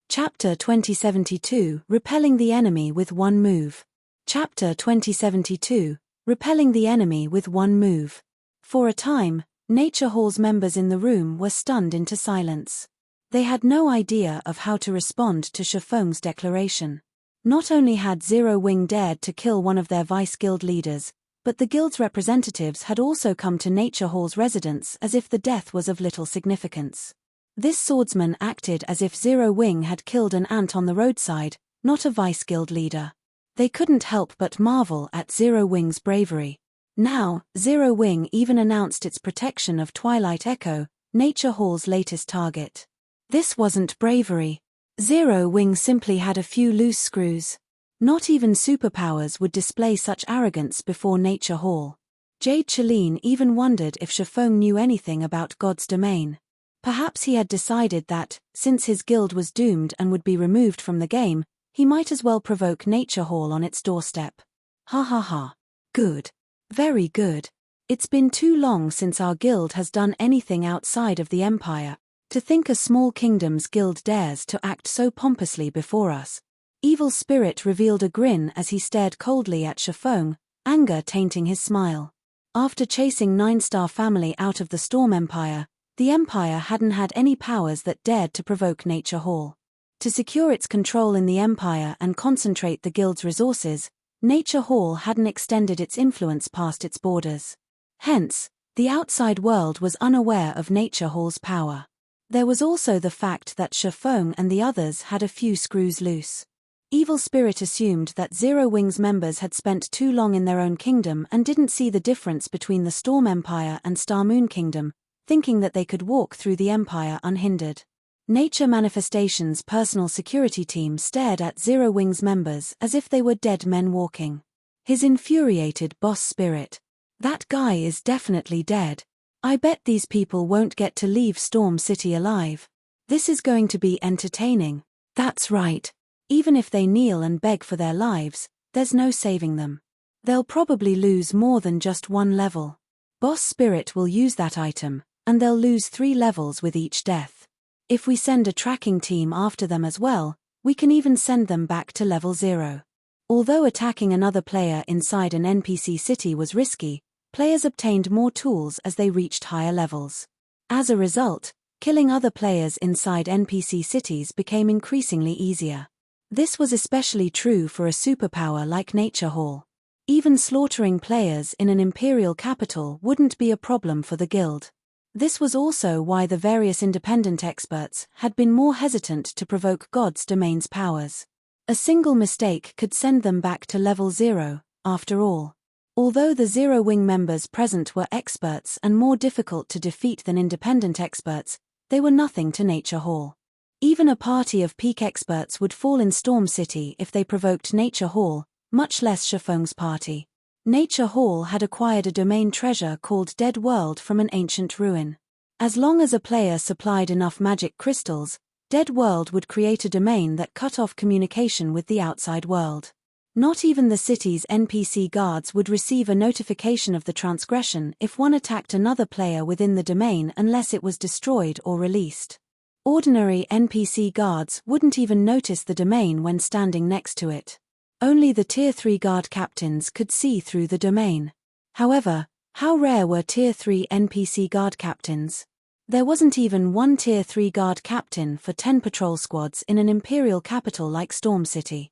Chapter 2072, Repelling the Enemy with One Move. Chapter 2072, Repelling the Enemy with One Move. For a time, Nature Hall's members in the room were stunned into silence. They had no idea of how to respond to Shifeng's declaration. Not only had Zero Wing dared to kill one of their Vice Guild leaders, but the guild's representatives had also come to Nature Hall's residence as if the death was of little significance. This swordsman acted as if Zero Wing had killed an ant on the roadside, not a Vice Guild leader. They couldn't help but marvel at Zero Wing's bravery. Now, Zero Wing even announced its protection of Twilight Echo, Nature Hall's latest target. This wasn't bravery. Zero Wing simply had a few loose screws. Not even superpowers would display such arrogance before Nature Hall. Jade Chilin even wondered if Shifeng knew anything about God's domain. Perhaps he had decided that, since his guild was doomed and would be removed from the game, he might as well provoke Nature Hall on its doorstep. Ha ha ha. Good. Very good. It's been too long since our guild has done anything outside of the Empire. To think a small kingdom's guild dares to act so pompously before us. Evil Spirit revealed a grin as he stared coldly at Shifeng, anger tainting his smile. After chasing Nine-Star Family out of the Storm Empire, the Empire hadn't had any powers that dared to provoke Nature Hall. To secure its control in the Empire and concentrate the guild's resources, Nature Hall hadn't extended its influence past its borders. Hence, the outside world was unaware of Nature Hall's power. There was also the fact that Shifeng and the others had a few screws loose. Evil Spirit assumed that Zero Wing's members had spent too long in their own kingdom and didn't see the difference between the Storm Empire and Star Moon Kingdom, thinking that they could walk through the Empire unhindered. Nature Manifestation's personal security team stared at Zero Wing's members as if they were dead men walking. His infuriated boss spirit. That guy is definitely dead. I bet these people won't get to leave Storm City alive. This is going to be entertaining. That's right. Even if they kneel and beg for their lives, there's no saving them. They'll probably lose more than just one level. Boss Spirit will use that item, and they'll lose 3 levels with each death. If we send a tracking team after them as well, we can even send them back to level 0. Although attacking another player inside an NPC city was risky, players obtained more tools as they reached higher levels. As a result, killing other players inside NPC cities became increasingly easier. This was especially true for a superpower like Nature Hall. Even slaughtering players in an imperial capital wouldn't be a problem for the guild. This was also why the various independent experts had been more hesitant to provoke God's domain's powers. A single mistake could send them back to level 0, after all. Although the Zero Wing members present were experts and more difficult to defeat than independent experts, they were nothing to Nature Hall. Even a party of peak experts would fall in Storm City if they provoked Nature Hall, much less Shifeng's party. Nature Hall had acquired a domain treasure called Dead World from an ancient ruin. As long as a player supplied enough magic crystals, Dead World would create a domain that cut off communication with the outside world. Not even the city's NPC guards would receive a notification of the transgression if one attacked another player within the domain unless it was destroyed or released. Ordinary NPC guards wouldn't even notice the domain when standing next to it. Only the Tier 3 guard captains could see through the domain. However, how rare were Tier 3 NPC guard captains? There wasn't even one Tier 3 guard captain for 10 patrol squads in an imperial capital like Storm City.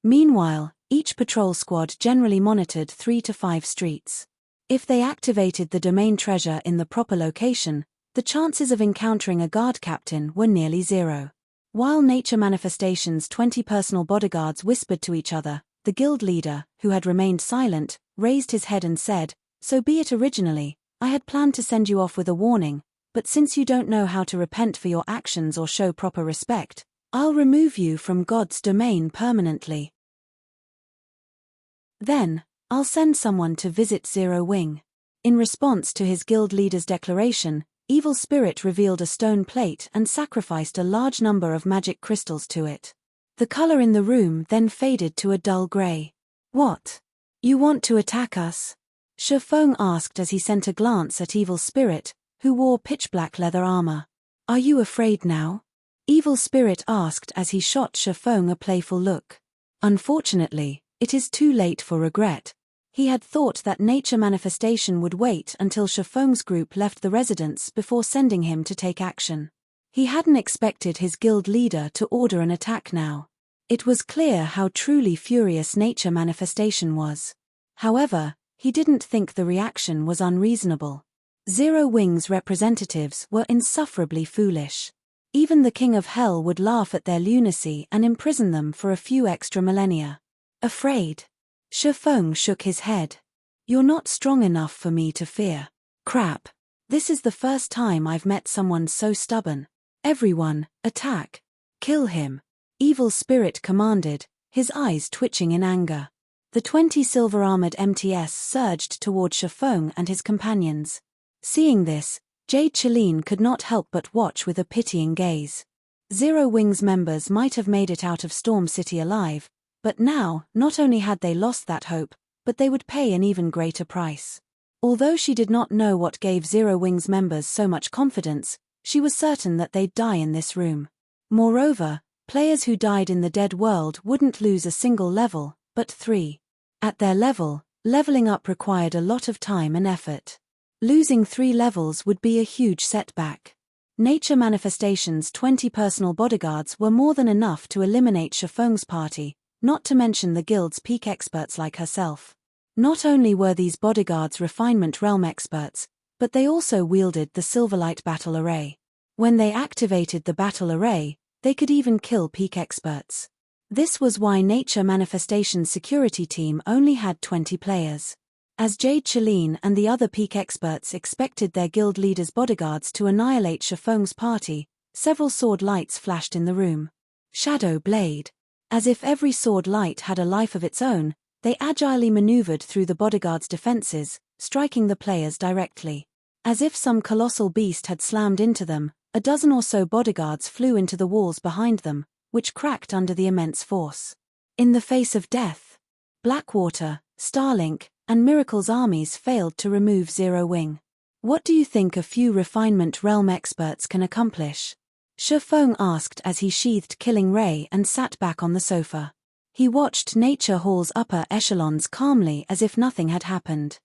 Meanwhile, each patrol squad generally monitored 3 to 5 streets. If they activated the domain treasure in the proper location, the chances of encountering a guard captain were nearly 0. While Nature Manifestation's 20 personal bodyguards whispered to each other, the guild leader, who had remained silent, raised his head and said, "So be it originally, I had planned to send you off with a warning, but since you don't know how to repent for your actions or show proper respect, I'll remove you from God's domain permanently. Then, I'll send someone to visit Zero Wing." In response to his guild leader's declaration, Evil Spirit revealed a stone plate and sacrificed a large number of magic crystals to it. The color in the room then faded to a dull gray. "What? You want to attack us?" Shifeng asked as he sent a glance at Evil Spirit, who wore pitch-black leather armor. "Are you afraid now?" Evil Spirit asked as he shot Shifeng a playful look. Unfortunately, it is too late for regret. He had thought that Nature Manifestation would wait until Shifeng's group left the residence before sending him to take action. He hadn't expected his guild leader to order an attack now. It was clear how truly furious Nature Manifestation was. However, he didn't think the reaction was unreasonable. Zero Wing's representatives were insufferably foolish. Even the King of Hell would laugh at their lunacy and imprison them for a few extra millennia. Afraid? Shifeng shook his head. "You're not strong enough for me to fear." "Crap. This is the first time I've met someone so stubborn. Everyone, attack. Kill him." Evil Spirit commanded, his eyes twitching in anger. The 20 silver-armored MTS surged toward Shifeng and his companions. Seeing this, Jade Chalene could not help but watch with a pitying gaze. Zero Wing's members might have made it out of Storm City alive, but now, not only had they lost that hope, but they would pay an even greater price. Although she did not know what gave Zero Wing's members so much confidence, she was certain that they'd die in this room. Moreover, players who died in the Dead World wouldn't lose a single level, but 3. At their level, leveling up required a lot of time and effort. Losing 3 levels would be a huge setback. Nature Manifestation's 20 personal bodyguards were more than enough to eliminate Shifeng's party, not to mention the guild's peak experts like herself. Not only were these bodyguards refinement realm experts, but they also wielded the Silverlight battle array. When they activated the battle array, they could even kill peak experts. This was why Nature Manifestation's security team only had 20 players. As Jade Chalene and the other peak experts expected their guild leader's bodyguards to annihilate Shifeng's party, several sword lights flashed in the room. Shadow Blade. As if every sword light had a life of its own, they agilely maneuvered through the bodyguards' defenses, striking the players directly. As if some colossal beast had slammed into them, a dozen or so bodyguards flew into the walls behind them, which cracked under the immense force. In the face of death, Blackwater, Starlink, and Miracle's armies failed to remove Zero Wing. What do you think a few refinement realm experts can accomplish? Shifeng asked as he sheathed Killing Ray and sat back on the sofa. He watched Nature Hall's upper echelons calmly as if nothing had happened.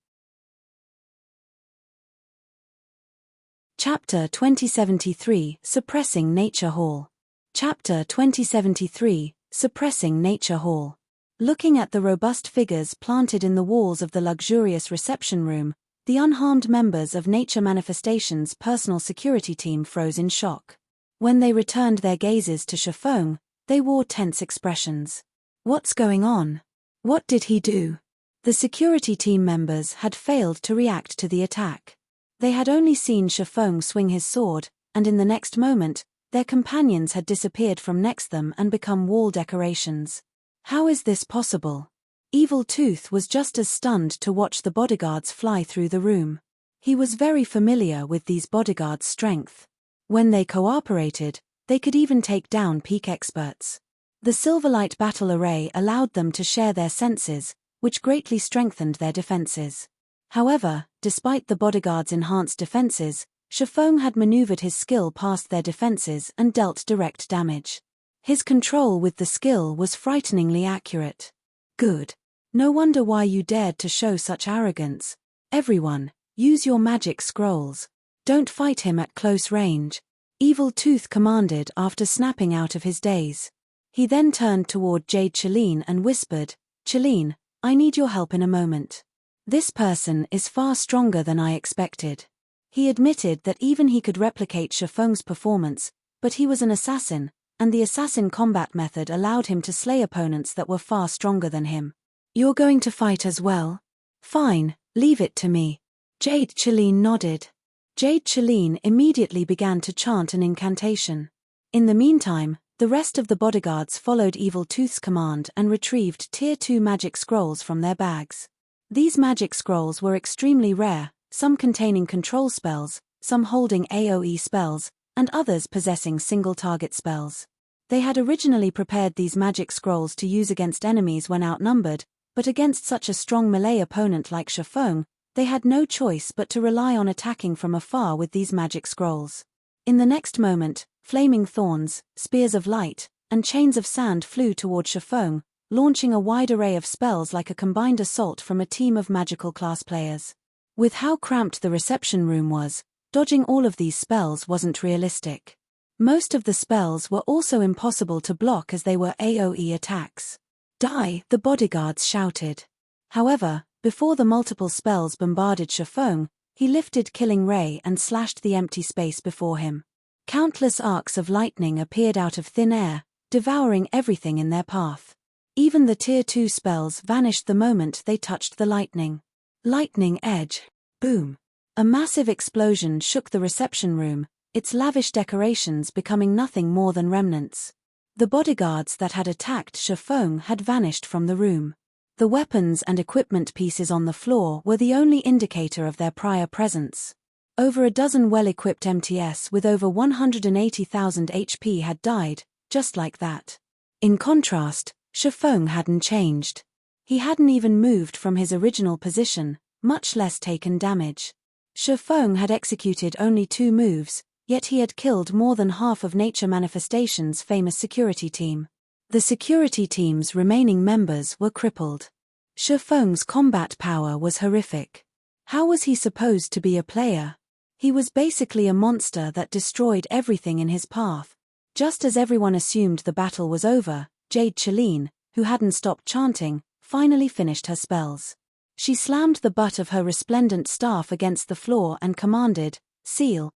Chapter 2073, Suppressing Nature Hall. Chapter 2073, Suppressing Nature Hall. Looking at the robust figures planted in the walls of the luxurious reception room, the unharmed members of Nature Manifestation's personal security team froze in shock. When they returned their gazes to Shifeng, they wore tense expressions. What's going on? What did he do? The security team members had failed to react to the attack. They had only seen Shifeng swing his sword, and in the next moment, their companions had disappeared from next them and become wall decorations. How is this possible? Evil Tooth was just as stunned to watch the bodyguards fly through the room. He was very familiar with these bodyguards' strength. When they cooperated, they could even take down peak experts. The Silverlight battle array allowed them to share their senses, which greatly strengthened their defenses. However, despite the bodyguards' enhanced defenses, Shifeng had maneuvered his skill past their defenses and dealt direct damage. His control with the skill was frighteningly accurate. Good. No wonder why you dared to show such arrogance. Everyone, use your magic scrolls. Don't fight him at close range. Evil Tooth commanded after snapping out of his daze. He then turned toward Jade Cheline and whispered, "Cheline, I need your help in a moment. This person is far stronger than I expected." He admitted that even he could replicate Shifeng's performance, but he was an assassin, and the assassin combat method allowed him to slay opponents that were far stronger than him. "You're going to fight as well? Fine, leave it to me." Jade Cheline nodded. Jade Cheline immediately began to chant an incantation. In the meantime, the rest of the bodyguards followed Evil Tooth's command and retrieved Tier 2 magic scrolls from their bags. These magic scrolls were extremely rare, some containing control spells, some holding AoE spells, and others possessing single-target spells. They had originally prepared these magic scrolls to use against enemies when outnumbered, but against such a strong melee opponent like Shifeng, they had no choice but to rely on attacking from afar with these magic scrolls. In the next moment, flaming thorns, spears of light, and chains of sand flew toward Shifeng, launching a wide array of spells like a combined assault from a team of magical class players. With how cramped the reception room was, dodging all of these spells wasn't realistic. Most of the spells were also impossible to block as they were AoE attacks. "Die!" the bodyguards shouted. However, before the multiple spells bombarded Shifeng, he lifted Killing Ray and slashed the empty space before him. Countless arcs of lightning appeared out of thin air, devouring everything in their path. Even the Tier 2 spells vanished the moment they touched the lightning. Lightning Edge. Boom. A massive explosion shook the reception room, its lavish decorations becoming nothing more than remnants. The bodyguards that had attacked Shifeng had vanished from the room. The weapons and equipment pieces on the floor were the only indicator of their prior presence. Over a dozen well-equipped MTS with over 180,000 HP had died, just like that. In contrast, Shifeng hadn't changed. He hadn't even moved from his original position, much less taken damage. Shifeng had executed only 2 moves, yet he had killed more than half of Nature Manifestation's famous security team. The security team's remaining members were crippled. Shifeng's combat power was horrific. How was he supposed to be a player? He was basically a monster that destroyed everything in his path. Just as everyone assumed the battle was over, Jade Cheline, who hadn't stopped chanting, finally finished her spells. She slammed the butt of her resplendent staff against the floor and commanded, "Seal."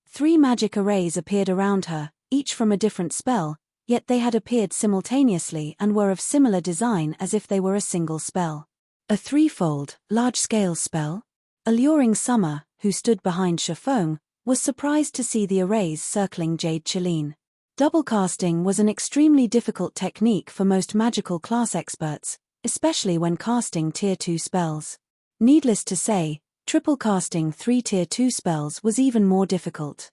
3 magic arrays appeared around her, each from a different spell, yet they had appeared simultaneously and were of similar design as if they were a single spell. A 3-fold, large-scale spell? Alluring Summer, who stood behind Shifeng, was surprised to see the arrays circling Jade Cheline. Double casting was an extremely difficult technique for most magical class experts, especially when casting Tier 2 spells. Needless to say, triple casting 3 Tier 2 spells was even more difficult.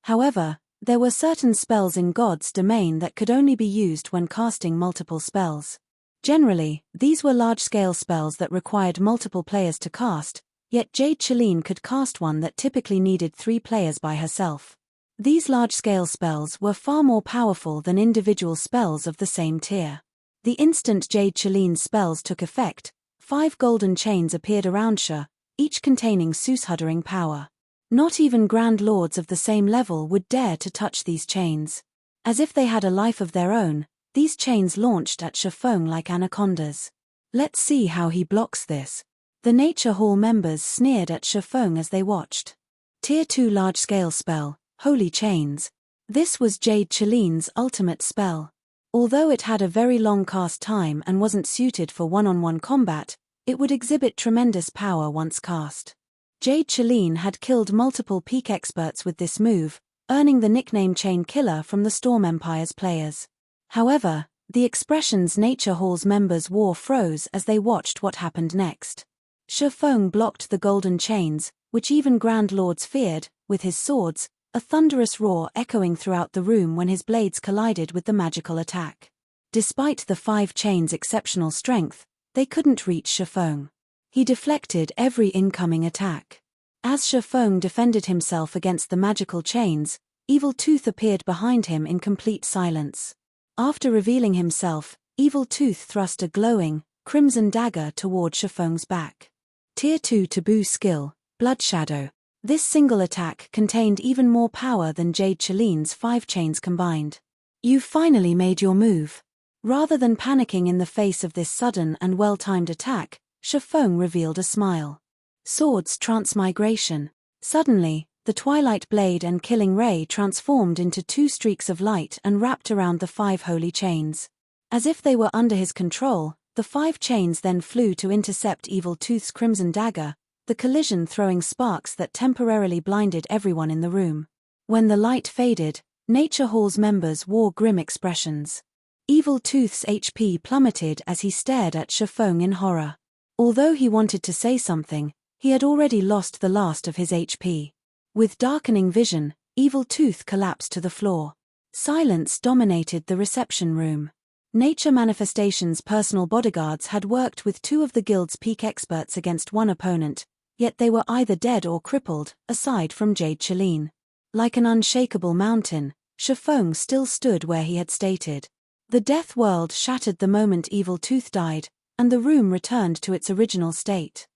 However, there were certain spells in God's domain that could only be used when casting multiple spells. Generally, these were large-scale spells that required multiple players to cast, yet Jade Cheline could cast one that typically needed 3 players by herself. These large-scale spells were far more powerful than individual spells of the same tier. The instant Jade Cheline's spells took effect, 5 golden chains appeared around her, each containing soothsaying power. Not even Grand Lords of the same level would dare to touch these chains. As if they had a life of their own, these chains launched at Shifeng like anacondas. Let's see how he blocks this. The Nature Hall members sneered at Shifeng as they watched. Tier 2 large-scale spell, Holy Chains. This was Jade Chaline's ultimate spell. Although it had a very long cast time and wasn't suited for one-on-one combat, it would exhibit tremendous power once cast. Jade Chaline had killed multiple peak experts with this move, earning the nickname Chain Killer from the Storm Empire's players. However, the expressions Nature Hall's members wore froze as they watched what happened next. Shifeng blocked the golden chains, which even Grand Lords feared, with his swords, a thunderous roar echoing throughout the room when his blades collided with the magical attack. Despite the 5 chains' exceptional strength, they couldn't reach Shifeng. He deflected every incoming attack. As Shifeng defended himself against the magical chains, Evil Tooth appeared behind him in complete silence. After revealing himself, Evil Tooth thrust a glowing, crimson dagger toward Shifeng's back. Tier 2 Taboo skill, Blood Shadow. This single attack contained even more power than Jade Chaline's 5 chains combined. You've finally made your move. Rather than panicking in the face of this sudden and well-timed attack, Shifeng revealed a smile. Swords Transmigration. Suddenly, the Twilight Blade and Killing Ray transformed into 2 streaks of light and wrapped around the 5 holy chains. As if they were under his control, the 5 chains then flew to intercept Evil Tooth's crimson dagger, the collision throwing sparks that temporarily blinded everyone in the room. When the light faded, Nature Hall's members wore grim expressions. Evil Tooth's HP plummeted as he stared at Shifeng in horror. Although he wanted to say something, he had already lost the last of his HP. With darkening vision, Evil Tooth collapsed to the floor. Silence dominated the reception room. Nature Manifestation's personal bodyguards had worked with 2 of the guild's peak experts against one opponent, yet they were either dead or crippled, aside from Jade Chaline. Like an unshakable mountain, Shifeng still stood where he had stated. The death world shattered the moment Evil Tooth died, and the room returned to its original state.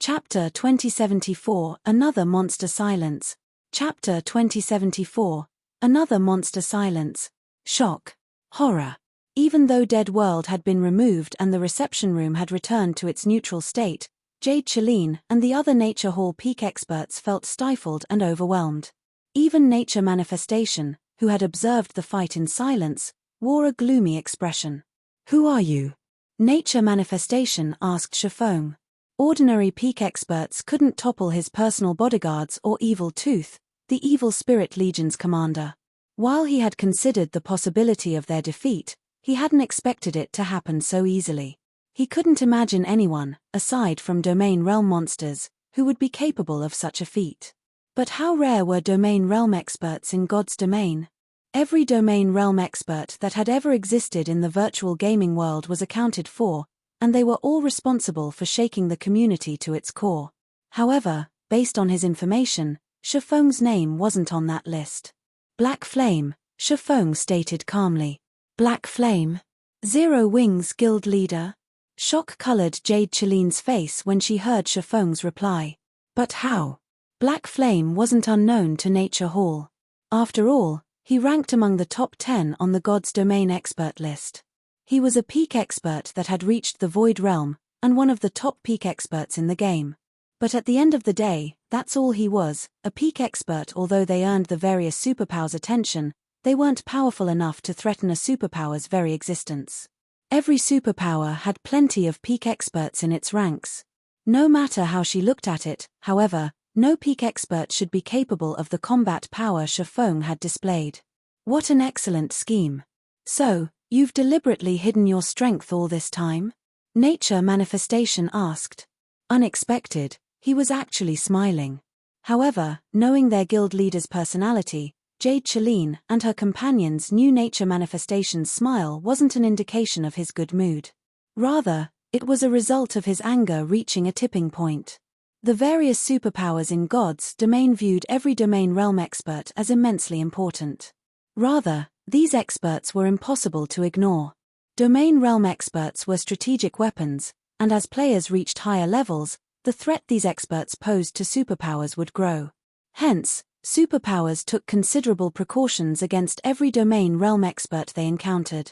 Chapter 2074 Another Monster Silence. Chapter 2074 Another Monster Silence. Shock. Horror. Even though Dead World had been removed and the reception room had returned to its neutral state, Jade Chaline and the other Nature Hall peak experts felt stifled and overwhelmed. Even Nature Manifestation, who had observed the fight in silence, wore a gloomy expression. "Who are you?" Nature Manifestation asked Shifeng. Ordinary peak experts couldn't topple his personal bodyguards or Evil Tooth, the Evil Spirit Legion's commander. While he had considered the possibility of their defeat, he hadn't expected it to happen so easily. He couldn't imagine anyone, aside from Domain Realm monsters, who would be capable of such a feat. But how rare were Domain Realm experts in God's domain? Every Domain Realm expert that had ever existed in the virtual gaming world was accounted for, and they were all responsible for shaking the community to its core. However, based on his information, Shifeng's name wasn't on that list. Black Flame, Shifeng stated calmly. Black Flame? Zero Wings Guild Leader? Shock colored Jade Chaline's face when she heard Shifeng's reply. But how? Black Flame wasn't unknown to Nature Hall. After all, he ranked among the top 10 on the God's Domain expert list. He was a peak expert that had reached the Void Realm, and one of the top peak experts in the game. But at the end of the day, that's all he was, a peak expert. Although they earned the various superpowers' attention, they weren't powerful enough to threaten a superpower's very existence. Every superpower had plenty of peak experts in its ranks. No matter how she looked at it, however, no peak expert should be capable of the combat power Shifeng had displayed. What an excellent scheme. So, you've deliberately hidden your strength all this time? Nature Manifestation asked. Unexpected, he was actually smiling. However, knowing their guild leader's personality, Jade Chaline and her companions knew Nature Manifestation's smile wasn't an indication of his good mood. Rather, it was a result of his anger reaching a tipping point. The various superpowers in God's domain viewed every Domain Realm expert as immensely important. Rather, these experts were impossible to ignore. Domain Realm experts were strategic weapons, and as players reached higher levels, the threat these experts posed to superpowers would grow. Hence, Superpowers took considerable precautions against every domain realm expert they encountered.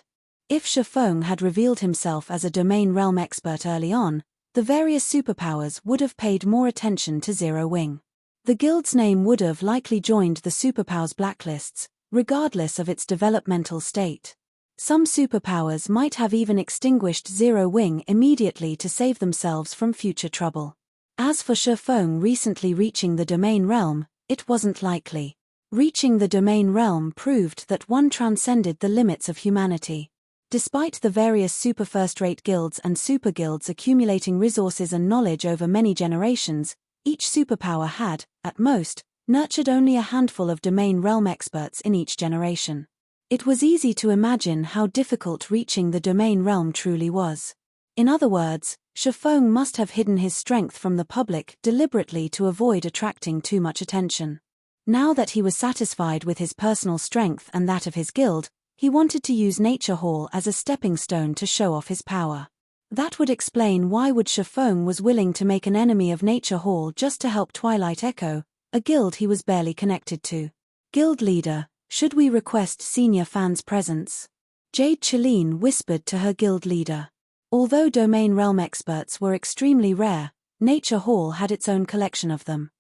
If Shifeng had revealed himself as a domain realm expert early on, the various superpowers would have paid more attention to Zero Wing. The guild's name would have likely joined the superpowers blacklists, regardless of its developmental state. Some superpowers might have even extinguished Zero Wing immediately to save themselves from future trouble. As for Shifeng recently reaching the domain realm, it wasn't likely. Reaching the domain realm proved that one transcended the limits of humanity. Despite the various super first-rate guilds and super guilds accumulating resources and knowledge over many generations, each superpower had, at most, nurtured only a handful of domain realm experts in each generation. It was easy to imagine how difficult reaching the domain realm truly was. In other words, Shifeng must have hidden his strength from the public deliberately to avoid attracting too much attention. Now that he was satisfied with his personal strength and that of his guild, he wanted to use Nature Hall as a stepping stone to show off his power. That would explain why Shifeng was willing to make an enemy of Nature Hall just to help Twilight Echo, a guild he was barely connected to. Guild leader, should we request senior Fan's presence? Jade Chalene whispered to her guild leader. Although domain realm experts were extremely rare, Nature Hall had its own collection of them.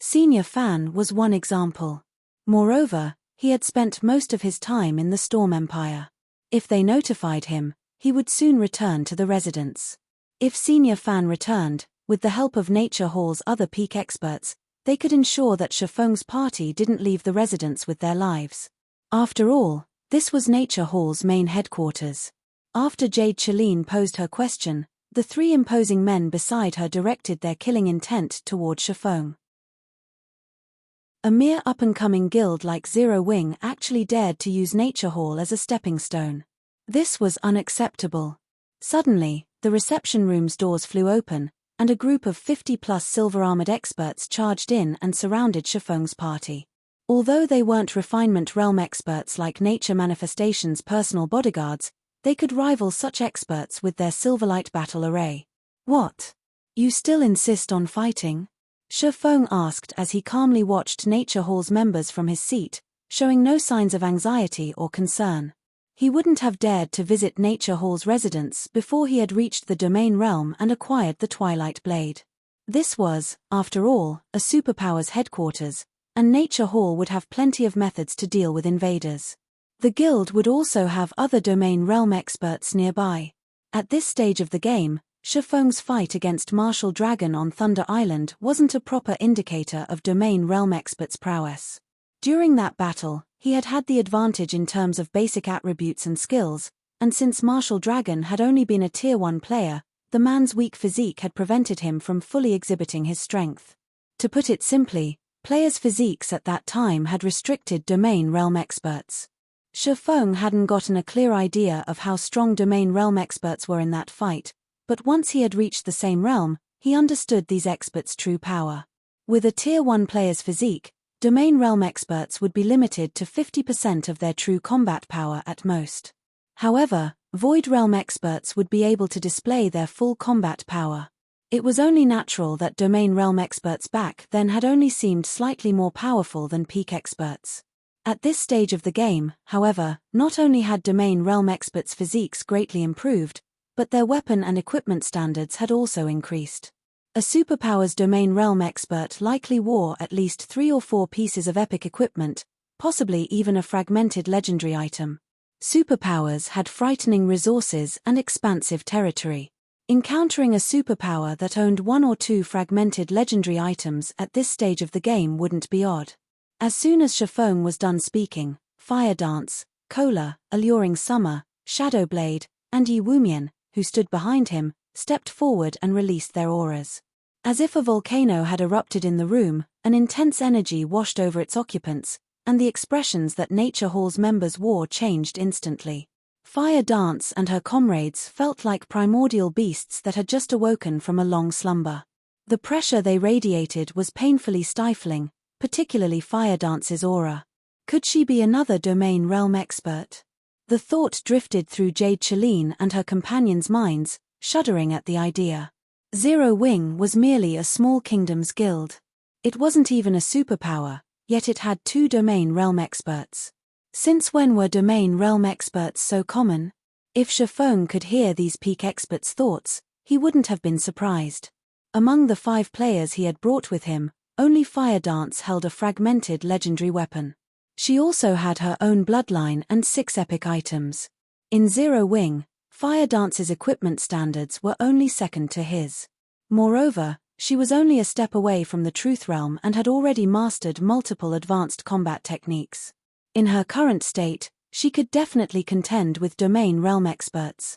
Senior Fan was one example. Moreover, he had spent most of his time in the Storm Empire. If they notified him, he would soon return to the residence. If Senior Fan returned, with the help of Nature Hall's other peak experts, they could ensure that Shifeng's party didn't leave the residence with their lives. After all, this was Nature Hall's main headquarters. After Jade Chalene posed her question, the three imposing men beside her directed their killing intent toward Shifeng. A mere up-and-coming guild like Zero Wing actually dared to use Nature Hall as a stepping stone. This was unacceptable. Suddenly, the reception room's doors flew open, and a group of 50-plus silver-armored experts charged in and surrounded Shifeng's party. Although they weren't refinement realm experts like Nature Manifestation's personal bodyguards, they could rival such experts with their Silverlight battle array. What? You still insist on fighting? Shifeng asked as he calmly watched Nature Hall's members from his seat, showing no signs of anxiety or concern. He wouldn't have dared to visit Nature Hall's residence before he had reached the domain realm and acquired the Twilight Blade. This was, after all, a superpower's headquarters, and Nature Hall would have plenty of methods to deal with invaders. The guild would also have other domain realm experts nearby. At this stage of the game, Shifeng's fight against Martial Dragon on Thunder Island wasn't a proper indicator of domain realm experts' prowess. During that battle, he had had the advantage in terms of basic attributes and skills, and since Martial Dragon had only been a Tier 1 player, the man's weak physique had prevented him from fully exhibiting his strength. To put it simply, players' physiques at that time had restricted domain realm experts. Shifeng hadn't gotten a clear idea of how strong domain realm experts were in that fight, but once he had reached the same realm, he understood these experts' true power. With a Tier 1 player's physique, domain realm experts would be limited to 50% of their true combat power at most. However, void realm experts would be able to display their full combat power. It was only natural that domain realm experts back then had only seemed slightly more powerful than peak experts. At this stage of the game, however, not only had domain realm experts' physiques greatly improved, but their weapon and equipment standards had also increased. A superpower's domain realm expert likely wore at least 3 or 4 pieces of epic equipment, possibly even a fragmented legendary item. Superpowers had frightening resources and expansive territory. Encountering a superpower that owned 1 or 2 fragmented legendary items at this stage of the game wouldn't be odd. As soon as Shifeng was done speaking, Fire Dance, Cola, Alluring Summer, Shadow Blade, and Yi Wumian, who stood behind him, stepped forward and released their auras. As if a volcano had erupted in the room, an intense energy washed over its occupants, and the expressions that Nature Hall's members wore changed instantly. Fire Dance and her comrades felt like primordial beasts that had just awoken from a long slumber. The pressure they radiated was painfully stifling, particularly Fire Dance's aura. Could she be another domain realm expert? The thought drifted through Jade Chalene and her companions' minds, shuddering at the idea. Zero Wing was merely a small kingdom's guild. It wasn't even a superpower, yet it had 2 domain realm experts. Since when were domain realm experts so common? If Shifeng could hear these peak experts' thoughts, he wouldn't have been surprised. Among the 5 players he had brought with him, only Fire Dance held a fragmented legendary weapon. She also had her own bloodline and 6 epic items. In Zero Wing, Fire Dance's equipment standards were only second to his. Moreover, she was only a step away from the Truth Realm and had already mastered multiple advanced combat techniques. In her current state, she could definitely contend with domain realm experts.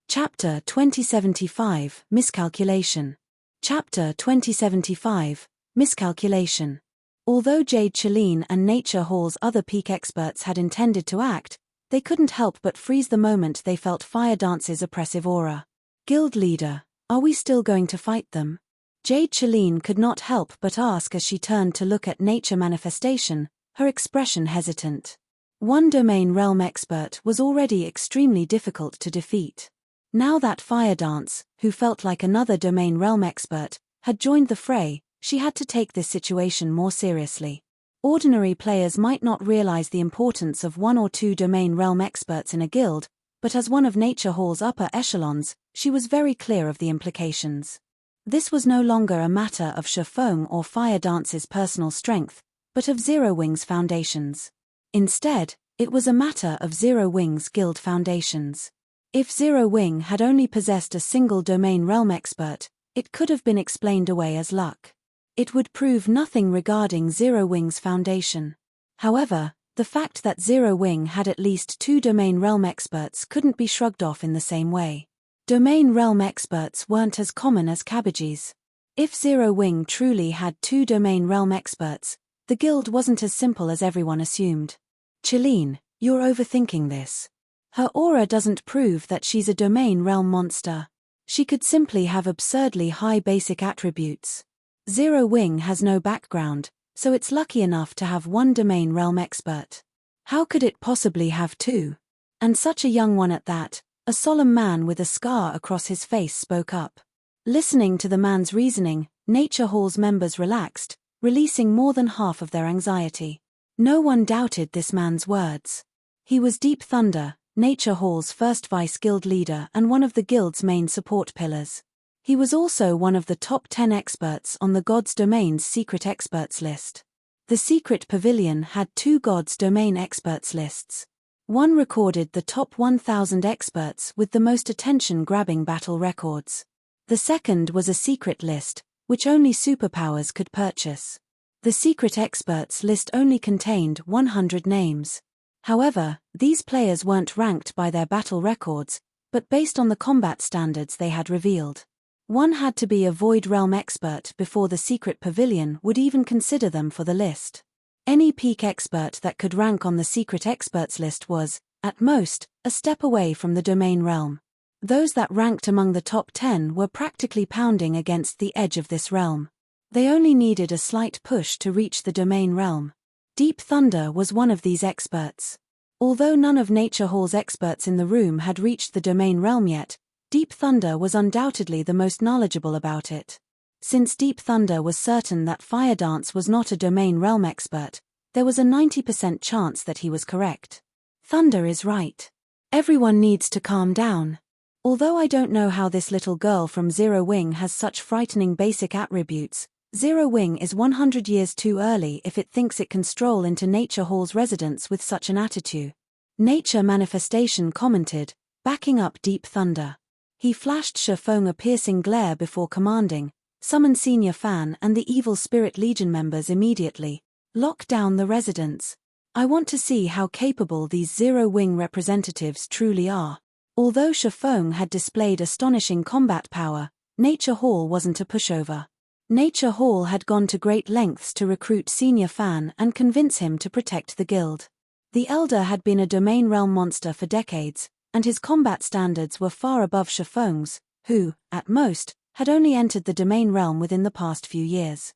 Chapter 2075, Miscalculation. Chapter 2075, Miscalculation. Although Jade Chalene and Nature Hall's other peak experts had intended to act, they couldn't help but freeze the moment they felt Fire Dance's oppressive aura. Guild leader, are we still going to fight them? Jade Chalene could not help but ask as she turned to look at Nature Manifestation, her expression hesitant. One domain realm expert was already extremely difficult to defeat. Now that Fire Dance, who felt like another domain realm expert, had joined the fray, she had to take this situation more seriously. Ordinary players might not realize the importance of 1 or 2 domain realm experts in a guild, but as one of Nature Hall's upper echelons, she was very clear of the implications. This was no longer a matter of Shifeng or Fire Dance's personal strength, but of Zero Wing's foundations. Instead, it was a matter of Zero Wing's guild foundations. If Zero Wing had only possessed a single domain realm expert, it could have been explained away as luck. It would prove nothing regarding Zero Wing's foundation. However, the fact that Zero Wing had at least 2 domain realm experts couldn't be shrugged off in the same way. Domain realm experts weren't as common as cabbages. If Zero Wing truly had 2 domain realm experts, the guild wasn't as simple as everyone assumed. Chalene, you're overthinking this. Her aura doesn't prove that she's a domain realm monster. She could simply have absurdly high basic attributes. Zero Wing has no background, so it's lucky enough to have 1 domain realm expert. How could it possibly have 2? And such a young one at that? A solemn man with a scar across his face spoke up. Listening to the man's reasoning, Nature Hall's members relaxed, releasing more than half of their anxiety. No one doubted this man's words. He was Deep Thunder, Nature Hall's first vice-guild leader and one of the guild's main support pillars. He was also one of the top 10 experts on the Gods Domain's secret experts list. The secret pavilion had 2 Gods Domain experts lists. One recorded the top 1,000 experts with the most attention-grabbing battle records. The second was a secret list, which only superpowers could purchase. The secret experts list only contained 100 names. However, these players weren't ranked by their battle records, but based on the combat standards they had revealed. One had to be a Void Realm expert before the secret pavilion would even consider them for the list. Any peak expert that could rank on the secret experts list was, at most, a step away from the domain realm. Those that ranked among the top 10 were practically pounding against the edge of this realm. They only needed a slight push to reach the domain realm. Deep Thunder was one of these experts. Although none of Nature Hall's experts in the room had reached the domain realm yet, Deep Thunder was undoubtedly the most knowledgeable about it. Since Deep Thunder was certain that Fire Dance was not a domain realm expert, there was a 90% chance that he was correct. Thunder is right. Everyone needs to calm down. Although I don't know how this little girl from Zero Wing has such frightening basic attributes, Zero Wing is 100 years too early if it thinks it can stroll into Nature Hall's residence with such an attitude. Nature Manifestation commented, backing up Deep Thunder. He flashed Shifeng a piercing glare before commanding, summon Senior Fan and the Evil Spirit Legion members immediately. Lock down the residence. I want to see how capable these Zero Wing representatives truly are. Although Shifeng had displayed astonishing combat power, Nature Hall wasn't a pushover. Nature Hall had gone to great lengths to recruit Senior Fan and convince him to protect the guild. The Elder had been a domain realm monster for decades, and his combat standards were far above Shifeng's, who, at most, had only entered the domain realm within the past few years.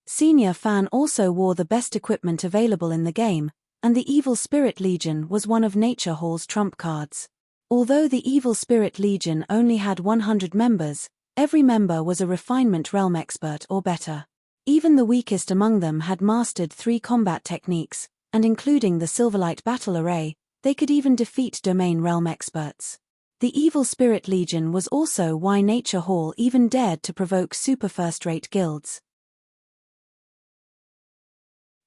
Senior Fan also wore the best equipment available in the game, and the Evil Spirit Legion was one of Nature Hall's trump cards. Although the Evil Spirit Legion only had 100 members, every member was a refinement realm expert or better. Even the weakest among them had mastered 3 combat techniques, and including the Silverlight battle array, they could even defeat domain realm experts. The Evil Spirit Legion was also why Nature Hall even dared to provoke super first-rate guilds.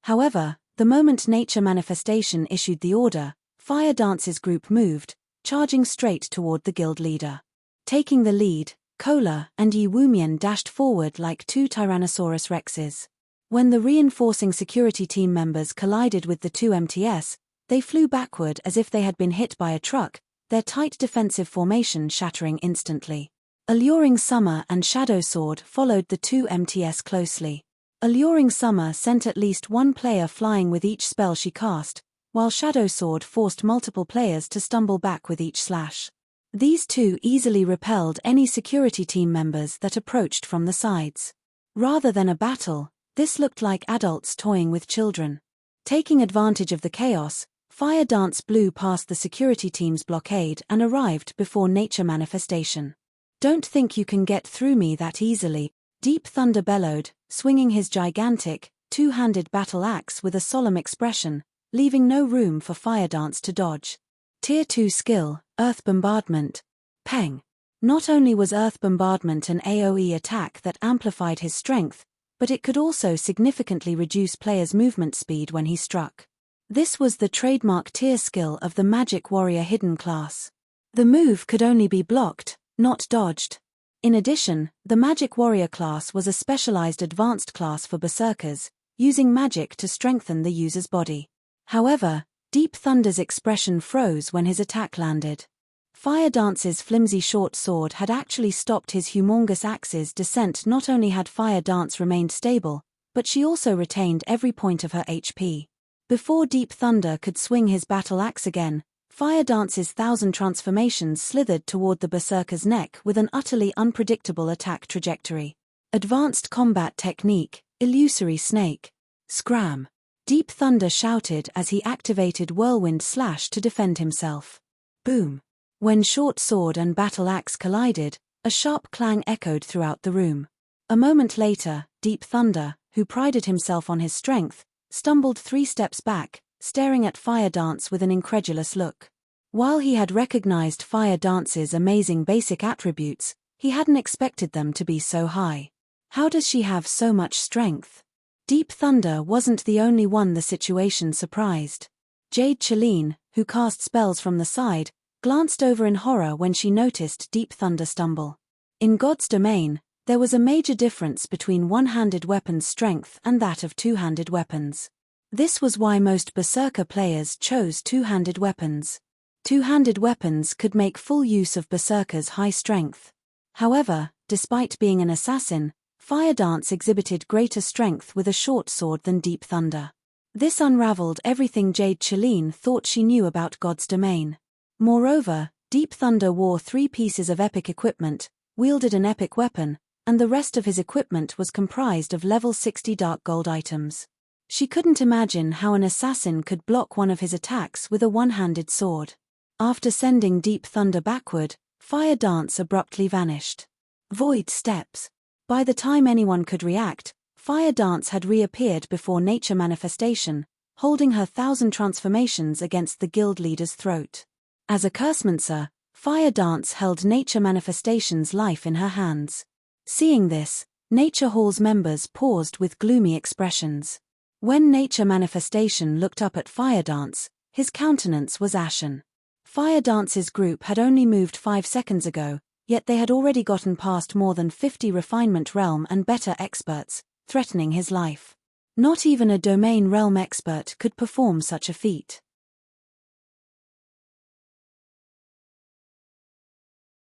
However, the moment Nature Manifestation issued the order, Fire Dance's group moved, charging straight toward the guild leader. Taking the lead, Kola and Yi Wumian dashed forward like 2 Tyrannosaurus rexes. When the reinforcing security team members collided with the 2 MTS, they flew backward as if they had been hit by a truck, their tight defensive formation shattering instantly. Alluring Summer and Shadow Sword followed the 2 MTS closely. Alluring Summer sent at least 1 player flying with each spell she cast, while Shadow Sword forced multiple players to stumble back with each slash. These 2 easily repelled any security team members that approached from the sides. Rather than a battle, this looked like adults toying with children. Taking advantage of the chaos, Fire Dance blew past the security team's blockade and arrived before Nature Manifestation. "Don't think you can get through me that easily," Deep Thunder bellowed, swinging his gigantic, 2-handed battle axe with a solemn expression, leaving no room for Fire Dance to dodge. Tier 2 skill, Earth Bombardment. Peng. Not only was Earth Bombardment an AoE attack that amplified his strength, but it could also significantly reduce players' movement speed when he struck. This was the trademark tier skill of the Magic Warrior Hidden class. The move could only be blocked, not dodged. In addition, the Magic Warrior class was a specialized advanced class for berserkers, using magic to strengthen the user's body. However, Deep Thunder's expression froze when his attack landed. Fire Dance's flimsy short sword had actually stopped his humongous axe's descent. Not only had Fire Dance remained stable, but she also retained every point of her HP. Before Deep Thunder could swing his battle axe again, Fire Dance's 1,000 transformations slithered toward the berserker's neck with an utterly unpredictable attack trajectory. Advanced combat technique, Illusory Snake. Scram! Deep Thunder shouted as he activated Whirlwind Slash to defend himself. Boom! When short sword and battle axe collided, a sharp clang echoed throughout the room. A moment later, Deep Thunder, who prided himself on his strength, stumbled 3 steps back, staring at Fire Dance with an incredulous look. While he had recognized Fire Dance's amazing basic attributes, he hadn't expected them to be so high. How does she have so much strength? Deep Thunder wasn't the only one the situation surprised. Jade Chalene, who cast spells from the side, glanced over in horror when she noticed Deep Thunder stumble. In God's domain, there was a major difference between one-handed weapons' strength and that of two-handed weapons. This was why most berserker players chose two-handed weapons. Two-handed weapons could make full use of berserker's high strength. However, despite being an assassin, Fire Dance exhibited greater strength with a short sword than Deep Thunder. This unraveled everything Jade Chalene thought she knew about God's domain. Moreover, Deep Thunder wore 3 pieces of epic equipment, wielded an epic weapon, and the rest of his equipment was comprised of level 60 dark gold items. She couldn't imagine how an assassin could block one of his attacks with a one-handed sword. After sending Deep Thunder backward, Fire Dance abruptly vanished. Void steps. By the time anyone could react, Fire Dance had reappeared before Nature Manifestation, holding her 1,000 transformations against the guild leader's throat. As a cursemancer, Fire Dance held Nature Manifestation's life in her hands. Seeing this, Nature Hall's members paused with gloomy expressions. When Nature Manifestation looked up at Fire Dance, his countenance was ashen. Fire Dance's group had only moved 5 seconds ago, yet they had already gotten past more than 50 refinement realm and better experts, threatening his life. Not even a domain realm expert could perform such a feat.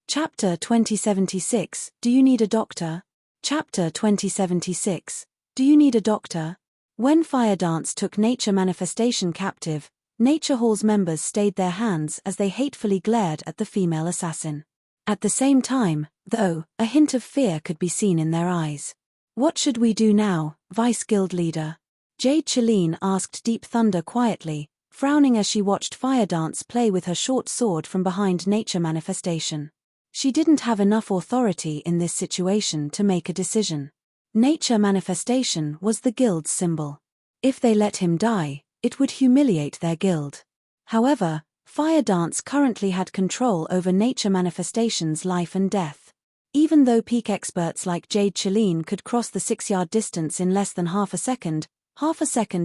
Chapter 2076, Do You Need a Doctor? Chapter 2076, Do You Need a Doctor? When Fire Dance took Nature Manifestation captive, Nature Hall's members stayed their hands as they hatefully glared at the female assassin. At the same time, though, a hint of fear could be seen in their eyes. What should we do now, Vice Guild Leader? Jade Chalene asked Deep Thunder quietly, frowning as she watched Fire Dance play with her short sword from behind Nature Manifestation. She didn't have enough authority in this situation to make a decision. Nature Manifestation was the guild's symbol. If they let him die, it would humiliate their guild. However, Fire Dance currently had control over Nature Manifestation's life and death. Even though peak experts like Jade Chalene could cross the 6-yard distance in less than half a second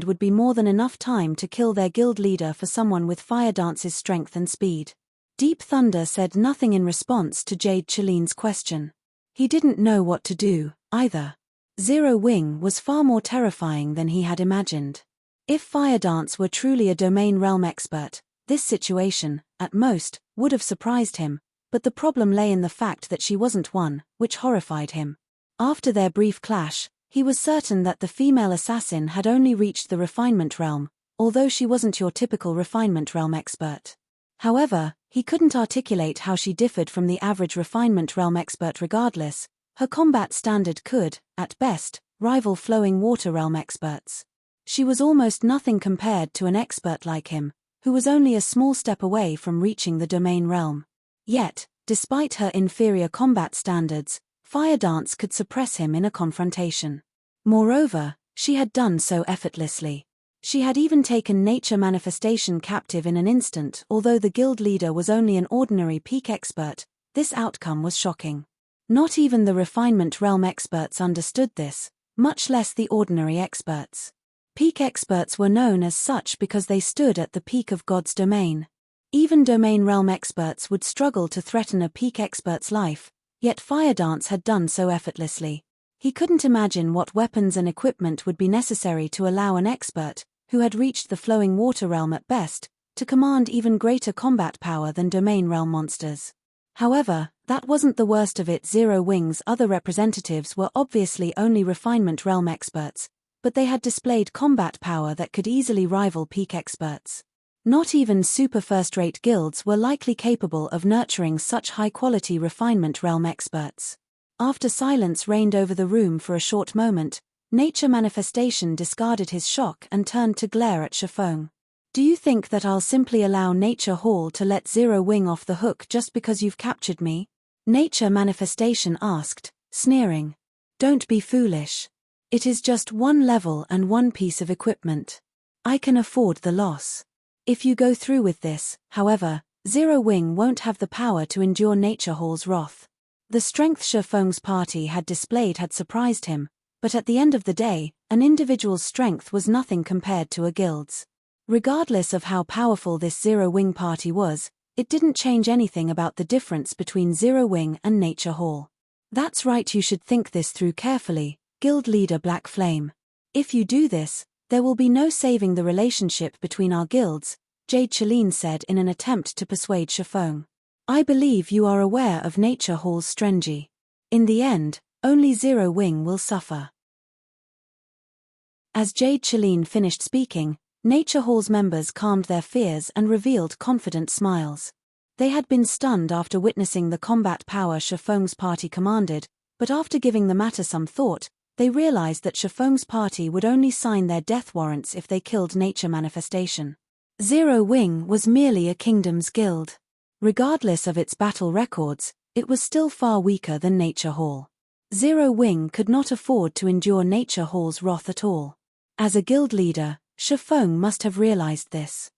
would be more than enough time to kill their guild leader for someone with Fire Dance's strength and speed. Deep Thunder said nothing in response to Jade Chalene's question. He didn't know what to do, either. Zero Wing was far more terrifying than he had imagined. If Fire Dance were truly a domain realm expert, this situation, at most, would have surprised him, but the problem lay in the fact that she wasn't one, which horrified him. After their brief clash, he was certain that the female assassin had only reached the refinement realm, although she wasn't your typical refinement realm expert. However, he couldn't articulate how she differed from the average refinement realm expert regardless. Her combat standard could, at best, rival flowing water realm experts. She was almost nothing compared to an expert like him, who was only a small step away from reaching the domain realm. Yet, despite her inferior combat standards, Fire Dance could suppress him in a confrontation. Moreover, she had done so effortlessly. She had even taken Nature Manifestation captive in an instant. Although the guild leader was only an ordinary peak expert, this outcome was shocking. Not even the refinement realm experts understood this, much less the ordinary experts. Peak experts were known as such because they stood at the peak of God's domain. Even domain realm experts would struggle to threaten a peak expert's life, yet Fire Dance had done so effortlessly. He couldn't imagine what weapons and equipment would be necessary to allow an expert, who had reached the flowing water realm at best, to command even greater combat power than domain realm monsters. However, that wasn't the worst of it. Zero Wing's other representatives were obviously only refinement realm experts, but they had displayed combat power that could easily rival peak experts. Not even super first-rate guilds were likely capable of nurturing such high-quality refinement realm experts. After silence reigned over the room for a short moment, Nature Manifestation discarded his shock and turned to glare at Shifeng. Do you think that I'll simply allow Nature Hall to let Zero Wing off the hook just because you've captured me? Nature Manifestation asked, sneering. Don't be foolish. It is just one level and one piece of equipment. I can afford the loss. If you go through with this, however, Zero Wing won't have the power to endure Nature Hall's wrath. The strength Shifeng's party had displayed had surprised him, but at the end of the day, an individual's strength was nothing compared to a guild's. Regardless of how powerful this Zero Wing party was, it didn't change anything about the difference between Zero Wing and Nature Hall. That's right, you should think this through carefully, Guild Leader Black Flame. If you do this, there will be no saving the relationship between our guilds, Jade Chalene said in an attempt to persuade Shifeng. I believe you are aware of Nature Hall's strategy. In the end, only Zero Wing will suffer. As Jade Chalene finished speaking, Nature Hall's members calmed their fears and revealed confident smiles. They had been stunned after witnessing the combat power Shifeng's party commanded, but after giving the matter some thought, they realized that Shifeng's party would only sign their death warrants if they killed Nature Manifestation. Zero Wing was merely a kingdom's guild. Regardless of its battle records, it was still far weaker than Nature Hall. Zero Wing could not afford to endure Nature Hall's wrath at all. As a guild leader, Shifeng must have realized this.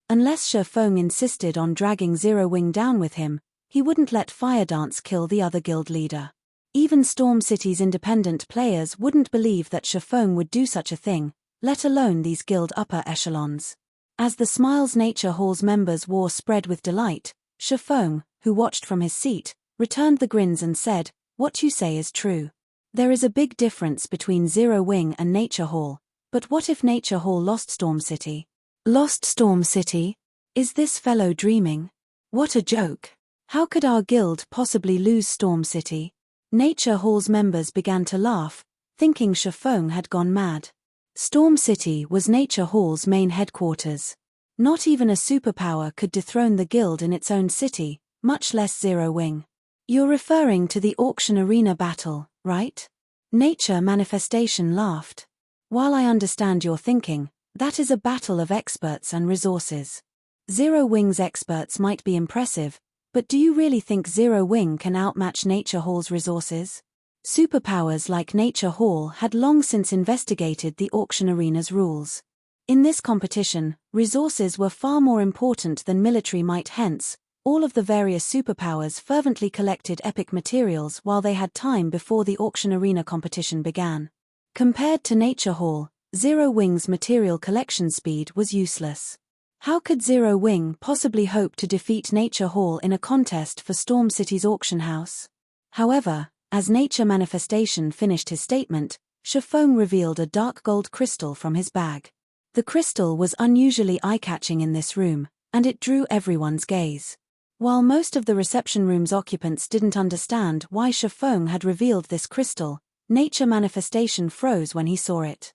Unless Shifeng insisted on dragging Zero Wing down with him, he wouldn't let Fire Dance kill the other guild leader. Even Storm City's independent players wouldn't believe that Shifeng would do such a thing, let alone these guild upper echelons. As the smiles Nature Hall's members wore spread with delight, Shifeng, who watched from his seat, returned the grins and said, "What you say is true. There is a big difference between Zero Wing and Nature Hall, but what if Nature Hall lost Storm City?" Lost Storm City? Is this fellow dreaming? What a joke. How could our guild possibly lose Storm City? Nature Hall's members began to laugh, thinking Shifeng had gone mad. Storm City was Nature Hall's main headquarters. Not even a superpower could dethrone the guild in its own city, much less Zero Wing. You're referring to the auction arena battle, right? Nature Manifestation laughed. While I understand your thinking, That is a battle of experts and resources. Zero Wing's experts might be impressive, but do you really think Zero Wing can outmatch Nature Hall's resources? Superpowers like Nature Hall had long since investigated the auction arena's rules. In this competition, resources were far more important than military might, hence, all of the various superpowers fervently collected epic materials while they had time before the auction arena competition began. Compared to Nature Hall, Zero Wing's material collection speed was useless. How could Zero Wing possibly hope to defeat Nature Hall in a contest for Storm City's auction house? However, as Nature Manifestation finished his statement, Shifeng revealed a dark gold crystal from his bag. The crystal was unusually eye-catching in this room, and it drew everyone's gaze. While most of the reception room's occupants didn't understand why Shifeng had revealed this crystal, Nature Manifestation froze when he saw it.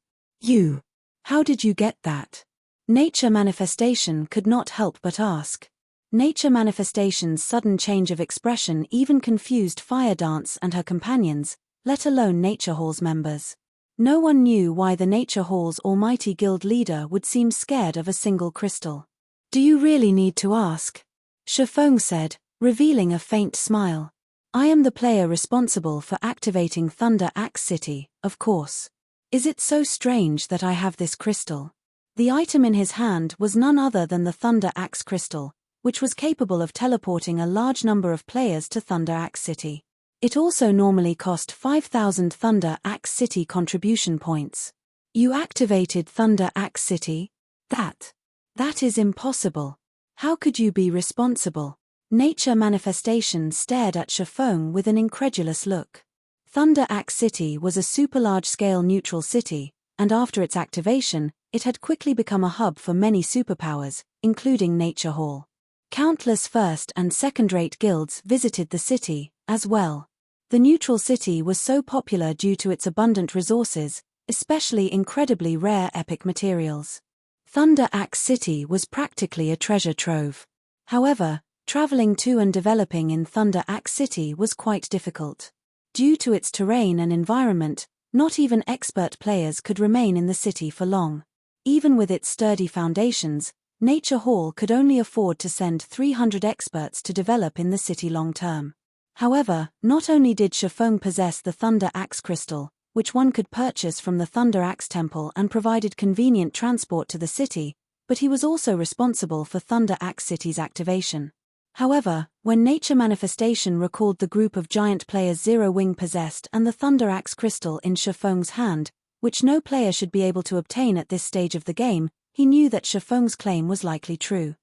How did you get that? Nature Manifestation could not help but ask. Nature Manifestation's sudden change of expression even confused Fire Dance and her companions, let alone Nature Hall's members. No one knew why the Nature Hall's almighty guild leader would seem scared of a single crystal. Do you really need to ask? Shifeng said, revealing a faint smile. I am the player responsible for activating Thunder Axe City, of course. Is it so strange that I have this crystal? The item in his hand was none other than the Thunder Axe crystal, which was capable of teleporting a large number of players to Thunder Axe City. It also normally cost 5,000 Thunder Axe City contribution points. You activated Thunder Axe City? That is impossible. How could you be responsible? Nature Manifestation stared at Shifeng with an incredulous look. Thunder Axe City was a super large-scale neutral city, and after its activation, it had quickly become a hub for many superpowers, including Nature Hall. Countless first- and second-rate guilds visited the city, as well. The neutral city was so popular due to its abundant resources, especially incredibly rare epic materials. Thunder Axe City was practically a treasure trove. However, traveling to and developing in Thunder Axe City was quite difficult. Due to its terrain and environment, not even expert players could remain in the city for long. Even with its sturdy foundations, Nature Hall could only afford to send 300 experts to develop in the city long-term. However, not only did Shifeng possess the Thunder Axe crystal, which one could purchase from the Thunder Axe Temple and provided convenient transport to the city, but he was also responsible for Thunder Axe City's activation. However, when Nature Manifestation recalled the group of giant players Zero Wing possessed and the Thunder Axe crystal in Shifeng's hand, which no player should be able to obtain at this stage of the game, he knew that Shifeng's claim was likely true.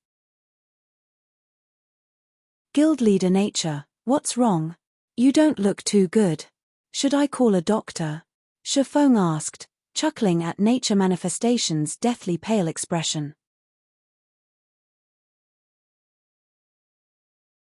Guild Leader Nature, what's wrong? You don't look too good. Should I call a doctor? Shifeng asked, chuckling at Nature Manifestation's deathly pale expression.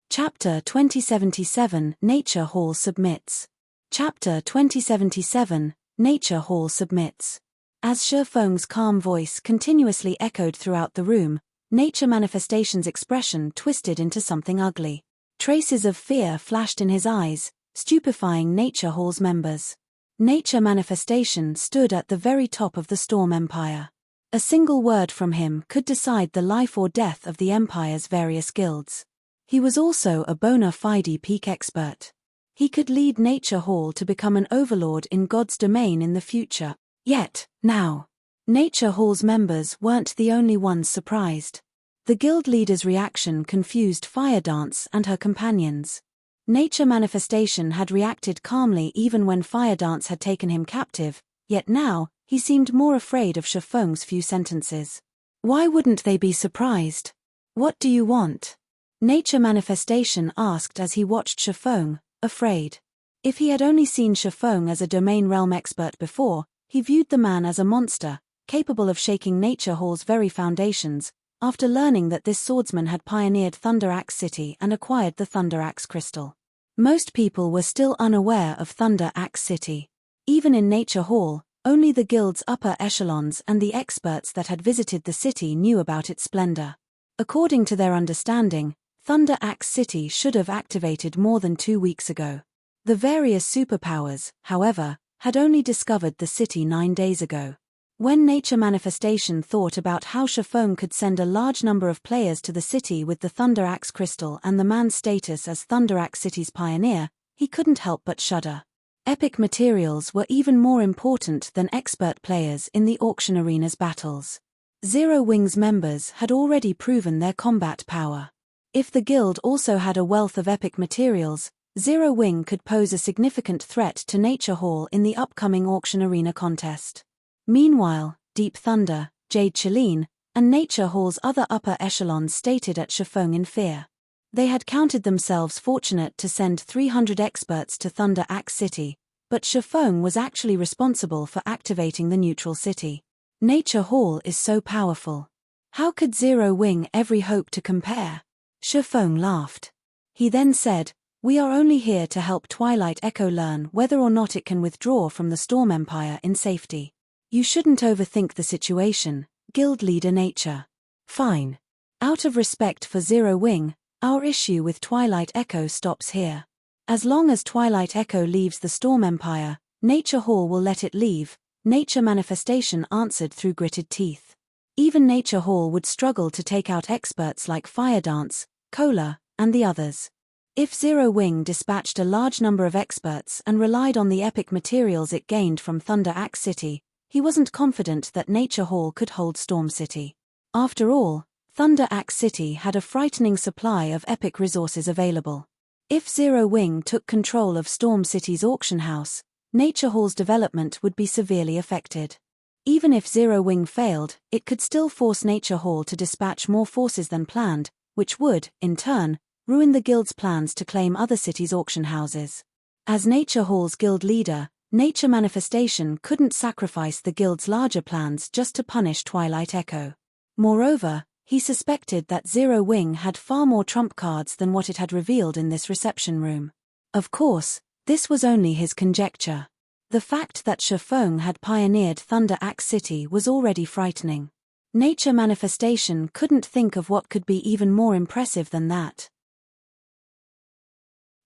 Chapter 2077 Nature Hall Submits. Chapter 2077 Nature Hall Submits. As Shifeng's calm voice continuously echoed throughout the room, Nature Manifestation's expression twisted into something ugly. Traces of fear flashed in his eyes, stupefying Nature Hall's members. Nature Manifestation stood at the very top of the Storm Empire. A single word from him could decide the life or death of the Empire's various guilds. He was also a bona fide peak expert. He could lead Nature Hall to become an overlord in God's domain in the future. Yet, now, Nature Hall's members weren't the only ones surprised. The guild leader's reaction confused Fire Dance and her companions. Nature Manifestation had reacted calmly even when Fire Dance had taken him captive, yet now, he seemed more afraid of Shifeng's few sentences. Why wouldn't they be surprised? What do you want? Nature Manifestation asked as he watched Shifeng, afraid. If he had only seen Shifeng as a domain realm expert before, he viewed the man as a monster, capable of shaking Nature Hall's very foundations. After learning that this swordsman had pioneered Thunder Axe City and acquired the Thunder Axe crystal. Most people were still unaware of Thunder Axe City. Even in Nature Hall, only the guild's upper echelons and the experts that had visited the city knew about its splendor. According to their understanding, Thunder Axe City should have activated more than 2 weeks ago. The various superpowers, however, had only discovered the city 9 days ago. When Nature Manifestation thought about how Shafong could send a large number of players to the city with the Thunder Axe crystal and the man's status as Thunder Axe City's pioneer, he couldn't help but shudder. Epic materials were even more important than expert players in the auction arena's battles. Zero Wing's members had already proven their combat power. If the guild also had a wealth of epic materials, Zero Wing could pose a significant threat to Nature Hall in the upcoming auction arena contest. Meanwhile, Deep Thunder, Jade Cheline, and Nature Hall's other upper echelons stated at Shafong in fear. They had counted themselves fortunate to send 300 experts to Thunder Axe City, but Shafong was actually responsible for activating the neutral city. Nature Hall is so powerful. How could Zero Wing ever hope to compare? Shafong laughed. He then said, "We are only here to help Twilight Echo learn whether or not it can withdraw from the Storm Empire in safety. You shouldn't overthink the situation, Guild Leader Nature." Fine. Out of respect for Zero Wing, our issue with Twilight Echo stops here. As long as Twilight Echo leaves the Storm Empire, Nature Hall will let it leave, Nature Manifestation answered through gritted teeth. Even Nature Hall would struggle to take out experts like Fire Dance, Cola, and the others. If Zero Wing dispatched a large number of experts and relied on the epic materials it gained from Thunder Axe City, he wasn't confident that Nature Hall could hold Storm City. After all, Thunder Axe City had a frightening supply of epic resources available. If Zero Wing took control of Storm City's auction house, Nature Hall's development would be severely affected. Even if Zero Wing failed, it could still force Nature Hall to dispatch more forces than planned, which would, in turn, ruin the guild's plans to claim other cities' auction houses. As Nature Hall's guild leader, Nature Manifestation couldn't sacrifice the guild's larger plans just to punish Twilight Echo. Moreover, he suspected that Zero Wing had far more trump cards than what it had revealed in this reception room. Of course, this was only his conjecture. The fact that Shafong had pioneered Thunder Axe City was already frightening. Nature Manifestation couldn't think of what could be even more impressive than that.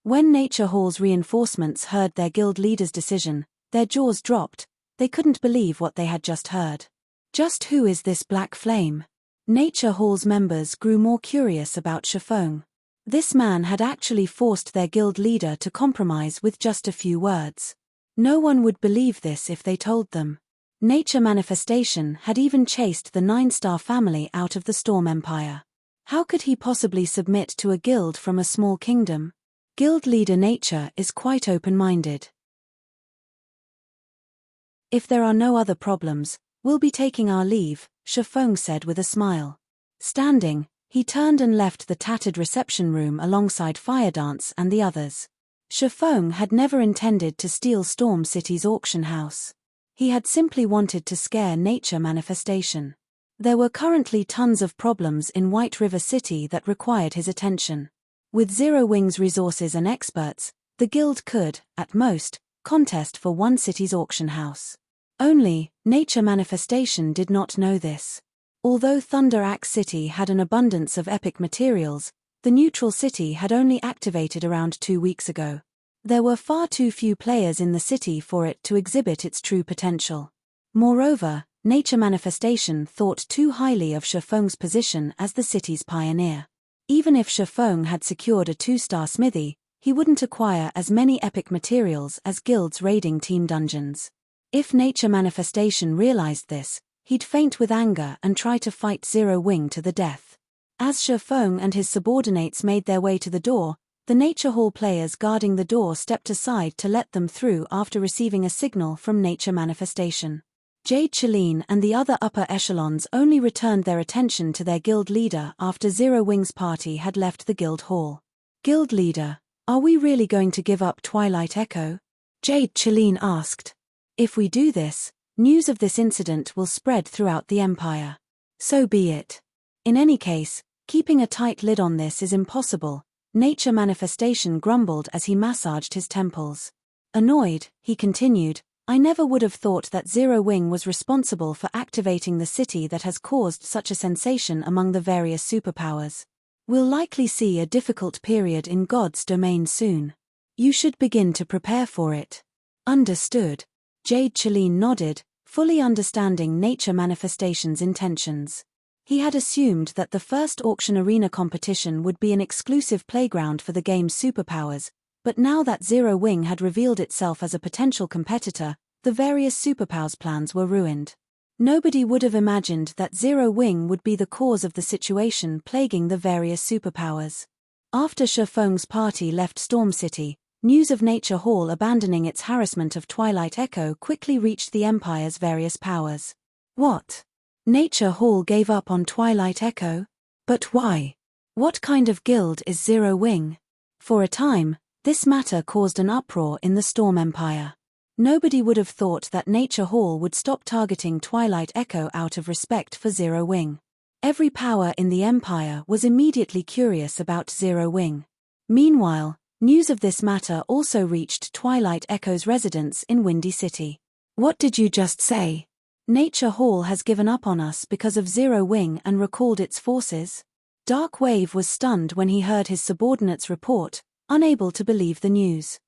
When Nature Hall's reinforcements heard their guild leader's decision, their jaws dropped. They couldn't believe what they had just heard. Just who is this Black Flame? Nature Hall's members grew more curious about Shafong. This man had actually forced their guild leader to compromise with just a few words. No one would believe this if they told them. Nature Manifestation had even chased the 9-star family out of the Storm Empire. How could he possibly submit to a guild from a small kingdom? Guild Leader Nature is quite open-minded. "If there are no other problems, we'll be taking our leave," Shafong said with a smile. Standing, he turned and left the tattered reception room alongside Fire Dance and the others. Shafong had never intended to steal Storm City's auction house. He had simply wanted to scare Nature Manifestation. There were currently tons of problems in White River City that required his attention. With Zero Wing's resources and experts, the guild could, at most, contest for one city's auction house. Only, Nature Manifestation did not know this. Although Thunder Axe City had an abundance of epic materials, the neutral city had only activated around 2 weeks ago. There were far too few players in the city for it to exhibit its true potential. Moreover, Nature Manifestation thought too highly of Shafong's position as the city's pioneer. Even if Shafong had secured a 2-star smithy, he wouldn't acquire as many epic materials as guilds raiding team dungeons. If Nature Manifestation realized this, he'd faint with anger and try to fight Zero Wing to the death. As Shafong and his subordinates made their way to the door, the Nature Hall players guarding the door stepped aside to let them through after receiving a signal from Nature Manifestation. Jade Cheline and the other upper echelons only returned their attention to their guild leader after Zero Wing's party had left the guild hall. "Guild leader, are we really going to give up Twilight Echo?" Jade Cheline asked. "If we do this, news of this incident will spread throughout the Empire. So be it. In any case, keeping a tight lid on this is impossible," Nature Manifestation grumbled as he massaged his temples. Annoyed, he continued, "I never would have thought that Zero Wing was responsible for activating the city that has caused such a sensation among the various superpowers. We'll likely see a difficult period in God's domain soon. You should begin to prepare for it." "Understood." Jade Cheline nodded, fully understanding nature manifestation's intentions. He had assumed that the first auction arena competition would be an exclusive playground for the game's superpowers, but now that Zero Wing had revealed itself as a potential competitor, the various superpowers plans were ruined. Nobody would have imagined that Zero Wing would be the cause of the situation plaguing the various superpowers. After Shifeng's party left Storm City, news of Nature Hall abandoning its harassment of Twilight Echo quickly reached the Empire's various powers. What? Nature Hall gave up on Twilight Echo? But why? What kind of guild is Zero Wing? For a time, this matter caused an uproar in the Storm Empire. Nobody would have thought that Nature Hall would stop targeting Twilight Echo out of respect for Zero Wing. Every power in the Empire was immediately curious about Zero Wing. Meanwhile, news of this matter also reached Twilight Echo's residence in Windy City. What did you just say? Nature Hall has given up on us because of Zero Wing and recalled its forces? Dark Wave was stunned when he heard his subordinate's report, unable to believe the news.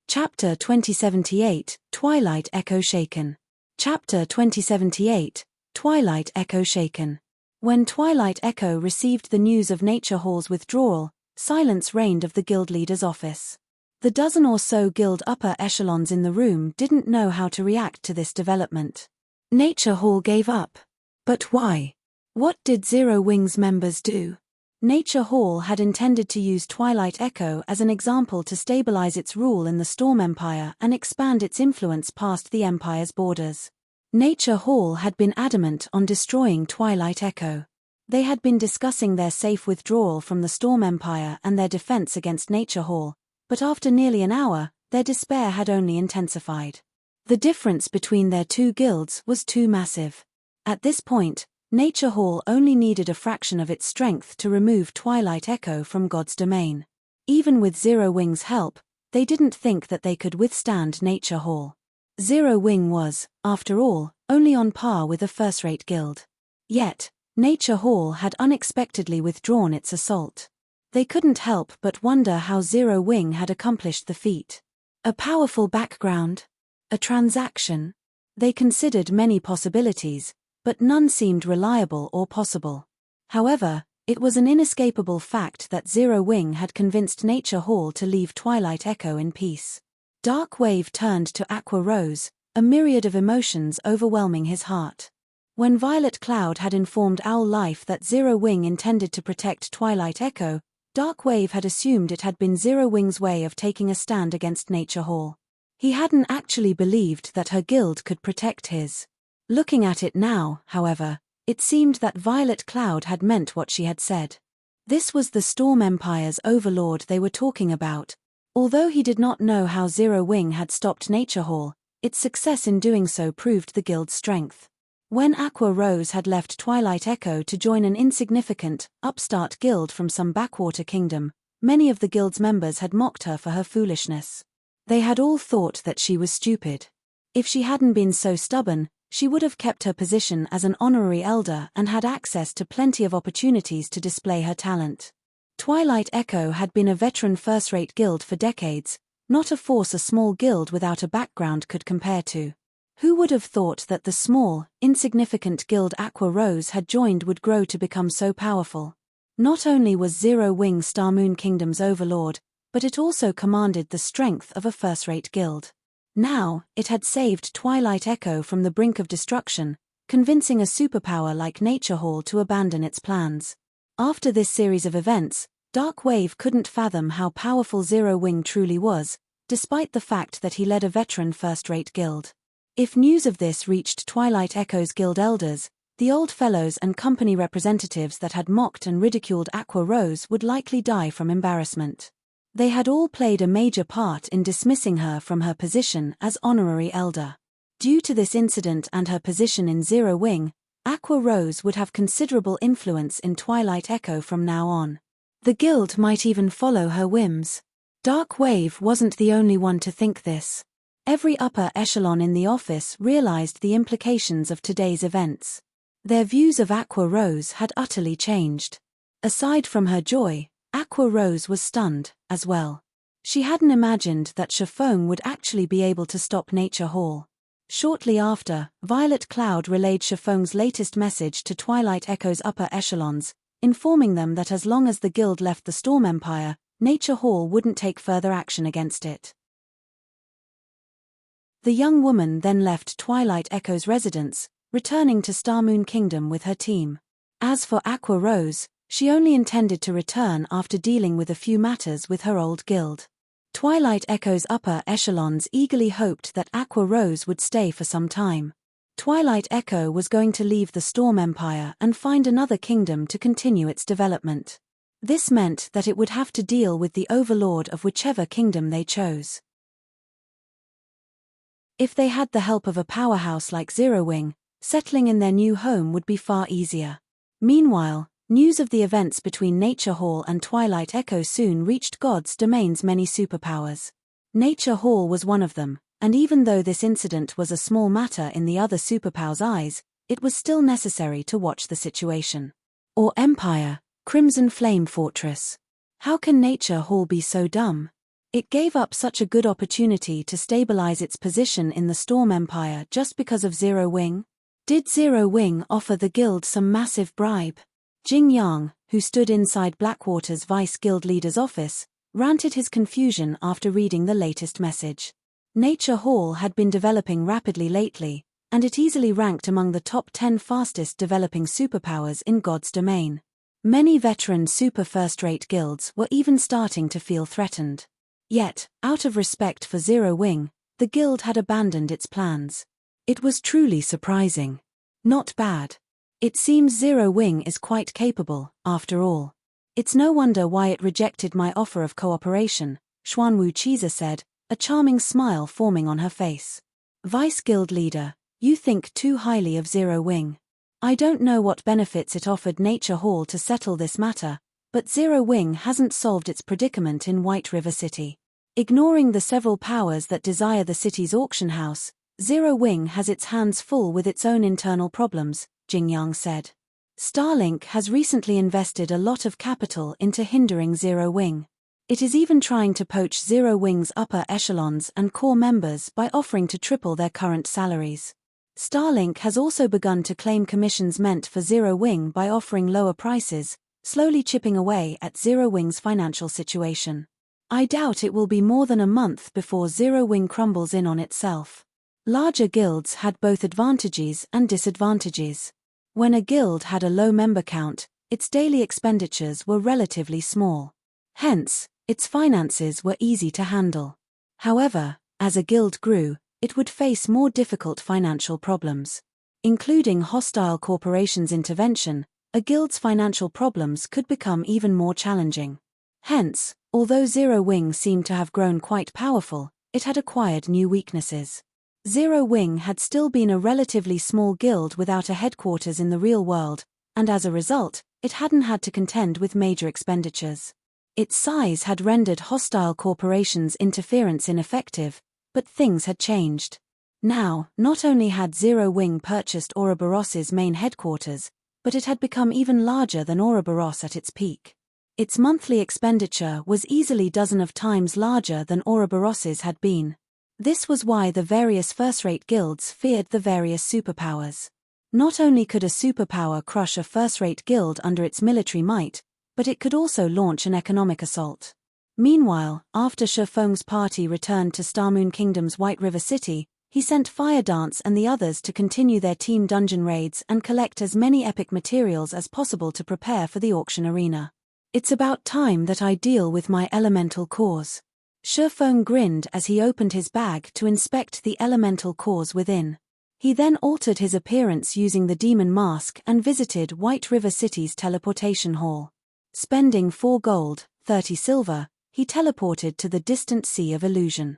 Chapter 2078, Twilight Echo Shaken. Chapter 2078, Twilight Echo Shaken. When Twilight Echo received the news of Nature Hall's withdrawal, silence reigned of the guild leader's office. The dozen or so guild upper echelons in the room didn't know how to react to this development. Nature Hall gave up. But why? What did Zero Wing's members do? Nature Hall had intended to use Twilight Echo as an example to stabilize its rule in the Storm Empire and expand its influence past the Empire's borders. Nature Hall had been adamant on destroying Twilight Echo. They had been discussing their safe withdrawal from the Storm Empire and their defense against Nature Hall, but after nearly an hour, their despair had only intensified. The difference between their two guilds was too massive. At this point, Nature Hall only needed a fraction of its strength to remove Twilight Echo from God's domain. Even with Zero Wing's help, they didn't think that they could withstand Nature Hall. Zero Wing was, after all, only on par with a first-rate guild. Yet, Nature Hall had unexpectedly withdrawn its assault. They couldn't help but wonder how Zero Wing had accomplished the feat. A powerful background? A transaction? They considered many possibilities, but none seemed reliable or possible. However, it was an inescapable fact that Zero Wing had convinced Nature Hall to leave Twilight Echo in peace. Dark Wave turned to Aqua Rose, a myriad of emotions overwhelming his heart. When Violet Cloud had informed Owl Life that Zero Wing intended to protect Twilight Echo, Dark Wave had assumed it had been Zero Wing's way of taking a stand against Nature Hall. He hadn't actually believed that her guild could protect his. Looking at it now, however, it seemed that Violet Cloud had meant what she had said. This was the Storm Empire's overlord they were talking about. Although he did not know how Zero Wing had stopped Nature Hall, its success in doing so proved the guild's strength. When Aqua Rose had left Twilight Echo to join an insignificant, upstart guild from some backwater kingdom, many of the guild's members had mocked her for her foolishness. They had all thought that she was stupid. If she hadn't been so stubborn, she would have kept her position as an honorary elder and had access to plenty of opportunities to display her talent. Twilight Echo had been a veteran first-rate guild for decades, not a force a small guild without a background could compare to. Who would have thought that the small, insignificant guild Aqua Rose had joined would grow to become so powerful? Not only was Zero Wing Star Moon Kingdom's overlord, but it also commanded the strength of a first-rate guild. Now, it had saved Twilight Echo from the brink of destruction, convincing a superpower like Nature Hall to abandon its plans. After this series of events, Dark Wave couldn't fathom how powerful Zero Wing truly was, despite the fact that he led a veteran first-rate guild. If news of this reached Twilight Echo's guild elders, the old fellows and company representatives that had mocked and ridiculed Aqua Rose would likely die from embarrassment. They had all played a major part in dismissing her from her position as honorary elder. Due to this incident and her position in Zero Wing, Aqua Rose would have considerable influence in Twilight Echo from now on. The guild might even follow her whims. Dark Wave wasn't the only one to think this. Every upper echelon in the office realized the implications of today's events. Their views of Aqua Rose had utterly changed. Aside from her joy, Aqua Rose was stunned, as well. She hadn't imagined that Shifeng would actually be able to stop Nature Hall. Shortly after, Violet Cloud relayed Shifeng's latest message to Twilight Echo's upper echelons, informing them that as long as the guild left the Storm Empire, Nature Hall wouldn't take further action against it. The young woman then left Twilight Echo's residence, returning to Starmoon Kingdom with her team. As for Aqua Rose, she only intended to return after dealing with a few matters with her old guild. Twilight Echo's upper echelons eagerly hoped that Aqua Rose would stay for some time. Twilight Echo was going to leave the Storm Empire and find another kingdom to continue its development. This meant that it would have to deal with the overlord of whichever kingdom they chose. If they had the help of a powerhouse like Zero Wing, settling in their new home would be far easier. Meanwhile, news of the events between Nature Hall and Twilight Echo soon reached God's Domain's many superpowers. Nature Hall was one of them, and even though this incident was a small matter in the other superpowers' eyes, it was still necessary to watch the situation. Or Empire, Crimson Flame Fortress. How can Nature Hall be so dumb? It gave up such a good opportunity to stabilize its position in the Storm Empire just because of Zero Wing? Did Zero Wing offer the guild some massive bribe? Jing Yang, who stood inside Blackwater's vice guild leader's office, ranted his confusion after reading the latest message. Nature Hall had been developing rapidly lately, and it easily ranked among the top 10 fastest developing superpowers in God's Domain. Many veteran super first-rate guilds were even starting to feel threatened. Yet, out of respect for Zero Wing, the guild had abandoned its plans. It was truly surprising. Not bad. It seems Zero Wing is quite capable, after all. It's no wonder why it rejected my offer of cooperation, Xuanwu Chiza said, a charming smile forming on her face. Vice Guild Leader, you think too highly of Zero Wing. I don't know what benefits it offered Nature Hall to settle this matter, but Zero Wing hasn't solved its predicament in White River City. Ignoring the several powers that desire the city's auction house, Zero Wing has its hands full with its own internal problems, Jing Yang said. Starlink has recently invested a lot of capital into hindering Zero Wing. It is even trying to poach Zero Wing's upper echelons and core members by offering to triple their current salaries. Starlink has also begun to claim commissions meant for Zero Wing by offering lower prices, slowly chipping away at Zero Wing's financial situation. I doubt it will be more than a month before Zero Wing crumbles in on itself. Larger guilds had both advantages and disadvantages. When a guild had a low member count, its daily expenditures were relatively small. Hence, its finances were easy to handle. However, as a guild grew, it would face more difficult financial problems. Including hostile corporations' intervention, a guild's financial problems could become even more challenging. Hence, although Zero Wing seemed to have grown quite powerful, it had acquired new weaknesses. Zero Wing had still been a relatively small guild without a headquarters in the real world, and as a result, it hadn't had to contend with major expenditures. Its size had rendered hostile corporations' interference ineffective, but things had changed. Now, not only had Zero Wing purchased Ouroboros's main headquarters, but it had become even larger than Ouroboros at its peak. Its monthly expenditure was easily dozen of times larger than Ouroboros's had been. This was why the various first-rate guilds feared the various superpowers. Not only could a superpower crush a first-rate guild under its military might, but it could also launch an economic assault. Meanwhile, after Shifeng's party returned to Starmoon Kingdom's White River City, he sent Fire Dance and the others to continue their team dungeon raids and collect as many epic materials as possible to prepare for the auction arena. It's about time that I deal with my elemental cores. Shifeng grinned as he opened his bag to inspect the elemental cores within. He then altered his appearance using the demon mask and visited White River City's teleportation hall. Spending 4 gold, 30 silver, he teleported to the distant Sea of Illusion.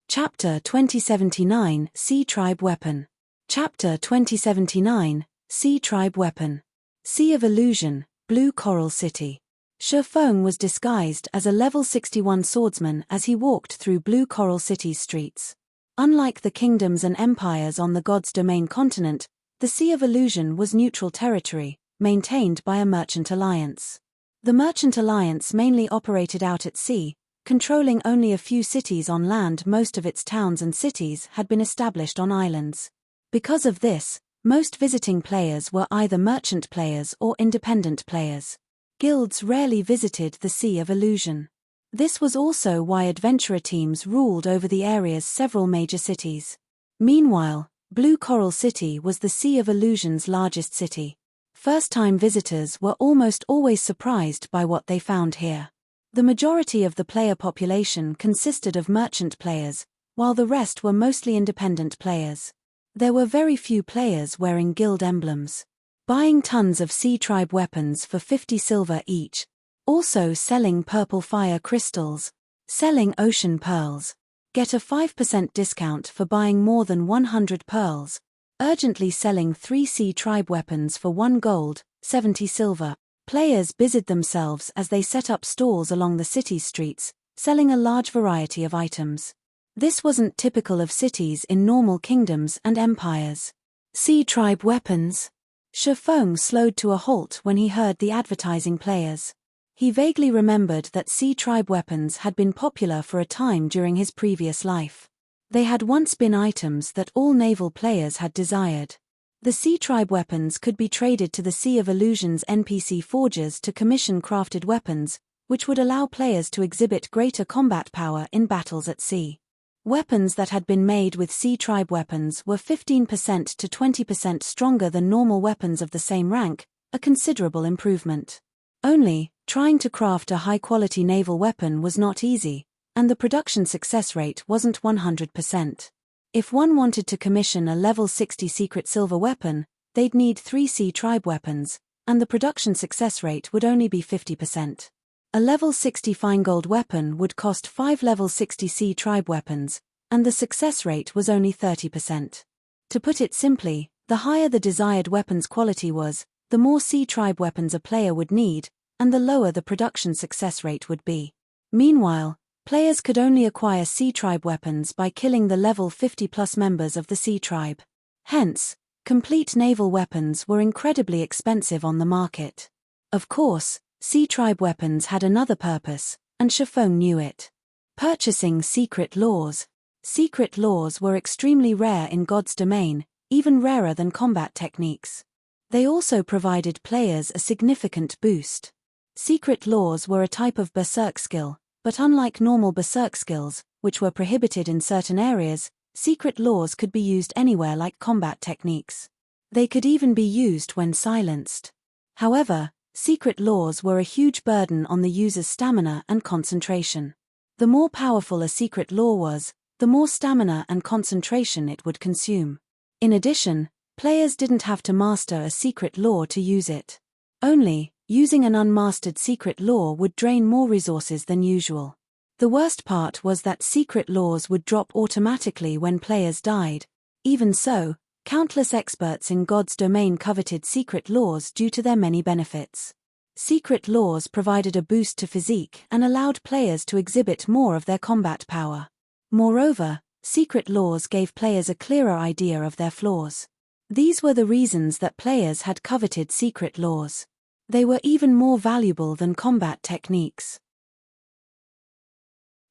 Chapter 2079 Sea Tribe Weapon. Chapter 2079 Sea Tribe Weapon. Sea of Illusion, Blue Coral City. Shifeng was disguised as a level 61 swordsman as he walked through Blue Coral City's streets. Unlike the kingdoms and empires on the God's Domain continent, the Sea of Illusion was neutral territory, maintained by a merchant alliance. The merchant alliance mainly operated out at sea, controlling only a few cities on land. Most of its towns and cities had been established on islands. Because of this, most visiting players were either merchant players or independent players. Guilds rarely visited the Sea of Illusion. This was also why adventurer teams ruled over the area's several major cities. Meanwhile, Blue Coral City was the Sea of Illusion's largest city. First-time visitors were almost always surprised by what they found here. The majority of the player population consisted of merchant players, while the rest were mostly independent players. There were very few players wearing guild emblems. Buying tons of sea tribe weapons for 50 silver each. Also selling purple fire crystals. Selling ocean pearls. Get a 5% discount for buying more than 100 pearls. Urgently selling 3 sea tribe weapons for 1 gold, 70 silver. Players busied themselves as they set up stalls along the city's streets, selling a large variety of items. This wasn't typical of cities in normal kingdoms and empires. Sea tribe weapons. Shifeng slowed to a halt when he heard the advertising players. He vaguely remembered that sea tribe weapons had been popular for a time during his previous life. They had once been items that all naval players had desired. The sea tribe weapons could be traded to the Sea of Illusion's NPC forgers to commission crafted weapons, which would allow players to exhibit greater combat power in battles at sea. Weapons that had been made with sea tribe weapons were 15% to 20% stronger than normal weapons of the same rank, a considerable improvement. Only, trying to craft a high-quality naval weapon was not easy, and the production success rate wasn't 100%. If one wanted to commission a level 60 secret silver weapon, they'd need 3 sea tribe weapons, and the production success rate would only be 50%. A level 60 fine gold weapon would cost 5 level 60 sea tribe weapons, and the success rate was only 30%. To put it simply, the higher the desired weapon's quality was, the more sea tribe weapons a player would need, and the lower the production success rate would be. Meanwhile, players could only acquire sea tribe weapons by killing the level 50+ members of the sea tribe. Hence, complete naval weapons were incredibly expensive on the market. Of course, sea tribe weapons had another purpose, and Shifeng knew it. Purchasing secret laws. Secret laws were extremely rare in God's domain, even rarer than combat techniques. They also provided players a significant boost. Secret laws were a type of berserk skill, but unlike normal berserk skills, which were prohibited in certain areas, secret laws could be used anywhere like combat techniques. They could even be used when silenced. However, secret laws were a huge burden on the user's stamina and concentration. The more powerful a secret law was, the more stamina and concentration it would consume. In addition, players didn't have to master a secret law to use it. Only, using an unmastered secret law would drain more resources than usual. The worst part was that secret laws would drop automatically when players died. Even so, countless experts in God's domain coveted secret laws due to their many benefits. Secret laws provided a boost to physique and allowed players to exhibit more of their combat power. Moreover, secret laws gave players a clearer idea of their flaws. These were the reasons that players had coveted secret laws. They were even more valuable than combat techniques.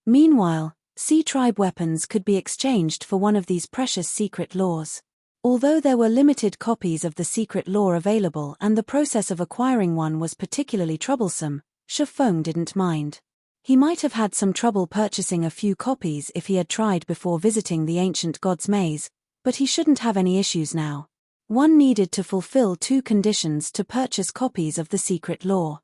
Meanwhile, sea tribe weapons could be exchanged for one of these precious secret laws. Although there were limited copies of the secret law available and the process of acquiring one was particularly troublesome, Shifeng didn't mind. He might have had some trouble purchasing a few copies if he had tried before visiting the ancient god's maze, but he shouldn't have any issues now. One needed to fulfill 2 conditions to purchase copies of the secret law.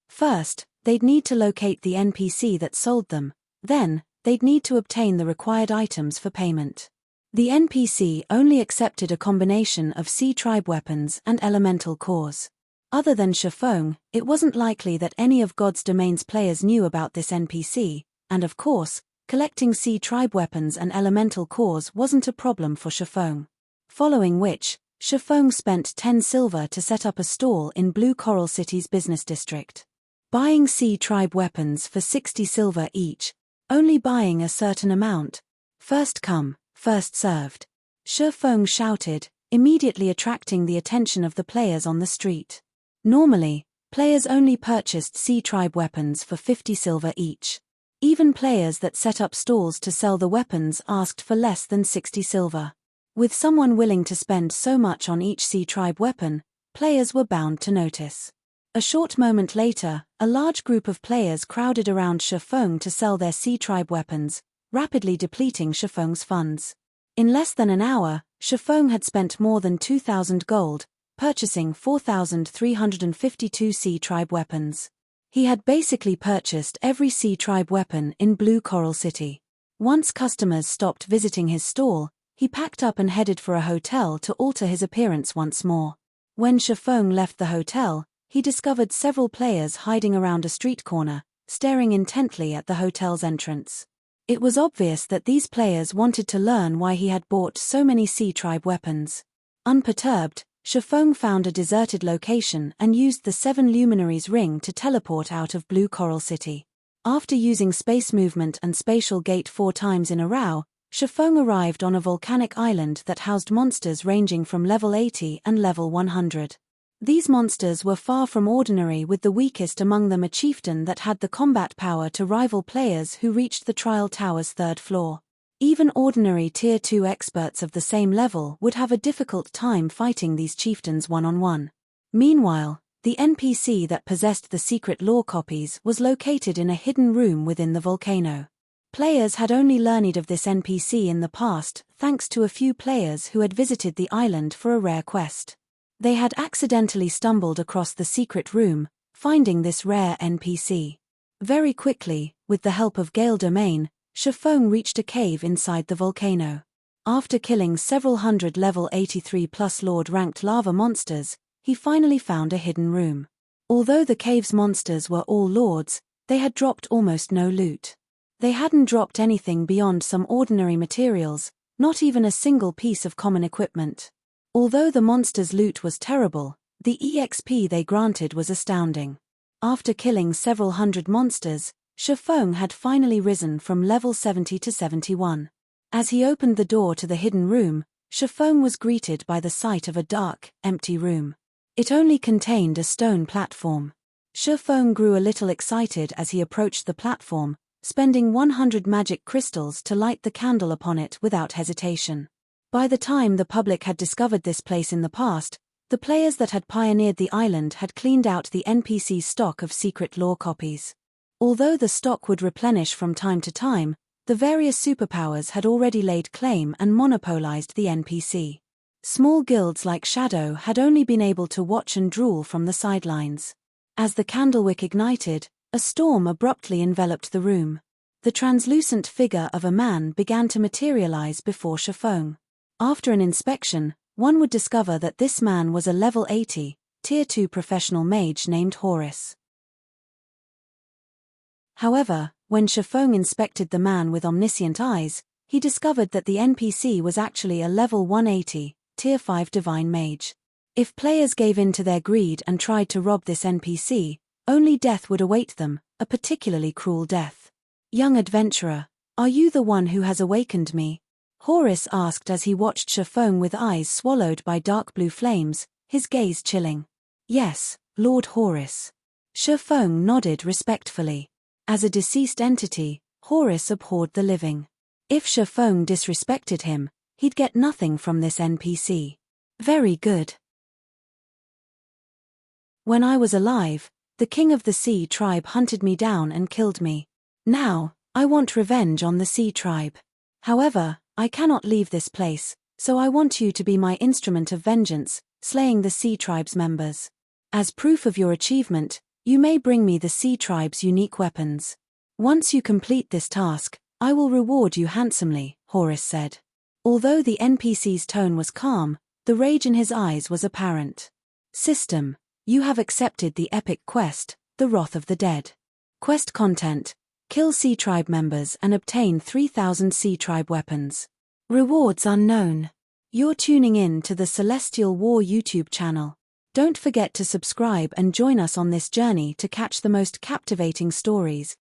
First, they'd need to locate the NPC that sold them, then, they'd need to obtain the required items for payment. The NPC only accepted a combination of sea tribe weapons and elemental cores. Other than Shifeng, it wasn't likely that any of God's domain's players knew about this NPC, and of course, collecting sea tribe weapons and elemental cores wasn't a problem for Shifeng. Following which, Shifeng spent 10 silver to set up a stall in Blue Coral City's business district. Buying sea tribe weapons for 60 silver each, only buying a certain amount. First come, first served. Shifeng shouted, immediately attracting the attention of the players on the street. Normally, players only purchased Sea Tribe weapons for 50 silver each. Even players that set up stalls to sell the weapons asked for less than 60 silver. With someone willing to spend so much on each Sea Tribe weapon, players were bound to notice. A short moment later, a large group of players crowded around Shifeng to sell their Sea Tribe weapons, rapidly depleting Shifeng's funds. In less than an hour, Shifeng had spent more than 2,000 gold, purchasing 4,352 Sea Tribe weapons. He had basically purchased every Sea Tribe weapon in Blue Coral City. Once customers stopped visiting his stall, he packed up and headed for a hotel to alter his appearance once more. When Shifeng left the hotel, he discovered several players hiding around a street corner, staring intently at the hotel's entrance. It was obvious that these players wanted to learn why he had bought so many Sea Tribe weapons. Unperturbed, Shifeng found a deserted location and used the 7 Luminaries ring to teleport out of Blue Coral City. After using space movement and spatial gate 4 times in a row, Shifeng arrived on a volcanic island that housed monsters ranging from level 80 and level 100. These monsters were far from ordinary, with the weakest among them a chieftain that had the combat power to rival players who reached the trial tower's 3rd floor. Even ordinary Tier 2 experts of the same level would have a difficult time fighting these chieftains one-on-one. Meanwhile, the NPC that possessed the secret lore copies was located in a hidden room within the volcano. Players had only learned of this NPC in the past thanks to a few players who had visited the island for a rare quest. They had accidentally stumbled across the secret room, finding this rare NPC. Very quickly, with the help of Gale Domain, Shifeng reached a cave inside the volcano. After killing several hundred level 83+ Lord-ranked lava monsters, he finally found a hidden room. Although the cave's monsters were all lords, they had dropped almost no loot. They hadn't dropped anything beyond some ordinary materials, not even a single piece of common equipment. Although the monsters' loot was terrible, the EXP they granted was astounding. After killing several hundred monsters, Shifeng had finally risen from level 70 to 71. As he opened the door to the hidden room, Shifeng was greeted by the sight of a dark, empty room. It only contained a stone platform. Shifeng grew a little excited as he approached the platform, spending 100 magic crystals to light the candle upon it without hesitation. By the time the public had discovered this place in the past, the players that had pioneered the island had cleaned out the NPC's stock of secret lore copies. Although the stock would replenish from time to time, the various superpowers had already laid claim and monopolized the NPC. Small guilds like Shadow had only been able to watch and drool from the sidelines. As the candlewick ignited, a storm abruptly enveloped the room. The translucent figure of a man began to materialize before Shifeng. After an inspection, one would discover that this man was a level 80, Tier 2 professional mage named Horus. However, when Shifeng inspected the man with omniscient eyes, he discovered that the NPC was actually a level 180, Tier 5 divine mage. If players gave in to their greed and tried to rob this NPC, only death would await them, a particularly cruel death. "Young adventurer, are you the one who has awakened me?" Horus asked as he watched Shifeng with eyes swallowed by dark blue flames, his gaze chilling. "Yes, Lord Horus." Shifeng nodded respectfully. As a deceased entity, Horus abhorred the living. If Shifeng disrespected him, he'd get nothing from this NPC. "Very good. When I was alive, the king of the Sea Tribe hunted me down and killed me. Now, I want revenge on the Sea Tribe. However, I cannot leave this place, so I want you to be my instrument of vengeance, slaying the Sea Tribe's members. As proof of your achievement, you may bring me the Sea Tribe's unique weapons. Once you complete this task, I will reward you handsomely," Horus said. Although the NPC's tone was calm, the rage in his eyes was apparent. "System, you have accepted the epic quest, The Wrath of the Dead. Quest content: kill Sea Tribe members and obtain 3,000 Sea Tribe weapons. Rewards unknown." You're tuning in to the Celestial War YouTube channel. Don't forget to subscribe and join us on this journey to catch the most captivating stories,